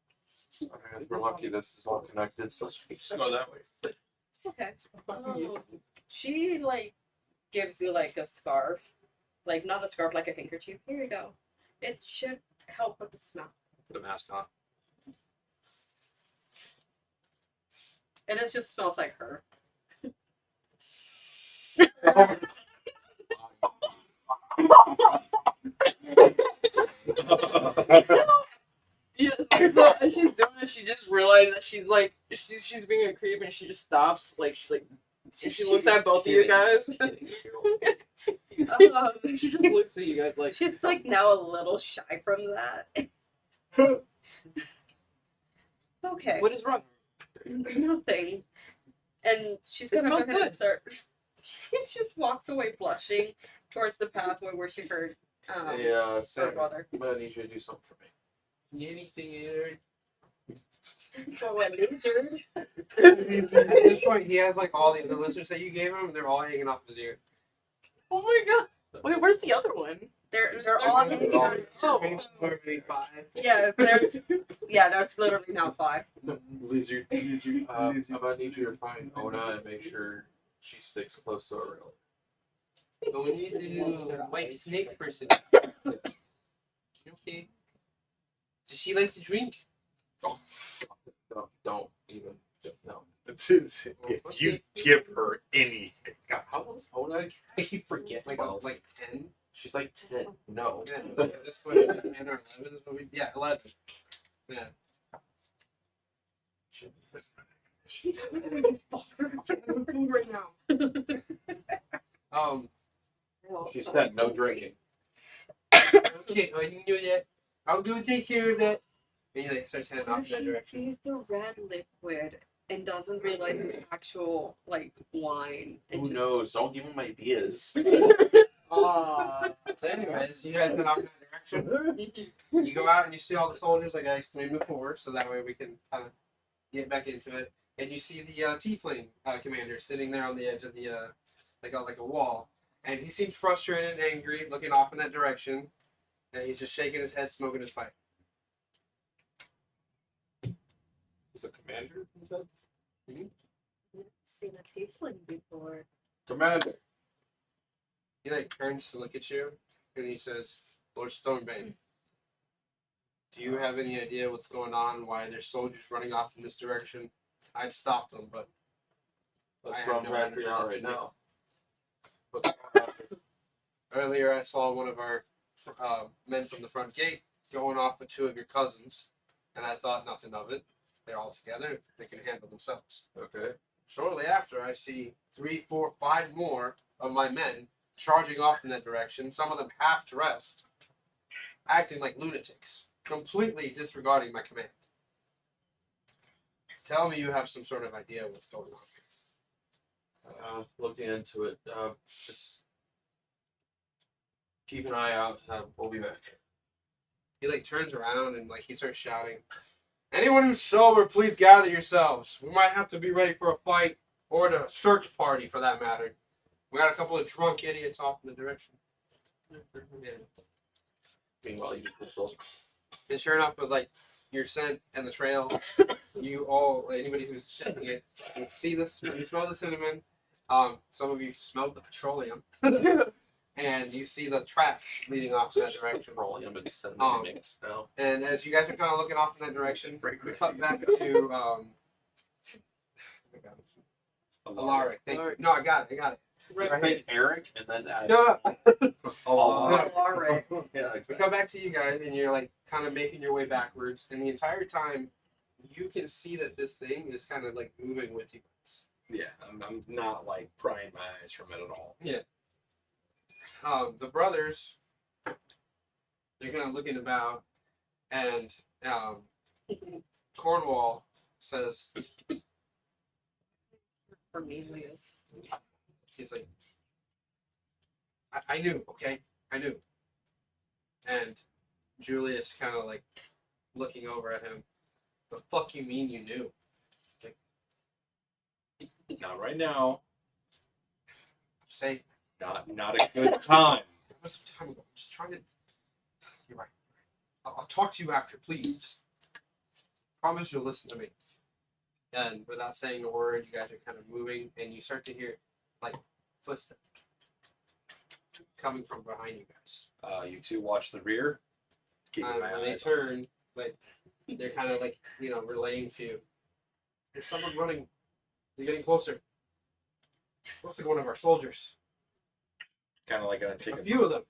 Speaker 5: We're lucky this is all connected, so let's just go that way.
Speaker 1: Okay. She like gives you like a scarf. Like not a scarf, like a handkerchief. Here you go. It should help with the smell.
Speaker 6: Put a mask on.
Speaker 1: And it just smells like her.
Speaker 7: Yes, so as she's doing it, she just realized that she's like she's being a creep and she just stops. Like she's like she looks at both of you guys. She just looks at you guys like
Speaker 1: She's like now a little shy from that. Okay.
Speaker 7: what is wrong?
Speaker 1: Nothing. And she's
Speaker 7: It
Speaker 1: gonna go
Speaker 7: smells
Speaker 1: ahead and
Speaker 7: good.
Speaker 1: start. She just walks away blushing towards the pathway where she heard
Speaker 5: Yeah,
Speaker 1: her
Speaker 5: Sam,
Speaker 1: brother.
Speaker 5: I'm gonna need you to do something for me.
Speaker 4: Anything, Eddard?
Speaker 1: So what lizard?
Speaker 4: At this point, he has like all the listeners that you gave him, and they're all hanging off his ear.
Speaker 7: Oh my god! Wait, where's the other one?
Speaker 1: They're all
Speaker 7: there's
Speaker 1: hanging on.
Speaker 4: Maybe four, maybe five.
Speaker 1: Yeah, there's literally now 5.
Speaker 6: Lizard.
Speaker 5: I'm gonna need you to find Ona and make sure she sticks close to a rail.
Speaker 4: So we need to do the white snake person. Okay. Does she like to drink?
Speaker 5: Don't even. No.
Speaker 6: If you give her anything.
Speaker 5: How old is Ona?
Speaker 4: I keep forgetting. Like 10.
Speaker 5: She's like 10. No.
Speaker 4: Yeah, this way, 10 or 11 is what we. Yeah, 11. Yeah.
Speaker 1: She's literally fucking food right now.
Speaker 5: She said no drinking.
Speaker 4: Okay, I didn't do that. I'll go take care of that. And he like starts heading
Speaker 1: What
Speaker 4: off
Speaker 1: if
Speaker 4: in that
Speaker 1: she
Speaker 4: direction.
Speaker 1: sees the red liquid and doesn't realize it's actual like wine?
Speaker 5: Who knows? Don't give him ideas.
Speaker 4: So anyways, you guys head off in that direction. You go out and you see all the soldiers like I explained before, so that way we can kind of get back into it. And you see the Tiefling commander sitting there on the edge of the like a wall, and he seems frustrated and angry, looking off in that direction, and he's just shaking his head, smoking his pipe.
Speaker 5: He's a commander, you said?
Speaker 1: I've seen a tiefling before.
Speaker 5: Commander.
Speaker 4: He like turns to look at you, and he says, "Lord Stormbane, do you have any idea what's going on? Why there's soldiers running off in this direction? I'd stop them, but
Speaker 5: Let's
Speaker 4: I
Speaker 5: run
Speaker 4: have no
Speaker 5: right
Speaker 4: energy
Speaker 5: here
Speaker 4: left
Speaker 5: right
Speaker 4: to do it.
Speaker 5: now.
Speaker 4: Earlier, I saw one of our men from the front gate going off with two of your cousins, and I thought nothing of it. They're all together; they can handle themselves."
Speaker 5: Okay.
Speaker 4: Shortly after, I see 3, 4, 5 more of my men charging off in that direction. Some of them half dressed, acting like lunatics, completely disregarding my command. Tell me you have some sort of idea what's going on here.
Speaker 5: Looking into it. Just keep an eye out. We'll be back.
Speaker 4: He like turns around and like he starts shouting, "Anyone who's sober, please gather yourselves. We might have to be ready for a fight or a search party for that matter. We got a couple of drunk idiots off in the direction."
Speaker 5: Meanwhile, you just those.
Speaker 4: And sure enough, with like your scent and the trail, you all, anybody who's checking it, you see this, you smell the cinnamon. Some of you smell the petroleum, and you see the tracks leading off in that direction.
Speaker 5: Petroleum and cinnamon mix now.
Speaker 4: And as you guys are kind of looking off in that direction, we cut back to Alaric. Thank you. No, I got it.
Speaker 5: Just make Eric and then add.
Speaker 4: No.
Speaker 1: Alaric.
Speaker 5: Yeah,
Speaker 4: We
Speaker 5: exactly.
Speaker 4: come back to you guys, and you're like kind of making your way backwards, and the entire time, you can see that this thing is kind of like moving with you guys.
Speaker 6: Yeah, I'm not like prying my eyes from it at all.
Speaker 4: Yeah. The brothers, they're kind of looking about, and Cornwall says,
Speaker 1: Cornelius.
Speaker 4: he's like, I knew, okay? I knew. And Julius kind of like looking over at him, the fuck you mean you knew? Like,
Speaker 6: Not right now.
Speaker 4: say,
Speaker 6: Not a good time.
Speaker 4: it was some time ago. I'm just trying to. You're right. I'll talk to you after, please. Just promise you'll listen to me. And without saying a word, you guys are kind of moving, and you start to hear like footsteps coming from behind you guys.
Speaker 6: You two watch the rear. Keep
Speaker 4: And
Speaker 6: my
Speaker 4: when they
Speaker 6: eyes.
Speaker 4: turn, like they're kind of like relaying to you. There's someone running. They're getting closer. Looks like one of our soldiers.
Speaker 6: Kind of like gonna take
Speaker 4: A few of them.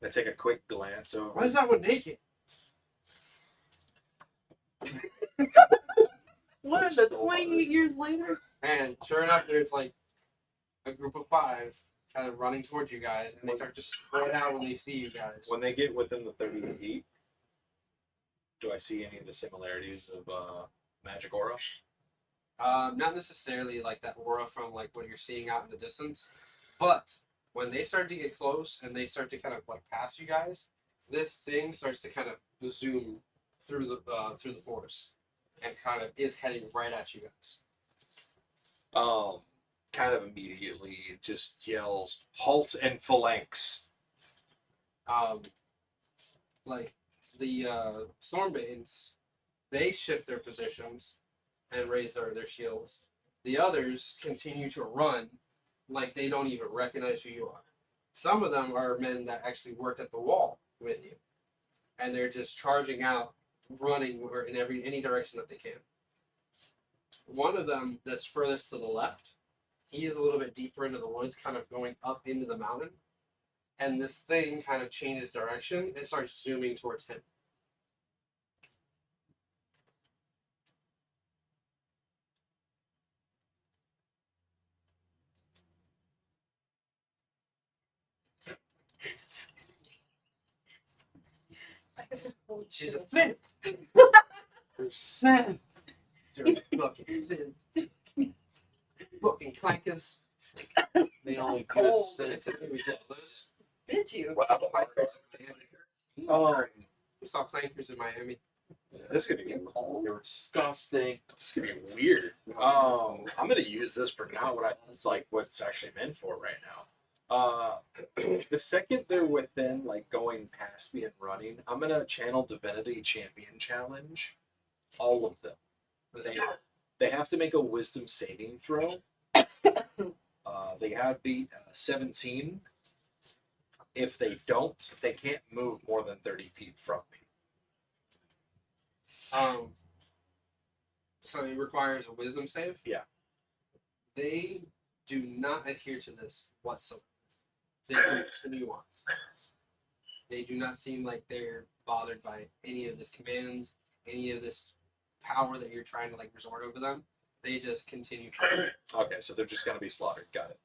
Speaker 6: Gonna take a quick glance over.
Speaker 4: Why is that one naked?
Speaker 1: What is it, 28 years later?
Speaker 4: And sure enough, there's like a group of 5 kind of running towards you guys, and they start to spread out when they see you guys.
Speaker 6: When they get within the 30 feet, do I see any of the similarities of magic aura?
Speaker 4: Not necessarily like that aura from like what you're seeing out in the distance, but when they start to get close and they start to kind of like pass you guys, this thing starts to kind of zoom through the forest and kind of is heading right at you guys.
Speaker 6: Kind of immediately just yells, "Halt and phalanx!"
Speaker 4: Like the Stormbanes, they shift their positions and raise their shields. The others continue to run like they don't even recognize who you are. Some of them are men that actually worked at the wall with you, and they're just charging out, running over in any direction that they can. One of them that's furthest to the left, he's a little bit deeper into the woods, kind of going up into the mountain, and this thing kind of changes direction and starts zooming towards him. She's a flip. Percent. Fucking sin. Fucking clankers.
Speaker 5: They only
Speaker 1: Cold.
Speaker 5: good sense.
Speaker 1: Did you?
Speaker 4: We saw clankers in Miami. We saw clankers in Miami.
Speaker 6: This is gonna be
Speaker 5: They were disgusting.
Speaker 6: this is gonna be weird. I'm gonna use this for not what what it's actually meant for right now. The second they're within going past me and running, I'm gonna channel Divinity Champion Challenge all of them. They have to make a Wisdom saving throw. They have to be 17. If they don't, they can't move more than 30 feet from me.
Speaker 4: So it requires a wisdom save?
Speaker 6: Yeah.
Speaker 4: They do not adhere to this whatsoever. They continue on. They do not seem like they're bothered by any of this commands, any of this power that you're trying to resort over them. They just continue.
Speaker 6: Okay, so they're just gonna be slaughtered. Got it.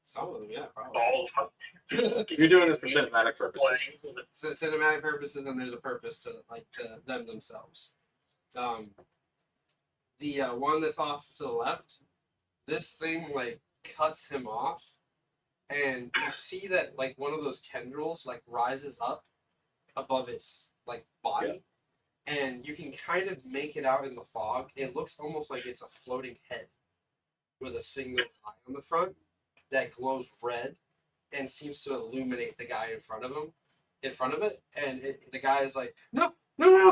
Speaker 4: Some of them, yeah, probably.
Speaker 3: All
Speaker 6: You're doing this for cinematic purposes.
Speaker 4: So cinematic purposes, and there's a purpose to to them themselves. The one that's off to the left, this thing cuts him off, and you see that one of those tendrils rises up above its body, and you can kind of make it out in the fog. It looks almost like it's a floating head with a single eye on the front that glows red and seems to illuminate the guy in front of it, and the guy is like, no,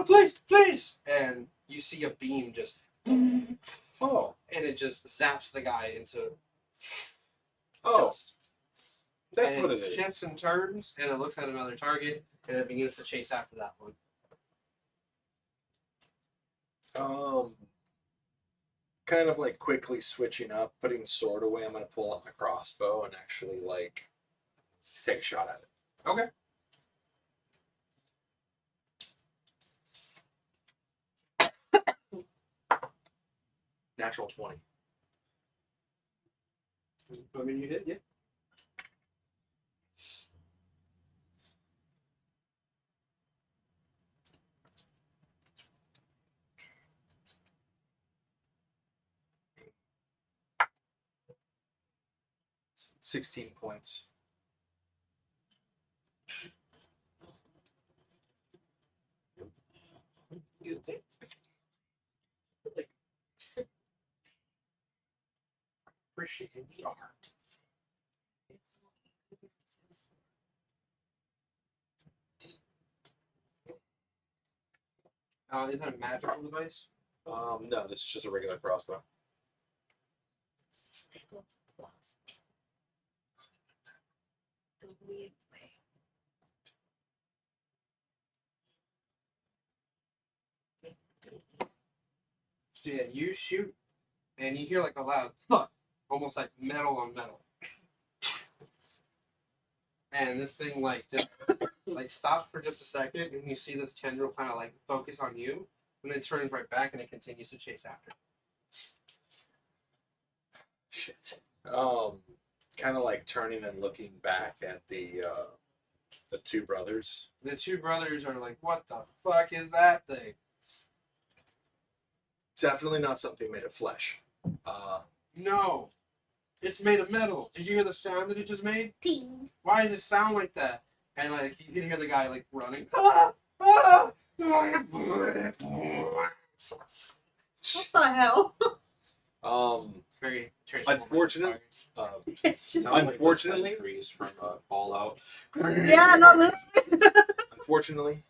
Speaker 4: please, and you see a beam just and it just zaps the guy into dust.
Speaker 6: That's
Speaker 4: and
Speaker 6: what it is.
Speaker 4: Shifts and turns, and it looks at another target, and it begins to chase after that one.
Speaker 6: Kind of quickly switching up, putting sword away. I'm gonna pull out my crossbow and actually take a shot at it.
Speaker 4: Okay.
Speaker 6: Natural 20.
Speaker 4: I mean, you hit, yeah.
Speaker 6: $16 points.
Speaker 4: Appreciate your heart. Is that a magical device?
Speaker 6: No, this is just a regular crossbow.
Speaker 4: So yeah, you shoot, and you hear a loud thud, almost like metal on metal. And this thing just stops for just a second, and you see this tendril kind of focus on you, and then turns right back, and it continues to chase after.
Speaker 6: Shit. Kind of turning and looking back at the two brothers.
Speaker 4: The two brothers are like, "What the fuck is that thing?"
Speaker 6: Definitely not something made of flesh.
Speaker 4: No, it's made of metal. Did you hear the sound that it just made?
Speaker 2: Ting.
Speaker 4: Why does it sound like that? And you can hear the guy running. Ah! Ah!
Speaker 1: What the hell?
Speaker 4: Very
Speaker 6: Unfortunately,
Speaker 1: Just-
Speaker 6: unfortunately,
Speaker 5: trees from Fallout.
Speaker 1: Yeah, no, literally.
Speaker 6: unfortunately,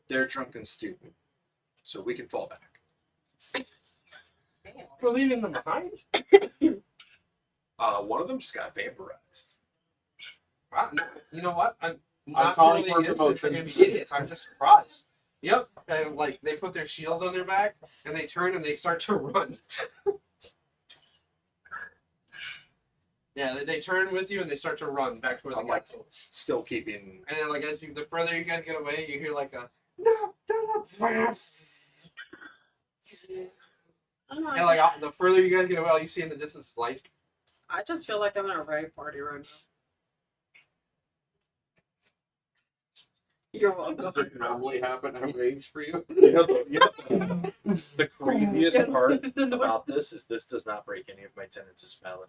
Speaker 6: they're drunk and stupid, so we can fall back.
Speaker 4: For leaving them behind?
Speaker 6: One of them just got vaporized.
Speaker 4: Wow, no, you know what? I'm not
Speaker 5: calling
Speaker 4: totally
Speaker 5: for
Speaker 4: against it. They're
Speaker 5: promotion.
Speaker 4: gonna be idiots. I'm just surprised. Yep. And they put their shields on their back, and they turn and they start to run. Yeah, they turn with you and they start to run back toward the
Speaker 6: I'm like
Speaker 4: castle.
Speaker 6: still keeping.
Speaker 4: And then, like, the further you guys get away, you hear like a no, fast. And like the further you guys get away, all you see in the distance is light.
Speaker 1: I just feel like I'm in a rave party right now. You're welcome.
Speaker 5: Does it normally happen at raves for you?
Speaker 6: The craziest part about this is this does not break any of my tenets as valid.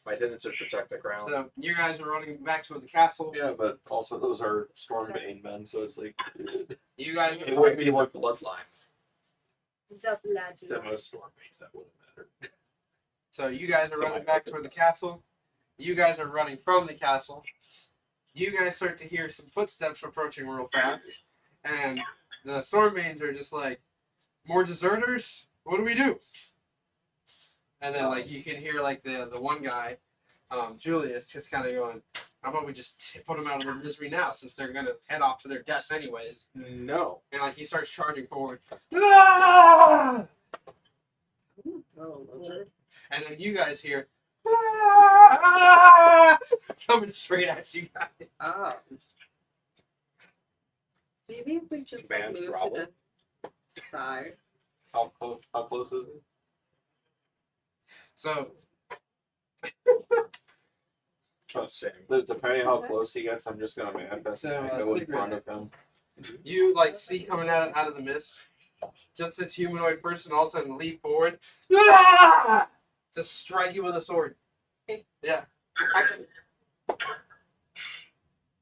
Speaker 6: My tenets are protect the crown.
Speaker 4: So you guys are running back toward the castle.
Speaker 5: Yeah, but also those are Stormbane men, so it's like
Speaker 4: You guys
Speaker 6: It would be like bloodline.
Speaker 5: to most Stormbanes that wouldn't matter.
Speaker 4: So you guys are running back toward the castle. You guys are running from the castle. You guys start to hear some footsteps approaching real fast. And the Stormbanes are just like, more deserters? What do we do? And then like you can hear like the one guy, Julius, just kind of going, how about we just put them out of their misery now since they're going to head off to their deaths anyways.
Speaker 6: No.
Speaker 4: And like he starts charging forward. Ah! And then you guys hear ah! Coming straight at you guys.
Speaker 1: Oh. See, maybe if we just like,
Speaker 6: Man's
Speaker 1: move
Speaker 6: grovel.
Speaker 1: to the side.
Speaker 5: How close is it?
Speaker 4: So
Speaker 6: Same.
Speaker 5: Depending how close he gets, I'm just gonna manifest
Speaker 4: So,
Speaker 5: and go in
Speaker 4: sleep
Speaker 5: front
Speaker 4: right
Speaker 5: of him.
Speaker 4: you like see coming out of the mist, just this humanoid person all of a sudden leap forward, ah! To strike you with a sword. Yeah.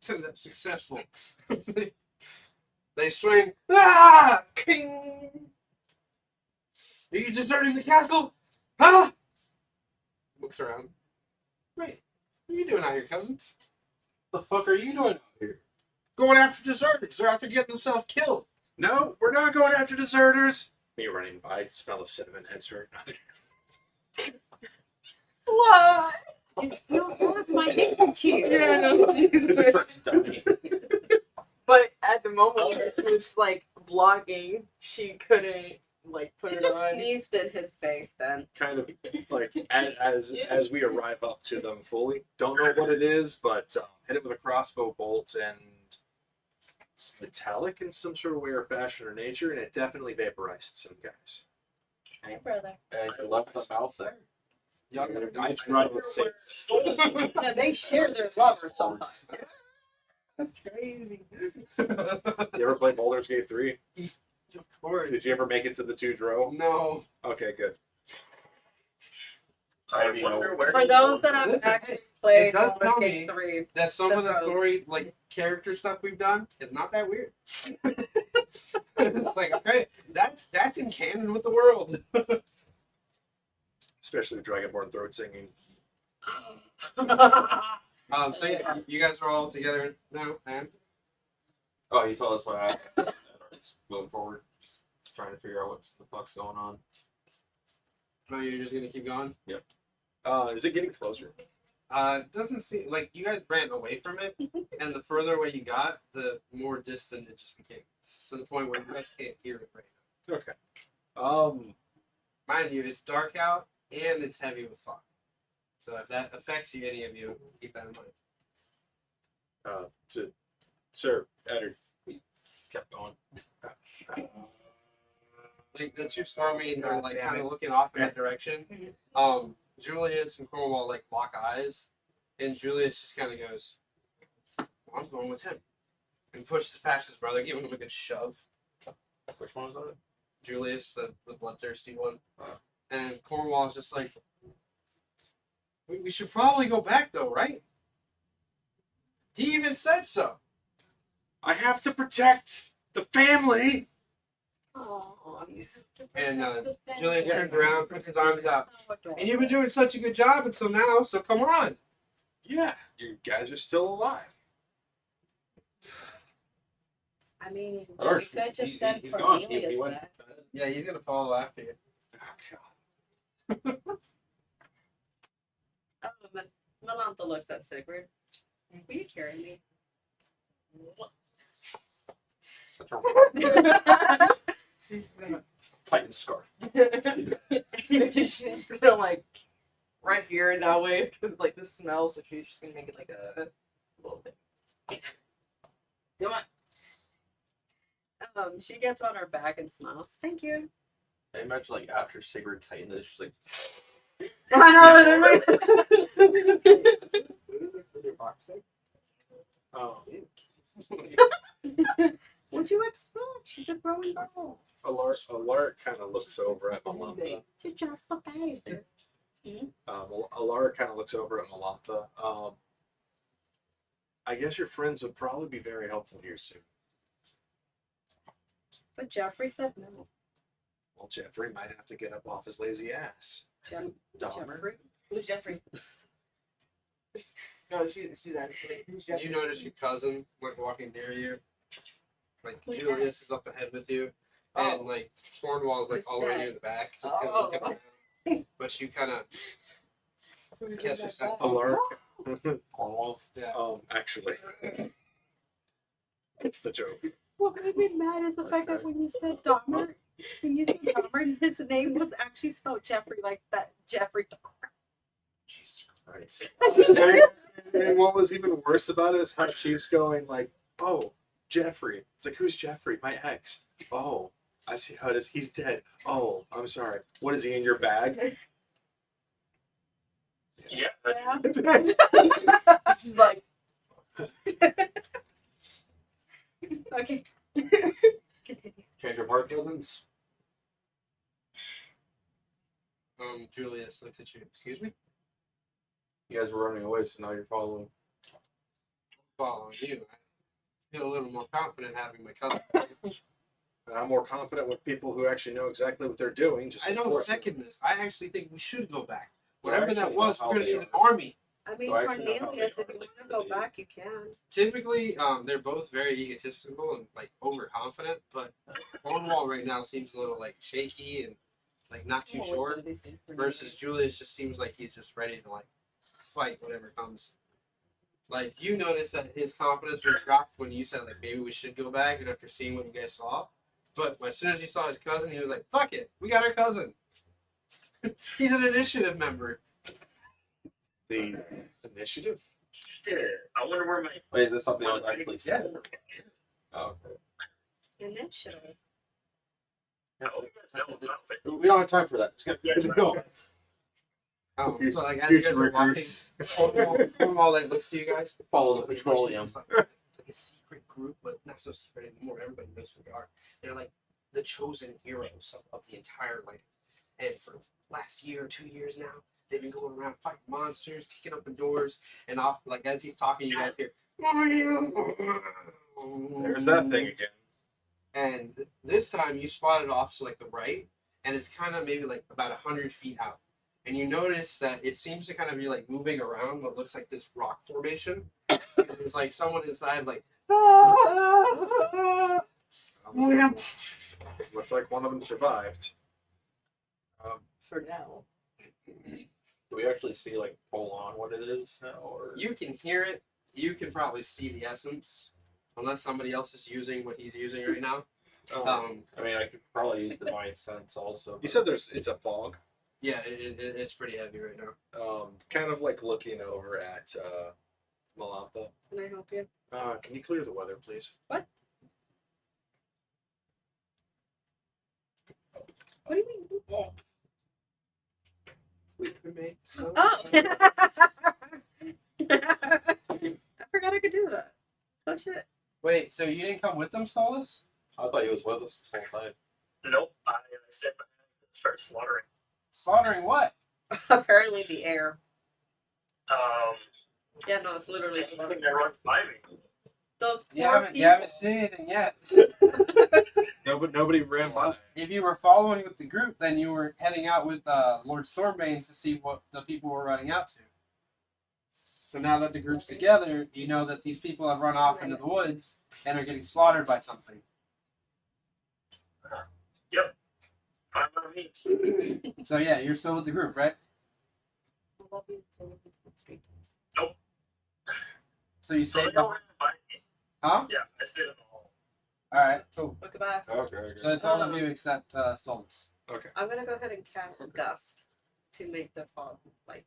Speaker 4: That's successful. They swing. Ah! King. Are you deserting the castle? Huh? Looks around. Wait, what are you doing out here, cousin?
Speaker 5: The fuck are you doing out here?
Speaker 4: Going after deserters. They're after getting themselves killed.
Speaker 6: No, we're not going after deserters. Me running by, smell of cinnamon heads hurt.
Speaker 1: What? You still have my energy.
Speaker 7: But at the moment when she was like blocking, she couldn't like put
Speaker 1: She
Speaker 7: it
Speaker 1: just
Speaker 7: on.
Speaker 1: sneezed in his face then.
Speaker 6: Kind of like as we arrive up to them fully. Don't know what it is, but hit it with a crossbow bolt, and it's metallic in some sort of way or fashion or nature, and it definitely vaporized some guys.
Speaker 1: Hi, brother.
Speaker 5: And you left them out there?
Speaker 4: Y'all gotta
Speaker 6: I tried to save.
Speaker 1: No, they share their lovers sometimes.
Speaker 4: That's crazy.
Speaker 6: You ever play Baldur's Gate 3?
Speaker 4: Of course.
Speaker 6: Did you ever make it to the 2-0?
Speaker 4: No.
Speaker 6: Okay, good.
Speaker 3: I wonder where
Speaker 1: For those that have
Speaker 4: Listen,
Speaker 1: actually
Speaker 4: it
Speaker 1: played
Speaker 4: does
Speaker 1: Baldur's
Speaker 4: tell
Speaker 1: Gate
Speaker 4: me
Speaker 1: 3,
Speaker 4: that some of the
Speaker 1: The
Speaker 4: story, like character stuff we've done, is not that weird. Like, okay, that's in canon with the world.
Speaker 6: Especially Dragonborn throat singing.
Speaker 4: So yeah, you guys are all together now, and
Speaker 5: Oh, he told us what happened. Moving forward, just trying to figure out what the fuck's going on.
Speaker 4: no, you're just gonna keep going.
Speaker 6: Is it getting closer?
Speaker 4: Doesn't seem like you guys ran away from it, and the further away you got, the more distant it just became. To the point where you guys can't hear it right now.
Speaker 6: Okay.
Speaker 4: Mind you, it's dark out and it's heavy with fog. So if that affects you, any of you, keep that in mind.
Speaker 6: Sir, Eddard.
Speaker 5: Kept going.
Speaker 4: Like the two Stormbanes are like
Speaker 6: Damn
Speaker 4: kind
Speaker 6: it.
Speaker 4: of looking off in that direction. Julius and Cornwall like lock eyes, and Julius just kind of goes, well, "I'm going with him," and pushes past his brother, giving him a good shove.
Speaker 5: Which one was that?
Speaker 4: Julius, the bloodthirsty one, and Cornwall is just like, we should probably go back though, right? He even said so.
Speaker 6: I have to protect the family.
Speaker 1: Oh, you have to
Speaker 4: And
Speaker 1: protect the family.
Speaker 4: Julius turns around, puts his arms out. And you've been doing such a good job until now, so come on.
Speaker 6: Yeah, you guys are still alive.
Speaker 1: I mean,
Speaker 5: That works.
Speaker 1: we could just
Speaker 5: He's
Speaker 1: send
Speaker 5: gone.
Speaker 1: Cornelius
Speaker 5: He went.
Speaker 1: back.
Speaker 4: Yeah, he's gonna follow after you.
Speaker 6: Oh, God.
Speaker 1: Oh, but Melantha looks at Sigrid. Will you carry me?
Speaker 5: Such a Titan scarf.
Speaker 7: She's gonna like right here that way because like the smell. So she's just gonna make it like a little thing. Come on.
Speaker 1: She gets on her back and smiles. Thank you.
Speaker 5: I imagine like after Sigrid tightened it, she's like.
Speaker 1: I
Speaker 6: Oh,
Speaker 1: What'd you expect? She's a growing girl.
Speaker 6: Alara kind of looks over at Malantha.
Speaker 1: She's just a baby.
Speaker 6: Alara kind of looks over at Malantha. I guess your friends would probably be very helpful here soon.
Speaker 1: But Jeffrey said no.
Speaker 6: Well, Jeffrey might have to get up off his lazy ass.
Speaker 1: Jeffrey?
Speaker 7: Who's Jeffrey? No, she's actually. Who's Jeffrey?
Speaker 4: You notice your cousin like walking near you. Like
Speaker 1: Who's
Speaker 4: Julius
Speaker 1: that?
Speaker 4: is up ahead with you,
Speaker 7: Oh.
Speaker 4: and like Cornwall is like
Speaker 1: Who's
Speaker 4: all the way
Speaker 1: that?
Speaker 4: near the back, just kind of looking around. But you kind of catch yourself.
Speaker 6: Alara.
Speaker 5: Cornwall.
Speaker 4: Yeah.
Speaker 6: Actually, it's the joke.
Speaker 1: What made me mad is the fact that when you said Dahmer, his name was actually spelled Jeffrey, like that Jeffrey Dahmer.
Speaker 5: Jesus Christ.
Speaker 6: And what was even worse about it is how she's going like, "Oh, Jeffrey." It's like, who's Jeffrey? My ex. Oh, I see how it is. He's dead. Oh, I'm sorry. What is he in your bag?
Speaker 3: Yeah.
Speaker 7: She's like,
Speaker 1: Okay. Continue.
Speaker 5: Change of heart cousins.
Speaker 4: Julius looks at you. Excuse me.
Speaker 5: You guys were running away, so now you're following.
Speaker 4: Following you. I feel a little more confident having my cousin.
Speaker 6: And I'm more confident with people who actually know exactly what they're doing. Just
Speaker 4: I don't
Speaker 6: enforce it.
Speaker 4: second this. I actually think we should go back.
Speaker 5: Do I
Speaker 4: Whatever that
Speaker 5: actually know
Speaker 4: was,
Speaker 5: how
Speaker 4: we're gonna
Speaker 5: they
Speaker 4: need an
Speaker 5: are?
Speaker 4: army.
Speaker 1: I mean,
Speaker 5: Do I actually know how
Speaker 1: Cornelius,
Speaker 5: they
Speaker 1: if you
Speaker 5: are?
Speaker 1: want to go back, you can.
Speaker 4: Typically, they're both very egotistical and like overconfident, but Cornwall right now seems a little like shaky and like not too sure. Versus Julius just seems like he's just ready to like fight whatever comes. Like you noticed that his confidence was dropped when you said like maybe we should go back, and after seeing what you guys saw. But as soon as you saw his cousin, he was like, "Fuck it, we got our cousin." He's an initiative member.
Speaker 6: The initiative.
Speaker 3: Shit. I wonder where my.
Speaker 5: Wait, is this something I was actually saying? Oh, okay.
Speaker 1: Initiative.
Speaker 3: No, no.
Speaker 5: We don't have time for that. Let's go.
Speaker 4: So like as you guys were walking, Cornwall like looks to you guys,
Speaker 5: Follow the petroleum.
Speaker 4: It's like a secret group, but not so secret anymore. Everybody knows who they are. They're like the chosen heroes of the entire land. And for last year or 2 years now, they've been going around fighting monsters, kicking open doors, and off like as he's talking, you guys hear.
Speaker 6: There's that thing again.
Speaker 4: And this time you spot it off to like the right, and it's kind of maybe like about 100 feet out. And you notice that it seems to kind of be like moving around what looks like this rock formation. And there's like someone inside like.
Speaker 6: Looks like one of them survived.
Speaker 7: for now.
Speaker 5: Do we actually see like full on what it is now, or
Speaker 4: You can hear it. You can probably see the essence, unless somebody else is using what he's using right now.
Speaker 5: I mean, I could probably use divine sense also.
Speaker 6: You said it's a fog.
Speaker 4: Yeah, it's pretty heavy right now.
Speaker 6: Kind of like looking over at Malantha.
Speaker 1: Can I help you?
Speaker 6: Can you clear the weather, please?
Speaker 1: What? What do you mean?
Speaker 4: Oh.
Speaker 1: Oh! I forgot I could do that. Oh shit.
Speaker 4: Wait, so you didn't come with them, Stolas?
Speaker 5: I thought he was with us this whole time.
Speaker 3: Nope. I said start slaughtering.
Speaker 4: Slaughtering what?
Speaker 1: Apparently the air.
Speaker 3: Um.
Speaker 1: Yeah, no, it's literally
Speaker 3: Something that runs by me.
Speaker 1: those
Speaker 4: You
Speaker 1: poor
Speaker 4: haven't
Speaker 1: people.
Speaker 4: seen anything yet.
Speaker 6: Nobody ran by.
Speaker 4: If you were following with the group, then you were heading out with Lord Stormbane to see what the people were running out to. So now that the group's together, you know that these people have run off into the woods and are getting slaughtered by something.
Speaker 3: Yep. Fine by me.
Speaker 4: So yeah, you're still with the group, right?
Speaker 3: Nope.
Speaker 4: So you
Speaker 3: So
Speaker 4: stayed
Speaker 3: they don't have to find me.
Speaker 4: Huh?
Speaker 3: Yeah, I stayed in the hall.
Speaker 4: Alright, cool.
Speaker 1: Goodbye.
Speaker 5: Okay.
Speaker 4: So it's all of you except Stolas.
Speaker 6: Okay.
Speaker 1: I'm gonna go ahead and cast dust to make the fog like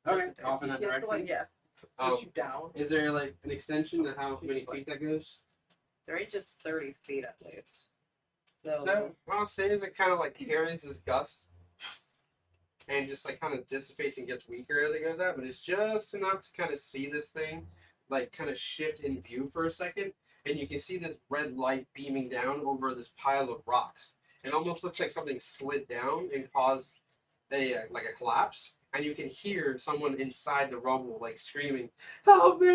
Speaker 4: Okay, off in that
Speaker 1: She has to, like,
Speaker 4: direction.
Speaker 1: yeah.
Speaker 7: Put you down.
Speaker 4: Is there like an extension to how many feet that goes?
Speaker 1: The range is 30 feet at least. So,
Speaker 4: So what I'll say is it kind of like carries this gust and just like kind of dissipates and gets weaker as it goes out, but it's just enough to kind of see this thing like kind of shift in view for a second, and you can see this red light beaming down over this pile of rocks. It almost looks like something slid down and caused a like a collapse, and you can hear someone inside the rubble like screaming, "Help me!"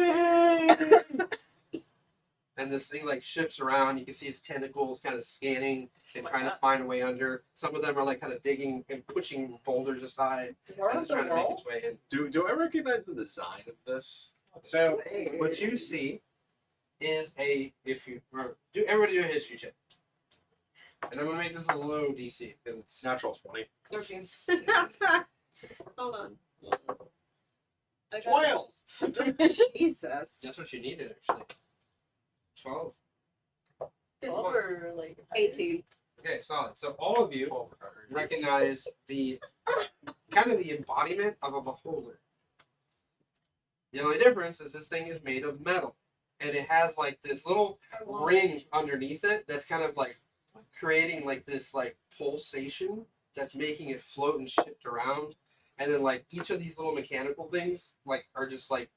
Speaker 4: And this thing like shifts around. You can see its tentacles kind of scanning and trying to find a way under. Some of them are like kind of digging and pushing boulders aside.
Speaker 1: what
Speaker 4: And
Speaker 1: are
Speaker 4: it's
Speaker 1: the
Speaker 4: trying to make
Speaker 1: rolls?
Speaker 4: its way in.
Speaker 6: Do I recognize the design of this?
Speaker 4: So what you see is if you do everybody do a history check. And I'm gonna make this a low DC because it's
Speaker 6: Natural 20.
Speaker 1: 13. Hold on. I got
Speaker 6: 12!
Speaker 1: Jesus.
Speaker 4: That's what you needed actually. 12.
Speaker 1: 12 or like 18.
Speaker 4: Okay, solid. So all of you recognize the kind of the embodiment of a beholder. The only difference is this thing is made of metal, and it has like this little ring underneath it that's kind of like creating like this like pulsation that's making it float and shift around, and then like each of these little mechanical things like are just like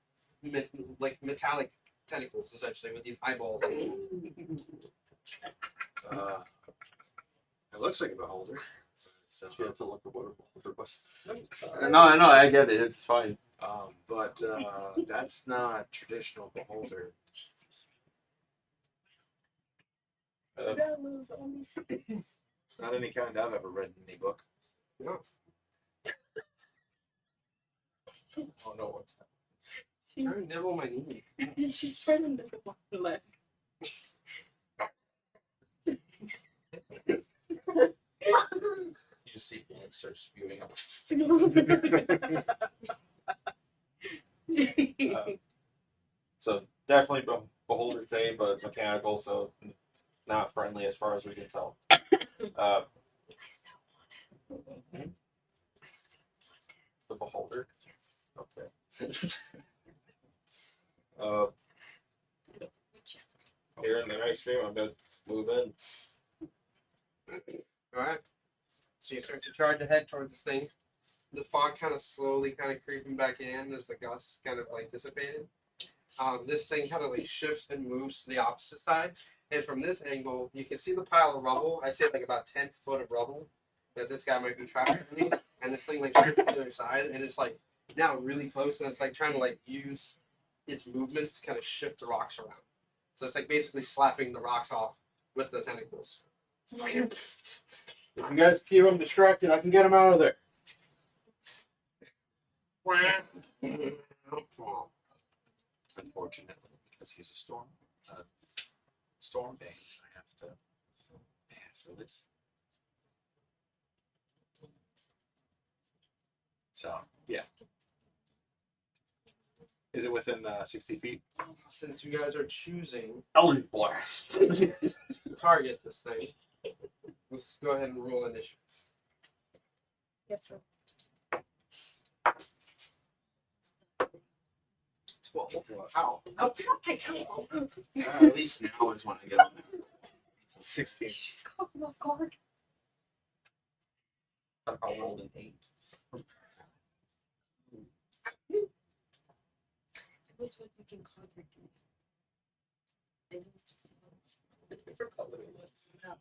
Speaker 4: metallic tentacles essentially with these eyeballs.
Speaker 6: It looks like a beholder. So,
Speaker 5: You have to look at what a beholder was.
Speaker 1: No,
Speaker 5: No, I get it. It's fine.
Speaker 6: but that's not traditional beholder. It's not any kind I've ever read in any book.
Speaker 4: No.
Speaker 5: Oh no, what's that?
Speaker 4: Trying to nibble my knee.
Speaker 1: She's spreading the leg.
Speaker 5: You just see ants start spewing up. So definitely beholder shade, but it's mechanical, so not friendly as far as we can tell.
Speaker 1: I still want it. I still want it.
Speaker 5: The beholder.
Speaker 1: Yes.
Speaker 5: Okay. Here in the next stream, I'm gonna move in.
Speaker 4: Alright. So you start to charge ahead towards this thing. The fog kind of slowly kind of creeping back in as the gusts kind of like dissipated. This thing kind of like shifts and moves to the opposite side. And from this angle, you can see the pile of rubble. I say like about 10 foot of rubble that this guy might be trapped underneath. And this thing like shifts to the other side. And it's like now really close. And it's like trying to like use its movements to kind of shift the rocks around. So it's like basically slapping the rocks off with the tentacles.
Speaker 5: If you guys keep him distracted, I can get him out of there.
Speaker 6: Unfortunately, because he's a Stormbane, I have to listen. So yeah. Is it within 60 feet?
Speaker 4: Since you guys are choosing
Speaker 5: Eldritch Blast.
Speaker 4: to target this thing, let's go ahead and roll initiative.
Speaker 1: Yes, sir.
Speaker 4: 12.
Speaker 6: Ow.
Speaker 1: Oh, my God.
Speaker 5: At least now is when I get on there.
Speaker 6: 16.
Speaker 1: She's caught me off guard.
Speaker 5: Somehow rolled an 8.
Speaker 1: At least what you can conquer. I never called it once. No.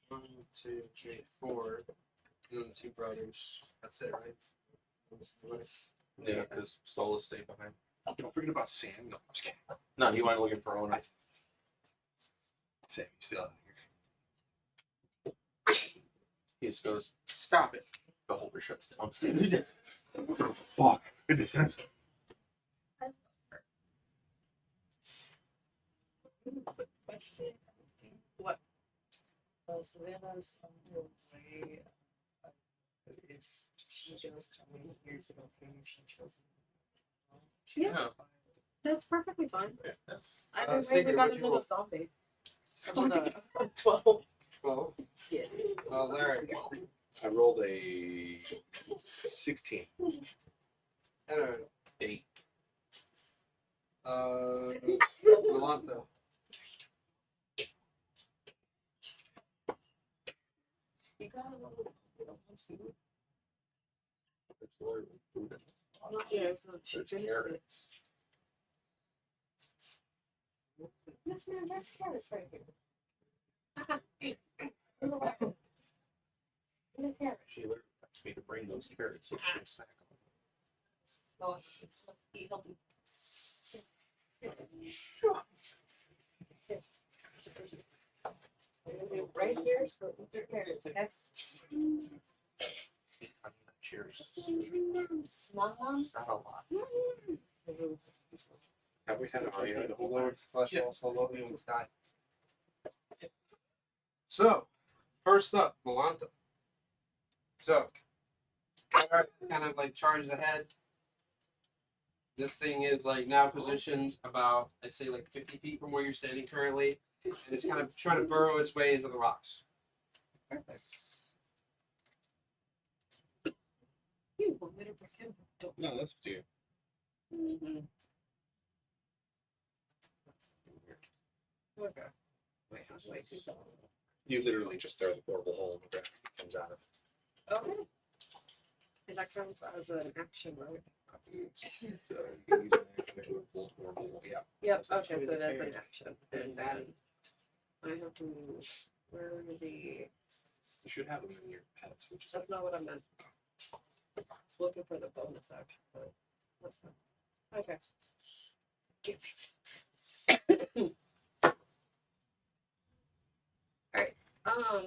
Speaker 4: One, two, three, 4. And then the 2 brothers. That's it, right?
Speaker 5: Yeah, because Stola stayed behind.
Speaker 6: Oh, don't forget about Samuel. I'm just kidding.
Speaker 5: No, he went looking for owner.
Speaker 6: Samuel's still out here.
Speaker 5: He just goes, stop it. The holder shuts down.
Speaker 6: Fuck.
Speaker 1: Question. What? Savannah's on her way. If
Speaker 7: She just how many years ago came she chose.
Speaker 1: Yeah, that's perfectly fine.
Speaker 5: Yeah.
Speaker 1: I think
Speaker 4: Sigrid,
Speaker 1: maybe got
Speaker 4: what'd
Speaker 1: a
Speaker 4: you
Speaker 1: little
Speaker 4: roll?
Speaker 1: zombie.
Speaker 7: Oh, it's a 12.
Speaker 4: Well,
Speaker 7: Yeah.
Speaker 4: Larry.
Speaker 6: I rolled a 16.
Speaker 4: Eddard.
Speaker 5: 8.
Speaker 4: Rolando.
Speaker 7: You got a little food.
Speaker 5: It's Lord food.
Speaker 7: Yeah, so she
Speaker 5: There's
Speaker 7: finished it.
Speaker 5: carrots.
Speaker 1: Yes, ma'am, there's carrots right here.
Speaker 5: She literally asked me to bring those carrots so she can snack on.
Speaker 1: Oh, eat healthy. Right here, so eat your carrots, okay?
Speaker 5: Cheers.
Speaker 1: Mom?
Speaker 5: It's not a lot.
Speaker 6: Have we had audio the whole time?
Speaker 4: Lord's flesh also lonely when it's died. So, first up, Melanta. So, Eddard kind of like charged ahead. This thing is like now positioned about, I'd say, like 50 feet from where you're standing currently, and it's kind of trying to burrow its way into the rocks.
Speaker 1: Perfect. You want me to break him? Don't.
Speaker 6: No, that's up to you.
Speaker 1: Mm-hmm. That's weird. Okay. Wait, how do I do that?
Speaker 6: You literally just throw the portable hole in the ground and it comes out of.
Speaker 1: Okay. And that counts as an action, right?
Speaker 6: So you use an action to pull the portable. Yeah.
Speaker 1: Yep,
Speaker 6: That's
Speaker 1: okay, so
Speaker 6: actually
Speaker 1: that's
Speaker 6: the
Speaker 1: an action. And then I have to move. Where are the.
Speaker 6: You should have them in your pets, which is
Speaker 1: That's not what I meant. I was looking for the bonus action, but that's fine. Okay. Give it. Alright.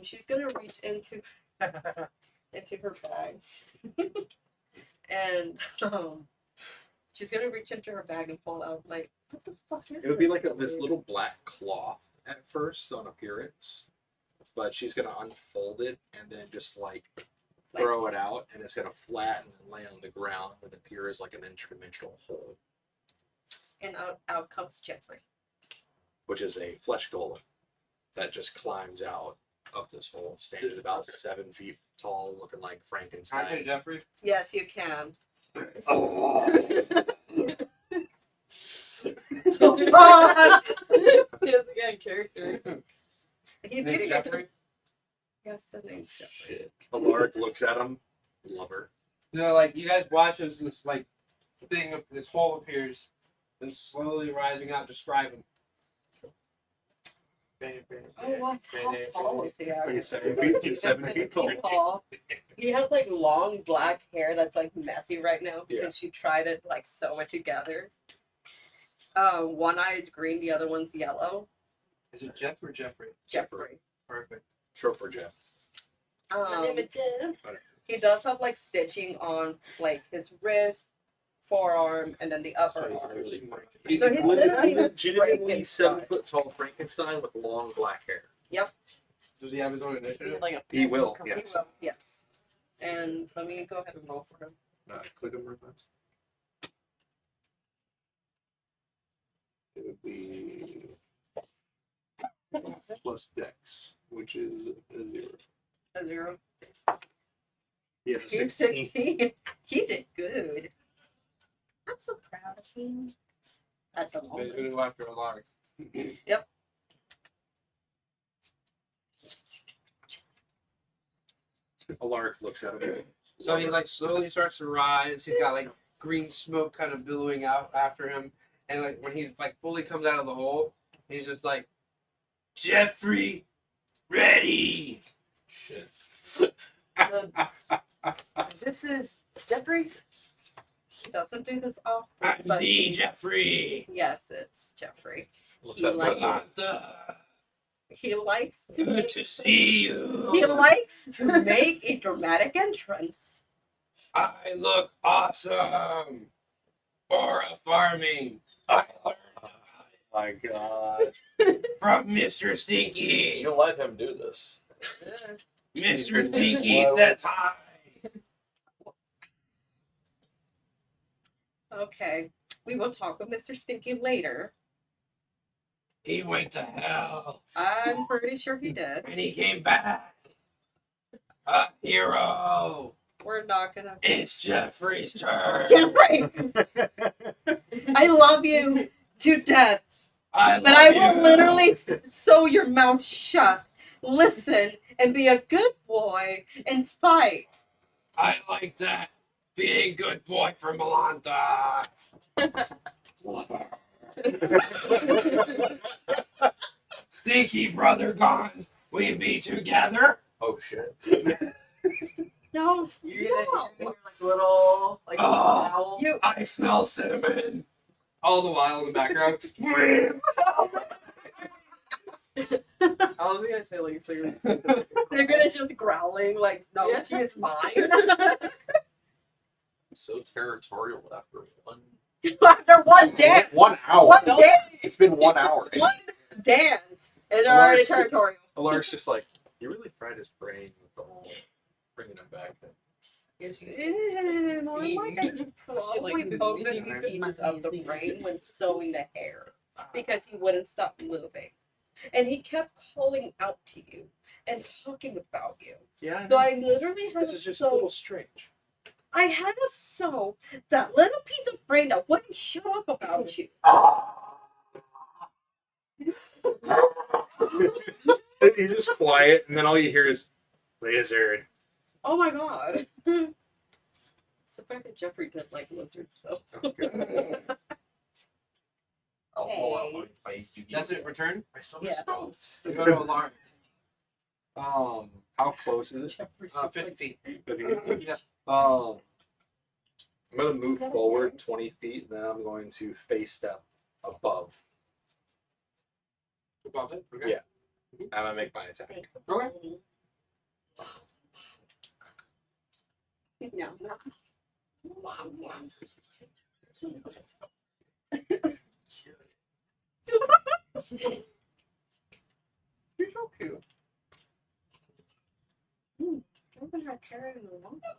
Speaker 1: She's gonna reach into her bag. And she's gonna reach into her bag and pull out like, what the fuck is
Speaker 6: It would be
Speaker 1: this?
Speaker 6: like this little black cloth at first on appearance, but she's gonna unfold it and then just like throw it out, and it's gonna flatten and lay on the ground and appear as like an interdimensional hole,
Speaker 1: And out comes Jeffrey.
Speaker 6: which is a flesh golem that just climbs out of this hole, standing about 7 feet tall, looking like Frankenstein.
Speaker 4: Okay, Jeffrey.
Speaker 1: Yes, you can.
Speaker 4: Oh.
Speaker 1: Oh God!
Speaker 7: He has a good character.
Speaker 1: He's
Speaker 4: Name's
Speaker 1: eating
Speaker 4: Jeffrey.
Speaker 1: it. Yes, the name's Jeffrey.
Speaker 5: Shit.
Speaker 6: Alaric looks at him, lover.
Speaker 4: You know, like you guys watch as this like thing, this hole appears, and slowly rising out. Describe him.
Speaker 1: Oh, what? How tall is he?
Speaker 6: Are you 7 feet? He's 7 feet tall.
Speaker 1: Tall. He has like long black hair that's like messy right now because
Speaker 6: Yeah.
Speaker 1: she tried to like sew it together. One eye is green, the other one's yellow.
Speaker 4: Is it Jeff or Jeffrey?
Speaker 1: Jeffrey.
Speaker 4: Perfect.
Speaker 6: Short for Jeff.
Speaker 1: He does have like stitching on like his wrist, forearm, and then the upper
Speaker 5: So he's
Speaker 1: arm.
Speaker 5: literally
Speaker 1: So
Speaker 6: It's
Speaker 1: he's literally
Speaker 6: legitimately
Speaker 1: Frankenstein.
Speaker 6: 7 foot tall Frankenstein with long black hair.
Speaker 4: Does he have his own
Speaker 7: He had
Speaker 4: initiative?
Speaker 7: like a
Speaker 6: He will,
Speaker 1: He
Speaker 6: yes.
Speaker 1: will, yes. And let me go ahead and roll for him.
Speaker 6: Click him real fast. It would be plus Dex, which is a 0.
Speaker 1: A 0.
Speaker 6: He has a
Speaker 1: He's
Speaker 6: 16.
Speaker 1: 16. He did good. I'm so proud of him. At the
Speaker 4: He's
Speaker 1: moment.
Speaker 4: gonna go after Alaric.
Speaker 1: Yep.
Speaker 6: Alaric looks at him.
Speaker 4: So he like slowly starts to rise. He's got like green smoke kind of billowing out after him, and like when he like fully comes out of the hole, he's just like, Jeffrey, ready.
Speaker 5: shit.
Speaker 1: This is Jeffrey. He doesn't do this often.
Speaker 4: I'm
Speaker 1: but
Speaker 4: the
Speaker 1: he-
Speaker 4: Jeffrey.
Speaker 1: Yes, it's Jeffrey.
Speaker 5: Looks
Speaker 1: He
Speaker 5: at
Speaker 1: likes,
Speaker 4: Melanta,
Speaker 1: he likes to
Speaker 4: good
Speaker 1: make,
Speaker 4: to see you.
Speaker 1: he likes to make a dramatic entrance.
Speaker 4: I look awesome. Aura farming. I learned
Speaker 6: My God.
Speaker 4: from Mr. Stinky.
Speaker 5: You let him do this.
Speaker 4: Mr. Stinky, that's high.
Speaker 1: Okay. We will talk with Mr. Stinky later.
Speaker 4: He went to hell.
Speaker 1: I'm pretty sure he did.
Speaker 4: And he came back. A hero.
Speaker 1: We're not gonna.
Speaker 4: It's Jeffrey's turn.
Speaker 1: Jeffrey! I love you to death.
Speaker 4: But
Speaker 1: I will literally sew your mouth shut, listen, and be a good boy and fight.
Speaker 4: I like that. Being good boy for Melanta. Stinky brother gone. We be together.
Speaker 5: Oh shit.
Speaker 1: No,
Speaker 7: You're gonna hear like little like owl.
Speaker 1: You.
Speaker 4: I smell cinnamon. All the while in the background.
Speaker 7: I was gonna say like cigarette.
Speaker 1: Sigrid is just growling like, no,
Speaker 7: Yeah.
Speaker 1: she is mine.
Speaker 5: So territorial after one.
Speaker 1: After one dance.
Speaker 5: 1 hour.
Speaker 1: One dance.
Speaker 5: It's been 1 hour.
Speaker 1: One dance. And they're already territorial.
Speaker 6: Alaric's just like, you really fried his brain with the whole bringing him back then.
Speaker 1: I might have probably poked a few pieces of the brain when sewing the hair because he wouldn't stop moving. And he kept calling out to you and talking about you.
Speaker 6: Yeah.
Speaker 1: So I literally had
Speaker 6: This
Speaker 1: to
Speaker 6: is just
Speaker 1: sew.
Speaker 6: a little strange.
Speaker 1: I had to sew that little piece of brain that wouldn't shut up about you.
Speaker 6: He's just quiet, and then all you hear is lizard.
Speaker 1: Oh my god. It's the fact that Jeffrey did like lizards though.
Speaker 5: I'll pull out my face.
Speaker 4: Does it return?
Speaker 5: I saw
Speaker 1: Yeah.
Speaker 5: stones.
Speaker 4: Go to alarm.
Speaker 6: How close is it?
Speaker 4: 50 feet.
Speaker 6: 50 feet?
Speaker 4: Yeah.
Speaker 6: I'm gonna move forward 20 feet, and then I'm going to face step above.
Speaker 4: Above it? Okay.
Speaker 6: Yeah. I'm gonna make my attack.
Speaker 4: Okay.
Speaker 1: No, no. You're so cute. I haven't had carrot in a long time.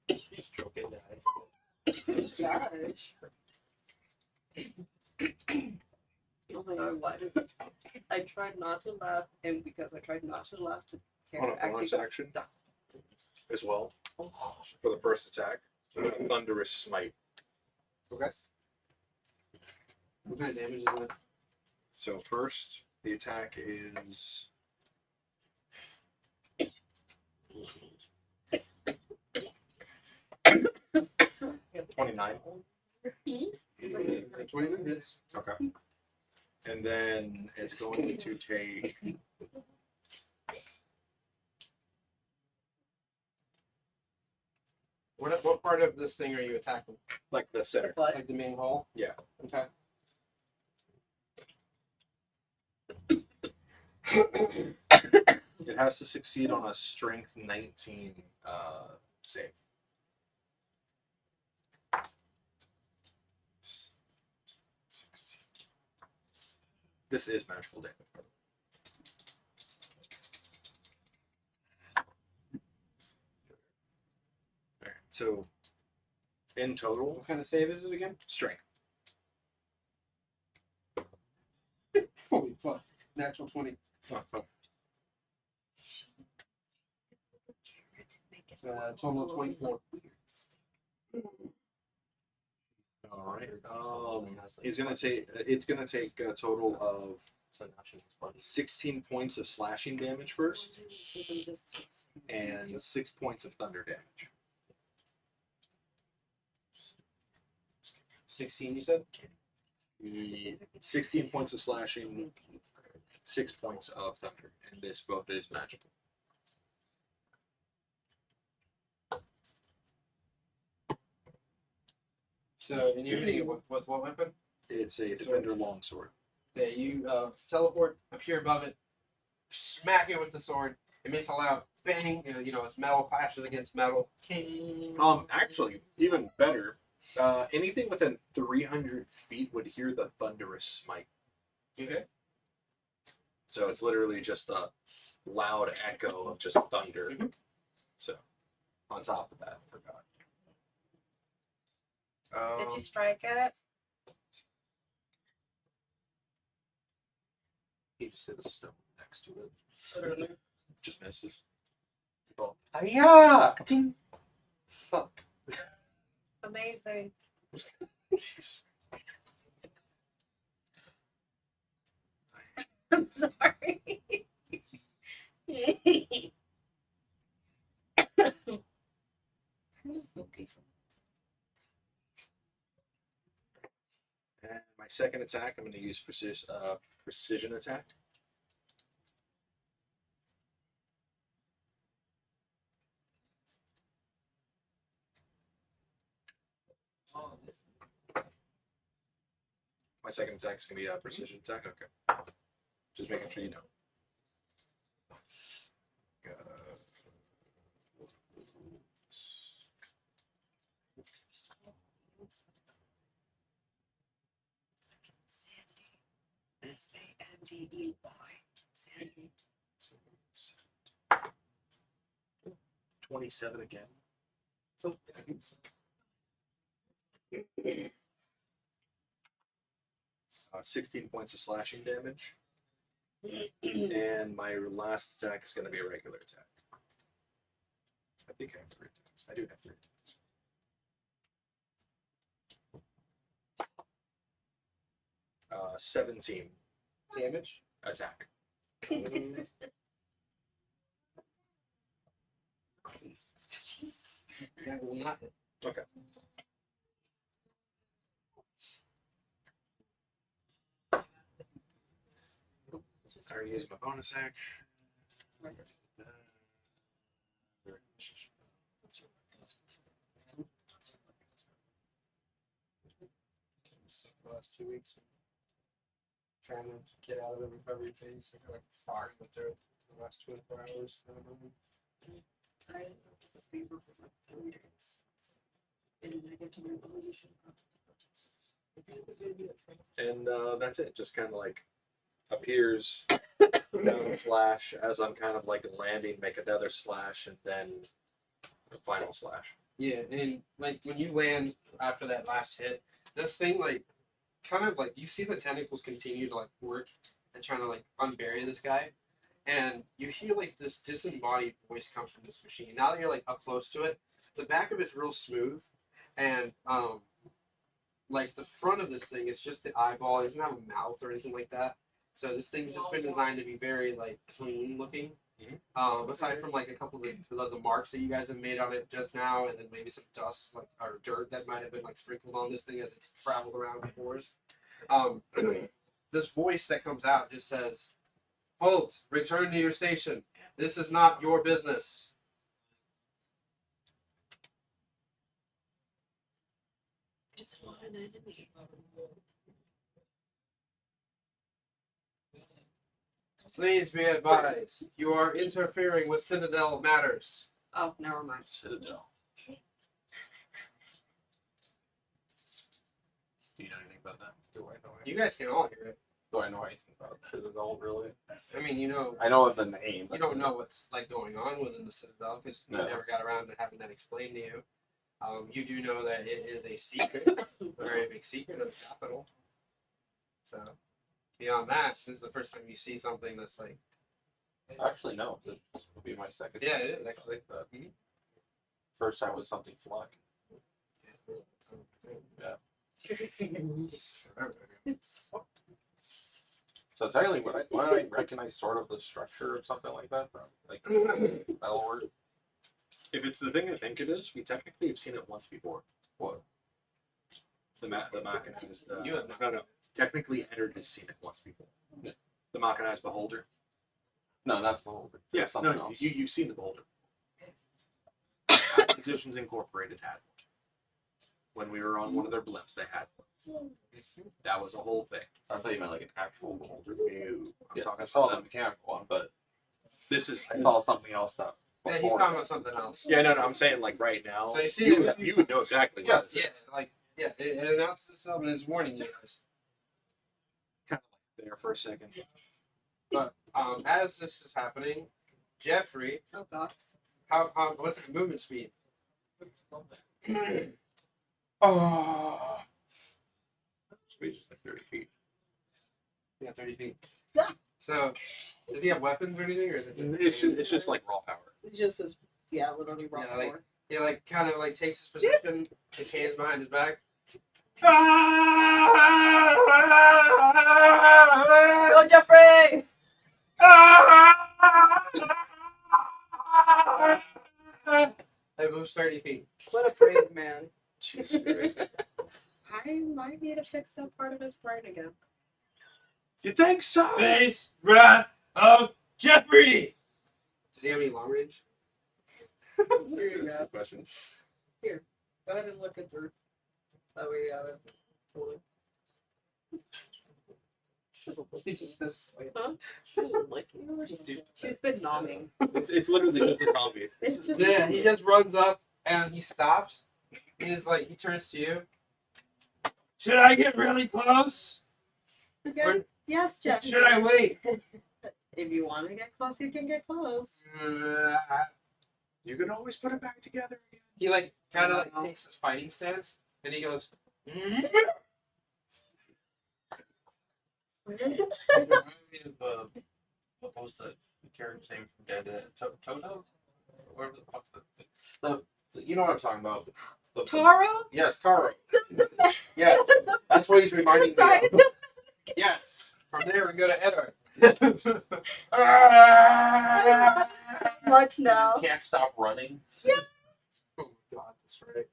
Speaker 5: She's joking,
Speaker 1: Gosh. Oh my god, why did I tried not to laugh, and because I tried not to laugh, the
Speaker 6: On a
Speaker 1: character
Speaker 6: bonus
Speaker 1: actually got
Speaker 6: action?
Speaker 1: stuck.
Speaker 6: As well for the first attack. Thunderous Smite.
Speaker 4: Okay. What kind of damage is it?
Speaker 6: So first, the attack is 29.
Speaker 4: 29 hits.
Speaker 6: Okay. And then it's going to take
Speaker 4: What part of this thing are you attacking?
Speaker 6: like the center.
Speaker 1: But
Speaker 4: Like the main hole?
Speaker 6: Yeah.
Speaker 4: Okay.
Speaker 6: It has to succeed on a strength 19 save. This is magical damage. Alright, so in total,
Speaker 4: What kind of save is it again?
Speaker 6: strength.
Speaker 4: Holy fuck. Natural 20. Total of 24.
Speaker 6: All right. It's gonna take a total of 16 points of slashing damage first, and 6 points of thunder damage.
Speaker 4: 16, you said?
Speaker 6: 16 points of slashing, 6 points of thunder, and this both is magical.
Speaker 4: So, and you're hitting it with what weapon?
Speaker 6: It's a defender longsword.
Speaker 4: Yeah, you teleport up here above it, smack it with the sword. It makes a loud bang. You know, as metal clashes against metal.
Speaker 6: Actually, even better. Anything within 300 feet would hear the thunderous smite.
Speaker 4: Okay.
Speaker 6: So it's literally just a loud echo of just thunder. So on top of that, I forgot.
Speaker 1: Did you strike it?
Speaker 5: He just hit a stone next to it.
Speaker 1: Literally.
Speaker 6: Just misses.
Speaker 4: Yeah. Ding. Fuck.
Speaker 1: Amazing. I'm sorry.
Speaker 6: And my second attack, I'm going to use precision attack. My second attack is going to be a precision attack. Okay. Just making sure you know.
Speaker 1: Sandy. SANDEY. Sandy.
Speaker 6: 27 again. 16 points of slashing damage. And my last attack is going to be a regular attack. I think I have 3 attacks. I do have 3 attacks. 17
Speaker 4: damage
Speaker 6: attack.
Speaker 4: That will not hit.
Speaker 6: Okay. I already used my bonus action.
Speaker 4: The last 2 weeks, trying to get out of the recovery phase. I feel like far went through it the last 24 hours.
Speaker 1: I had a fever for like 3 days. And I get to my evolution.
Speaker 6: And that's it. Just kind of like appears down slash as I'm kind of like landing, make another slash, and then the final slash.
Speaker 4: Yeah, and like when you land after that last hit, this thing like kind of like you see the tentacles continue to like work and trying to like unbury this guy, and you hear like this disembodied voice come from this machine. Now that you're like up close to it, the back of it's real smooth, and like the front of this thing is just the eyeball. It doesn't have a mouth or anything like that. So this thing's just been designed to be very like clean looking. Aside from like a couple of the marks that you guys have made on it just now, and then maybe some dust like or dirt that might have been like sprinkled on this thing as it's traveled around the forest. This voice that comes out just says, "Halt! Return to your station. This is not your business."
Speaker 1: It's not an enemy.
Speaker 4: Please be advised, you are interfering with Citadel matters.
Speaker 1: Oh, never mind.
Speaker 6: Citadel. Do you know anything about that?
Speaker 5: Do I know anything?
Speaker 4: You guys can all hear it.
Speaker 5: Do I know anything about Citadel, really?
Speaker 4: I mean, you know.
Speaker 5: I know the name.
Speaker 4: You don't know what's like going on within the Citadel because you
Speaker 5: No.
Speaker 4: never got around to having that explained to you. You do know that it is a secret, a very big secret of the capital. So, beyond that, this is the first time you see something that's like.
Speaker 5: Actually, no. This would be my second.
Speaker 4: Yeah,
Speaker 5: time
Speaker 4: it is
Speaker 5: seeing
Speaker 4: actually.
Speaker 5: something like that. First time was something flying. Yeah. So technically, would I recognize sort of the structure of something like that from like Battleward?
Speaker 6: If it's the thing I think it is, we technically have seen it once before.
Speaker 5: What?
Speaker 6: The Machina is the.
Speaker 4: You have not
Speaker 6: No. Technically, Eddard has seen it once before.
Speaker 5: Yeah.
Speaker 6: The Machina's Beholder.
Speaker 5: No, not the whole.
Speaker 6: Yeah,
Speaker 5: something
Speaker 6: no,
Speaker 5: else.
Speaker 6: you've seen the Beholder. Acquisitions Incorporated had one. When we were on one of their blimps, they had one. That was a whole thing.
Speaker 5: I thought you meant like an actual beholder.
Speaker 6: No, I'm
Speaker 5: Yeah,
Speaker 6: talking
Speaker 5: I saw
Speaker 6: about
Speaker 5: the mechanical one, but
Speaker 6: this is.
Speaker 5: I saw something else that.
Speaker 4: Yeah, he's
Speaker 5: before.
Speaker 4: talking about something else.
Speaker 6: Yeah, no, I'm saying like right now.
Speaker 4: So you see
Speaker 6: you,
Speaker 4: it-
Speaker 6: you would know exactly what it is.
Speaker 4: Yeah, like it announces itself and is warning you guys.
Speaker 6: Kind of like there for a second.
Speaker 4: But as this is happening, Jeffrey,
Speaker 1: Oh god.
Speaker 4: how what's his movement speed? Oh,
Speaker 6: Speed is like 30 feet.
Speaker 4: yeah, 30 feet. So, does he have weapons or anything, or is it?
Speaker 6: It's just like raw power.
Speaker 1: It just is, yeah, literally raw
Speaker 4: Yeah, like-
Speaker 1: power.
Speaker 4: He like kind of like takes his position, his hands behind his back.
Speaker 1: Go, Jeffrey!
Speaker 4: It moves 30 feet.
Speaker 1: What a brave man.
Speaker 6: Jesus Christ.
Speaker 1: I might need to fix that part of his brain again.
Speaker 6: You think so?
Speaker 10: Face wrath of Jeffrey.
Speaker 4: Does he have any long range?
Speaker 1: Here you
Speaker 6: That's a
Speaker 1: go.
Speaker 6: good question.
Speaker 1: Go ahead and look it through. That way, fully.
Speaker 4: He just says, like,
Speaker 1: Huh? She's licking or something. She's been nomming.
Speaker 6: It's literally just a zombie.
Speaker 1: It's just
Speaker 4: yeah, he just runs up and he stops. He's like, he turns to you.
Speaker 10: Should I get really close?
Speaker 1: Yes, Jeff.
Speaker 10: Should I wait?
Speaker 1: If you want to get close, you can get close.
Speaker 6: You can always put it back together again.
Speaker 4: He like kind of like takes his fighting stance and he goes.
Speaker 5: What was the character's name from Dead? Toto? Whatever the fuck you know what I'm talking about.
Speaker 1: Taro?
Speaker 5: Yes, Taro. Yeah, that's what he's reminding me
Speaker 1: Sorry.
Speaker 5: of.
Speaker 4: Yes. From there we go to Eddard.
Speaker 1: Much now.
Speaker 5: Can't stop running.
Speaker 4: Oh my god, that's right.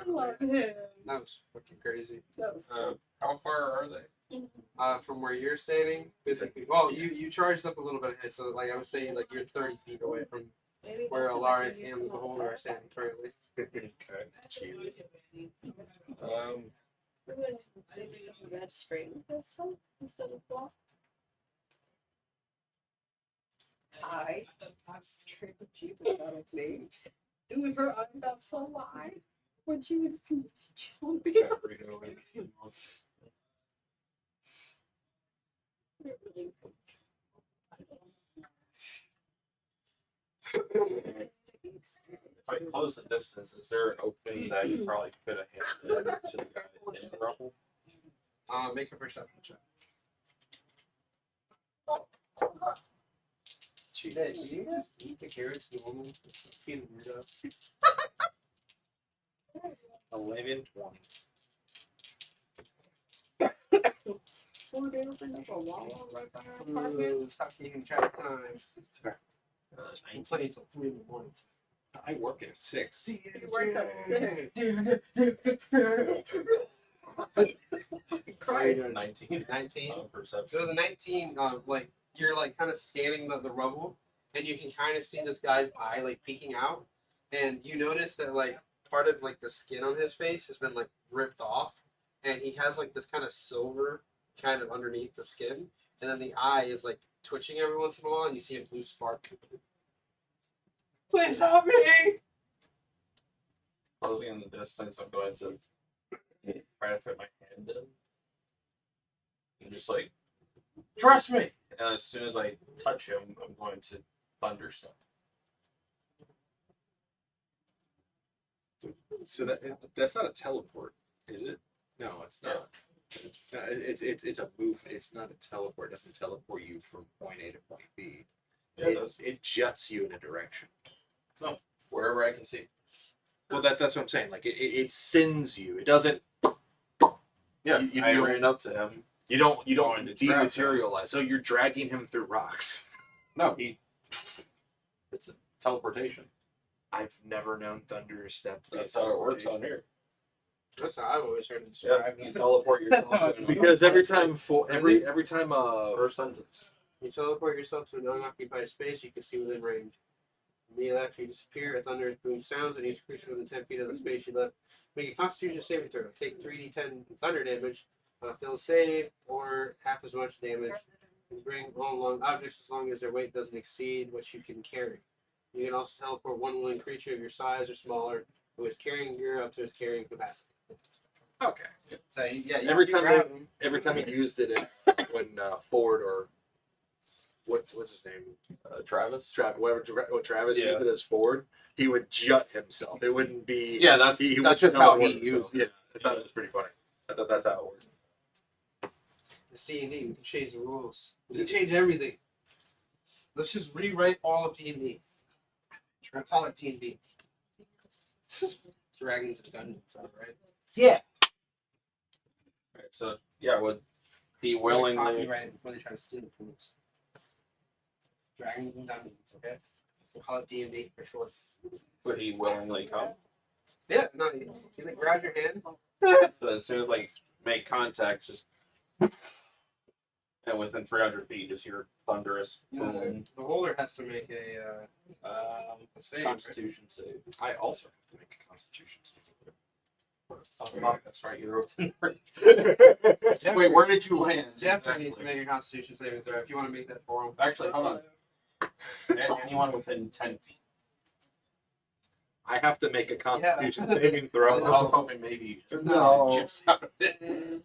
Speaker 1: I love him.
Speaker 4: That was fucking crazy.
Speaker 1: That was
Speaker 6: How far are they?
Speaker 4: From where you're standing, basically. Well, you charged up a little bit ahead, so like I was saying, like you're 30 feet away from where Alara and the Beholder are standing currently.
Speaker 6: Okay.
Speaker 1: Red string this one instead of black. I straight with Jeep without me. Doing her undone so wide when she was jumping.
Speaker 5: If I close the distance, is there an opening that you probably could have handed to the guy in the rubble?
Speaker 4: Make a perception check. Hey, can you just eat the carrots normal? It's feeling weird up.
Speaker 6: 11, 20.
Speaker 1: So they opened up a wall right by our apartment.
Speaker 4: Stop keeping track of time. I'm playing till 3 in the morning.
Speaker 6: I work at 6.
Speaker 1: You worked at
Speaker 5: 19.
Speaker 4: 19.
Speaker 5: Perception.
Speaker 4: So the 19, like you're like kind of scanning the rubble, and you can kind of see this guy's eye like peeking out, and you notice that like part of like the skin on his face has been like ripped off, and he has like this kind of silver kind of underneath the skin, and then the eye is like twitching every once in a while, and you see a blue spark. Please help me!
Speaker 5: Closing in the distance, I'm going to try to fit my hand in. And just like, trust me! And as soon as I touch him, I'm going to thunderstone.
Speaker 6: So that's not a teleport, is it? No, it's not. No, it's a move. It's not a teleport. It doesn't teleport you from point A to point B.
Speaker 5: Yeah,
Speaker 6: It juts you in a direction.
Speaker 5: No, wherever I can see.
Speaker 6: Well, that's what I'm saying. Like it sends you. It doesn't.
Speaker 5: Yeah,
Speaker 6: you
Speaker 5: I
Speaker 6: don't-
Speaker 5: ran up to him.
Speaker 6: You don't
Speaker 5: Going to grab him.
Speaker 6: dematerialize. So you're dragging him through rocks.
Speaker 5: No, it's a teleportation.
Speaker 6: I've never known Thunder step to be
Speaker 5: That's how it works on here.
Speaker 4: That's how I've always heard it
Speaker 5: Yeah,
Speaker 4: described.
Speaker 5: you teleport yourself to an
Speaker 6: Because every time
Speaker 5: first sentence.
Speaker 4: You teleport yourself to an unoccupied space you can see within range. Immediately after you disappear, a thunderous boom sounds, and each creature within 10 feet of the space you left make a Constitution saving throw. Take 3d10 thunder damage, fail save, or half as much damage. And bring along objects as long as their weight doesn't exceed what you can carry. You can also teleport one willing creature of your size or smaller who is carrying gear up to its carrying capacity.
Speaker 6: Okay.
Speaker 4: So yeah,
Speaker 6: Every
Speaker 4: you
Speaker 6: time
Speaker 4: grab him.
Speaker 6: every time he used it, when Ford or what's his name,
Speaker 5: Travis.
Speaker 6: When Travis
Speaker 5: Yeah.
Speaker 6: used it as Ford, he would jut himself. It wouldn't be.
Speaker 5: Yeah, that's
Speaker 6: wouldn't
Speaker 5: just
Speaker 6: tell
Speaker 5: how
Speaker 6: him
Speaker 5: he
Speaker 6: what
Speaker 5: used
Speaker 6: himself.
Speaker 5: it.
Speaker 6: Yeah, I thought it was pretty funny. I thought that's how it worked.
Speaker 4: It's D&D. We can change the rules. We can change everything. Let's just rewrite all of D&D. Or call it D&D. Dragons and Dungeons, right? Yeah.
Speaker 5: Right, so yeah, would he willingly?
Speaker 4: Copyright it before they try to steal it from us. Dragons and Dungeons, okay? We'll call it D&D for short.
Speaker 5: Would he willingly come?
Speaker 4: Yeah, no, you like grab your hand.
Speaker 5: So as soon as like make contact, just and within 300 feet, just your thunderous boom.
Speaker 4: The holder has to make a save.
Speaker 5: Constitution save.
Speaker 6: I also have to make a Constitution save.
Speaker 5: Oh fuck, that's right. You're open.
Speaker 4: Jeffrey,
Speaker 5: Wait, where did you land?
Speaker 4: Jeffrey needs to make a Constitution saving throw if you want to make that for him.
Speaker 5: Actually, hold on. Anyone within 10 feet.
Speaker 6: I have to make a Constitution saving
Speaker 5: I
Speaker 6: throw.
Speaker 5: was hoping maybe you just
Speaker 6: No.
Speaker 5: just out of it.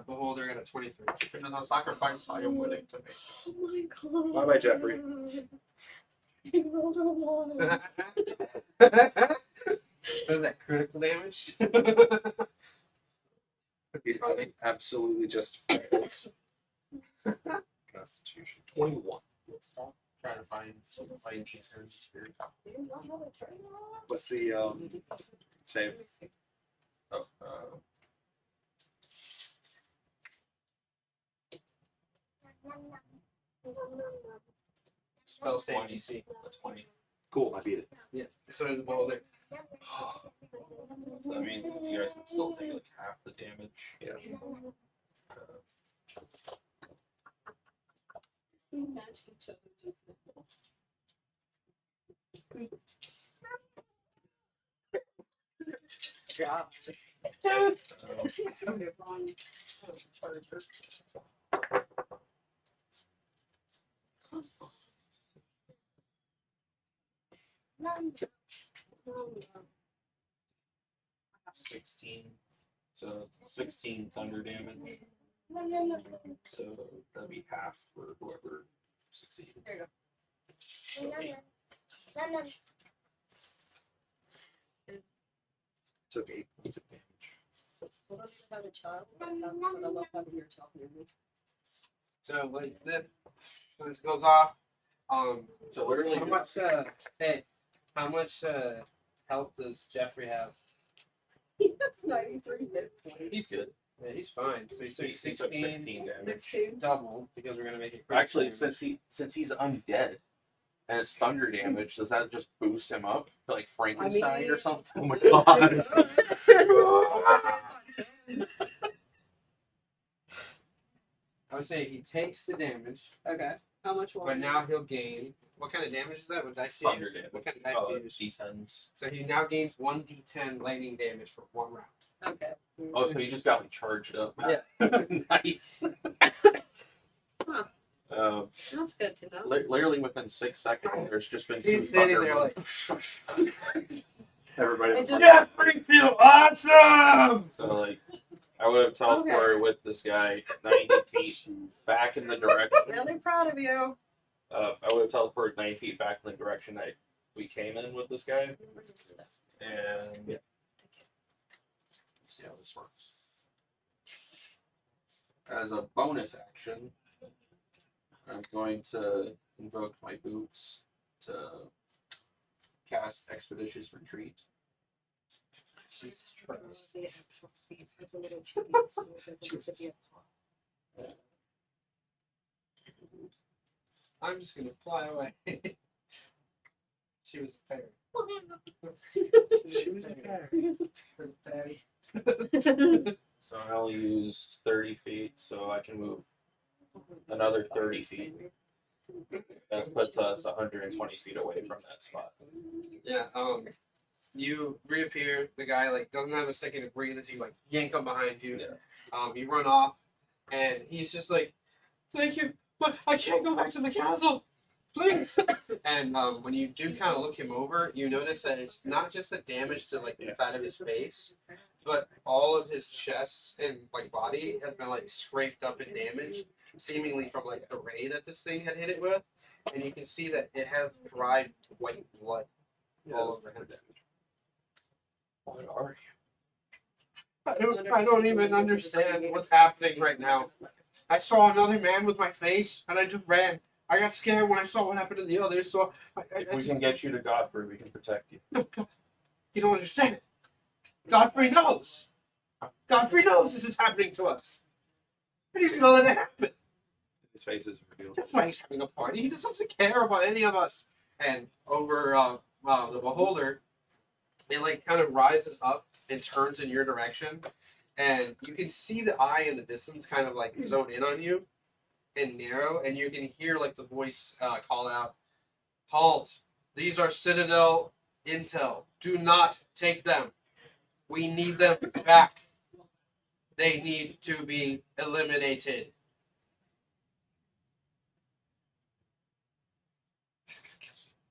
Speaker 4: Beholder got a 23.
Speaker 5: It is a sacrifice I am willing to make.
Speaker 1: Oh my god.
Speaker 6: Bye bye, Jeffrey.
Speaker 1: He rolled a 1.
Speaker 4: Is that critical damage?
Speaker 6: He's absolutely just fails. Constitution 21.
Speaker 5: Trying to find some fighting turns here.
Speaker 6: What's the save?
Speaker 5: Oh,
Speaker 4: Spell save
Speaker 5: 20.
Speaker 4: DC.
Speaker 5: 20.
Speaker 6: Cool, I beat it.
Speaker 4: Yeah, so does the beholder.
Speaker 5: So that means you guys would still take like half the damage.
Speaker 6: Yeah.
Speaker 1: Match each other just
Speaker 5: Uh, 16. So 16 thunder damage. So that'd be half for whoever succeeded.
Speaker 1: There you go.
Speaker 6: Took 8 points of damage.
Speaker 1: What if you have a child? But I love having your child near me.
Speaker 4: So like this, when this goes off,
Speaker 5: So literally,
Speaker 4: how much? How much health does Jeffrey have?
Speaker 1: He has 93 hit points.
Speaker 5: he's good.
Speaker 4: Yeah, he's fine. So he took
Speaker 5: He
Speaker 4: 16,
Speaker 5: took 16 damage.
Speaker 1: 16.
Speaker 4: double because we're gonna make it. critical
Speaker 5: Actually,
Speaker 4: damage.
Speaker 5: since he's undead and it's thunder damage, does that just boost him up to like Frankenstein or something?
Speaker 6: Oh my god.
Speaker 4: I would say he takes the damage,
Speaker 1: Okay. How much more?
Speaker 4: but now he'll gain. What kind of damage is that? What dice do you
Speaker 5: Thunder
Speaker 4: use?
Speaker 5: damage.
Speaker 4: What kind of dice do you use?
Speaker 5: D10s.
Speaker 4: So he now gains 1d10 lightning damage for 1 round.
Speaker 1: Okay.
Speaker 5: Oh, so he just got me charged up.
Speaker 4: Yeah.
Speaker 5: Nice.
Speaker 1: Huh. That's good to know.
Speaker 5: Literally within 6 seconds, there's just been 2
Speaker 4: He's sitting
Speaker 5: thunder
Speaker 4: there
Speaker 5: ones.
Speaker 4: like.
Speaker 6: Everybody.
Speaker 1: It just-
Speaker 7: Jeffrey feel awesome!
Speaker 5: So like, I would have teleported with this guy 90 feet back in the direction.
Speaker 1: Really proud of you.
Speaker 5: I would have teleported 90 feet back in the direction that we came in with this guy, and let's see how this works. As a bonus action, I'm going to invoke my boots to cast Expeditious Retreat.
Speaker 1: Jesus Christ. The actual feet for the little cheese, so it doesn't have to be a pot.
Speaker 4: I'm just gonna fly away. She was a fairy. She was a fairy.
Speaker 5: So I only use 30 feet, so I can move another 30 feet. That puts us 120 feet away from that spot.
Speaker 4: Yeah, you reappear, the guy like doesn't have a second to breathe as you like yank him behind you.
Speaker 5: Yeah.
Speaker 4: You run off and he's just like, thank you, but I can't go back to the castle. Please. And when you do kind of look him over, you notice that it's not just the damage to like the side of his face, but all of his chest and like body has been like scraped up and damaged, seemingly from like the ray that this thing had hit it with. And you can see that it has dried white blood all over him.
Speaker 5: What are
Speaker 4: I don't even understand what's happening right now. I saw another man with my face, and I just ran. I got scared when I saw what happened to the others, so
Speaker 5: If we can get you to Godfrey, we can protect you.
Speaker 4: No, God, you don't understand. Godfrey knows. Godfrey knows this is happening to us. And he's gonna let it happen.
Speaker 6: His face is revealed.
Speaker 4: That's why he's having a party. He just doesn't care about any of us. And over the beholder, it like kind of rises up and turns in your direction. And you can see the eye in the distance kind of like zone in on you and narrow, and you can hear like the voice call out, "Halt! These are Citadel intel. Do not take them. We need them back. They need to be eliminated."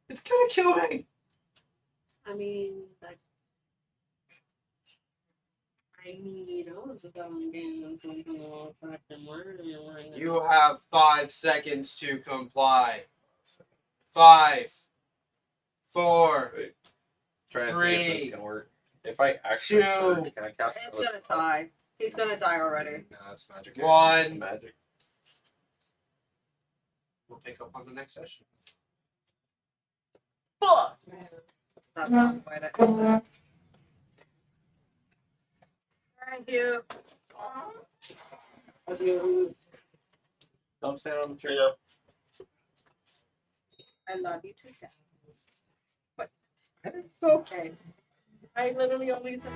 Speaker 4: It's gonna kill me.
Speaker 1: I mean, like, I was about getting something off fucking murder right now.
Speaker 4: You have 5 seconds to comply. 5, 4,
Speaker 5: Wait. Trying to see if
Speaker 4: 3,
Speaker 5: this can work. If I actually
Speaker 4: 2.
Speaker 5: search, can I cast
Speaker 1: It's
Speaker 5: another
Speaker 1: gonna
Speaker 5: spell?
Speaker 1: die. He's gonna die already.
Speaker 6: No, it's magic.
Speaker 5: It's
Speaker 4: 1.
Speaker 5: magic.
Speaker 4: We'll pick up on the next session.
Speaker 1: Fuck! That's not quite it. Thank you.
Speaker 5: Don't stand on the tree.
Speaker 1: I love you too, Sam. But it's okay. I literally only said.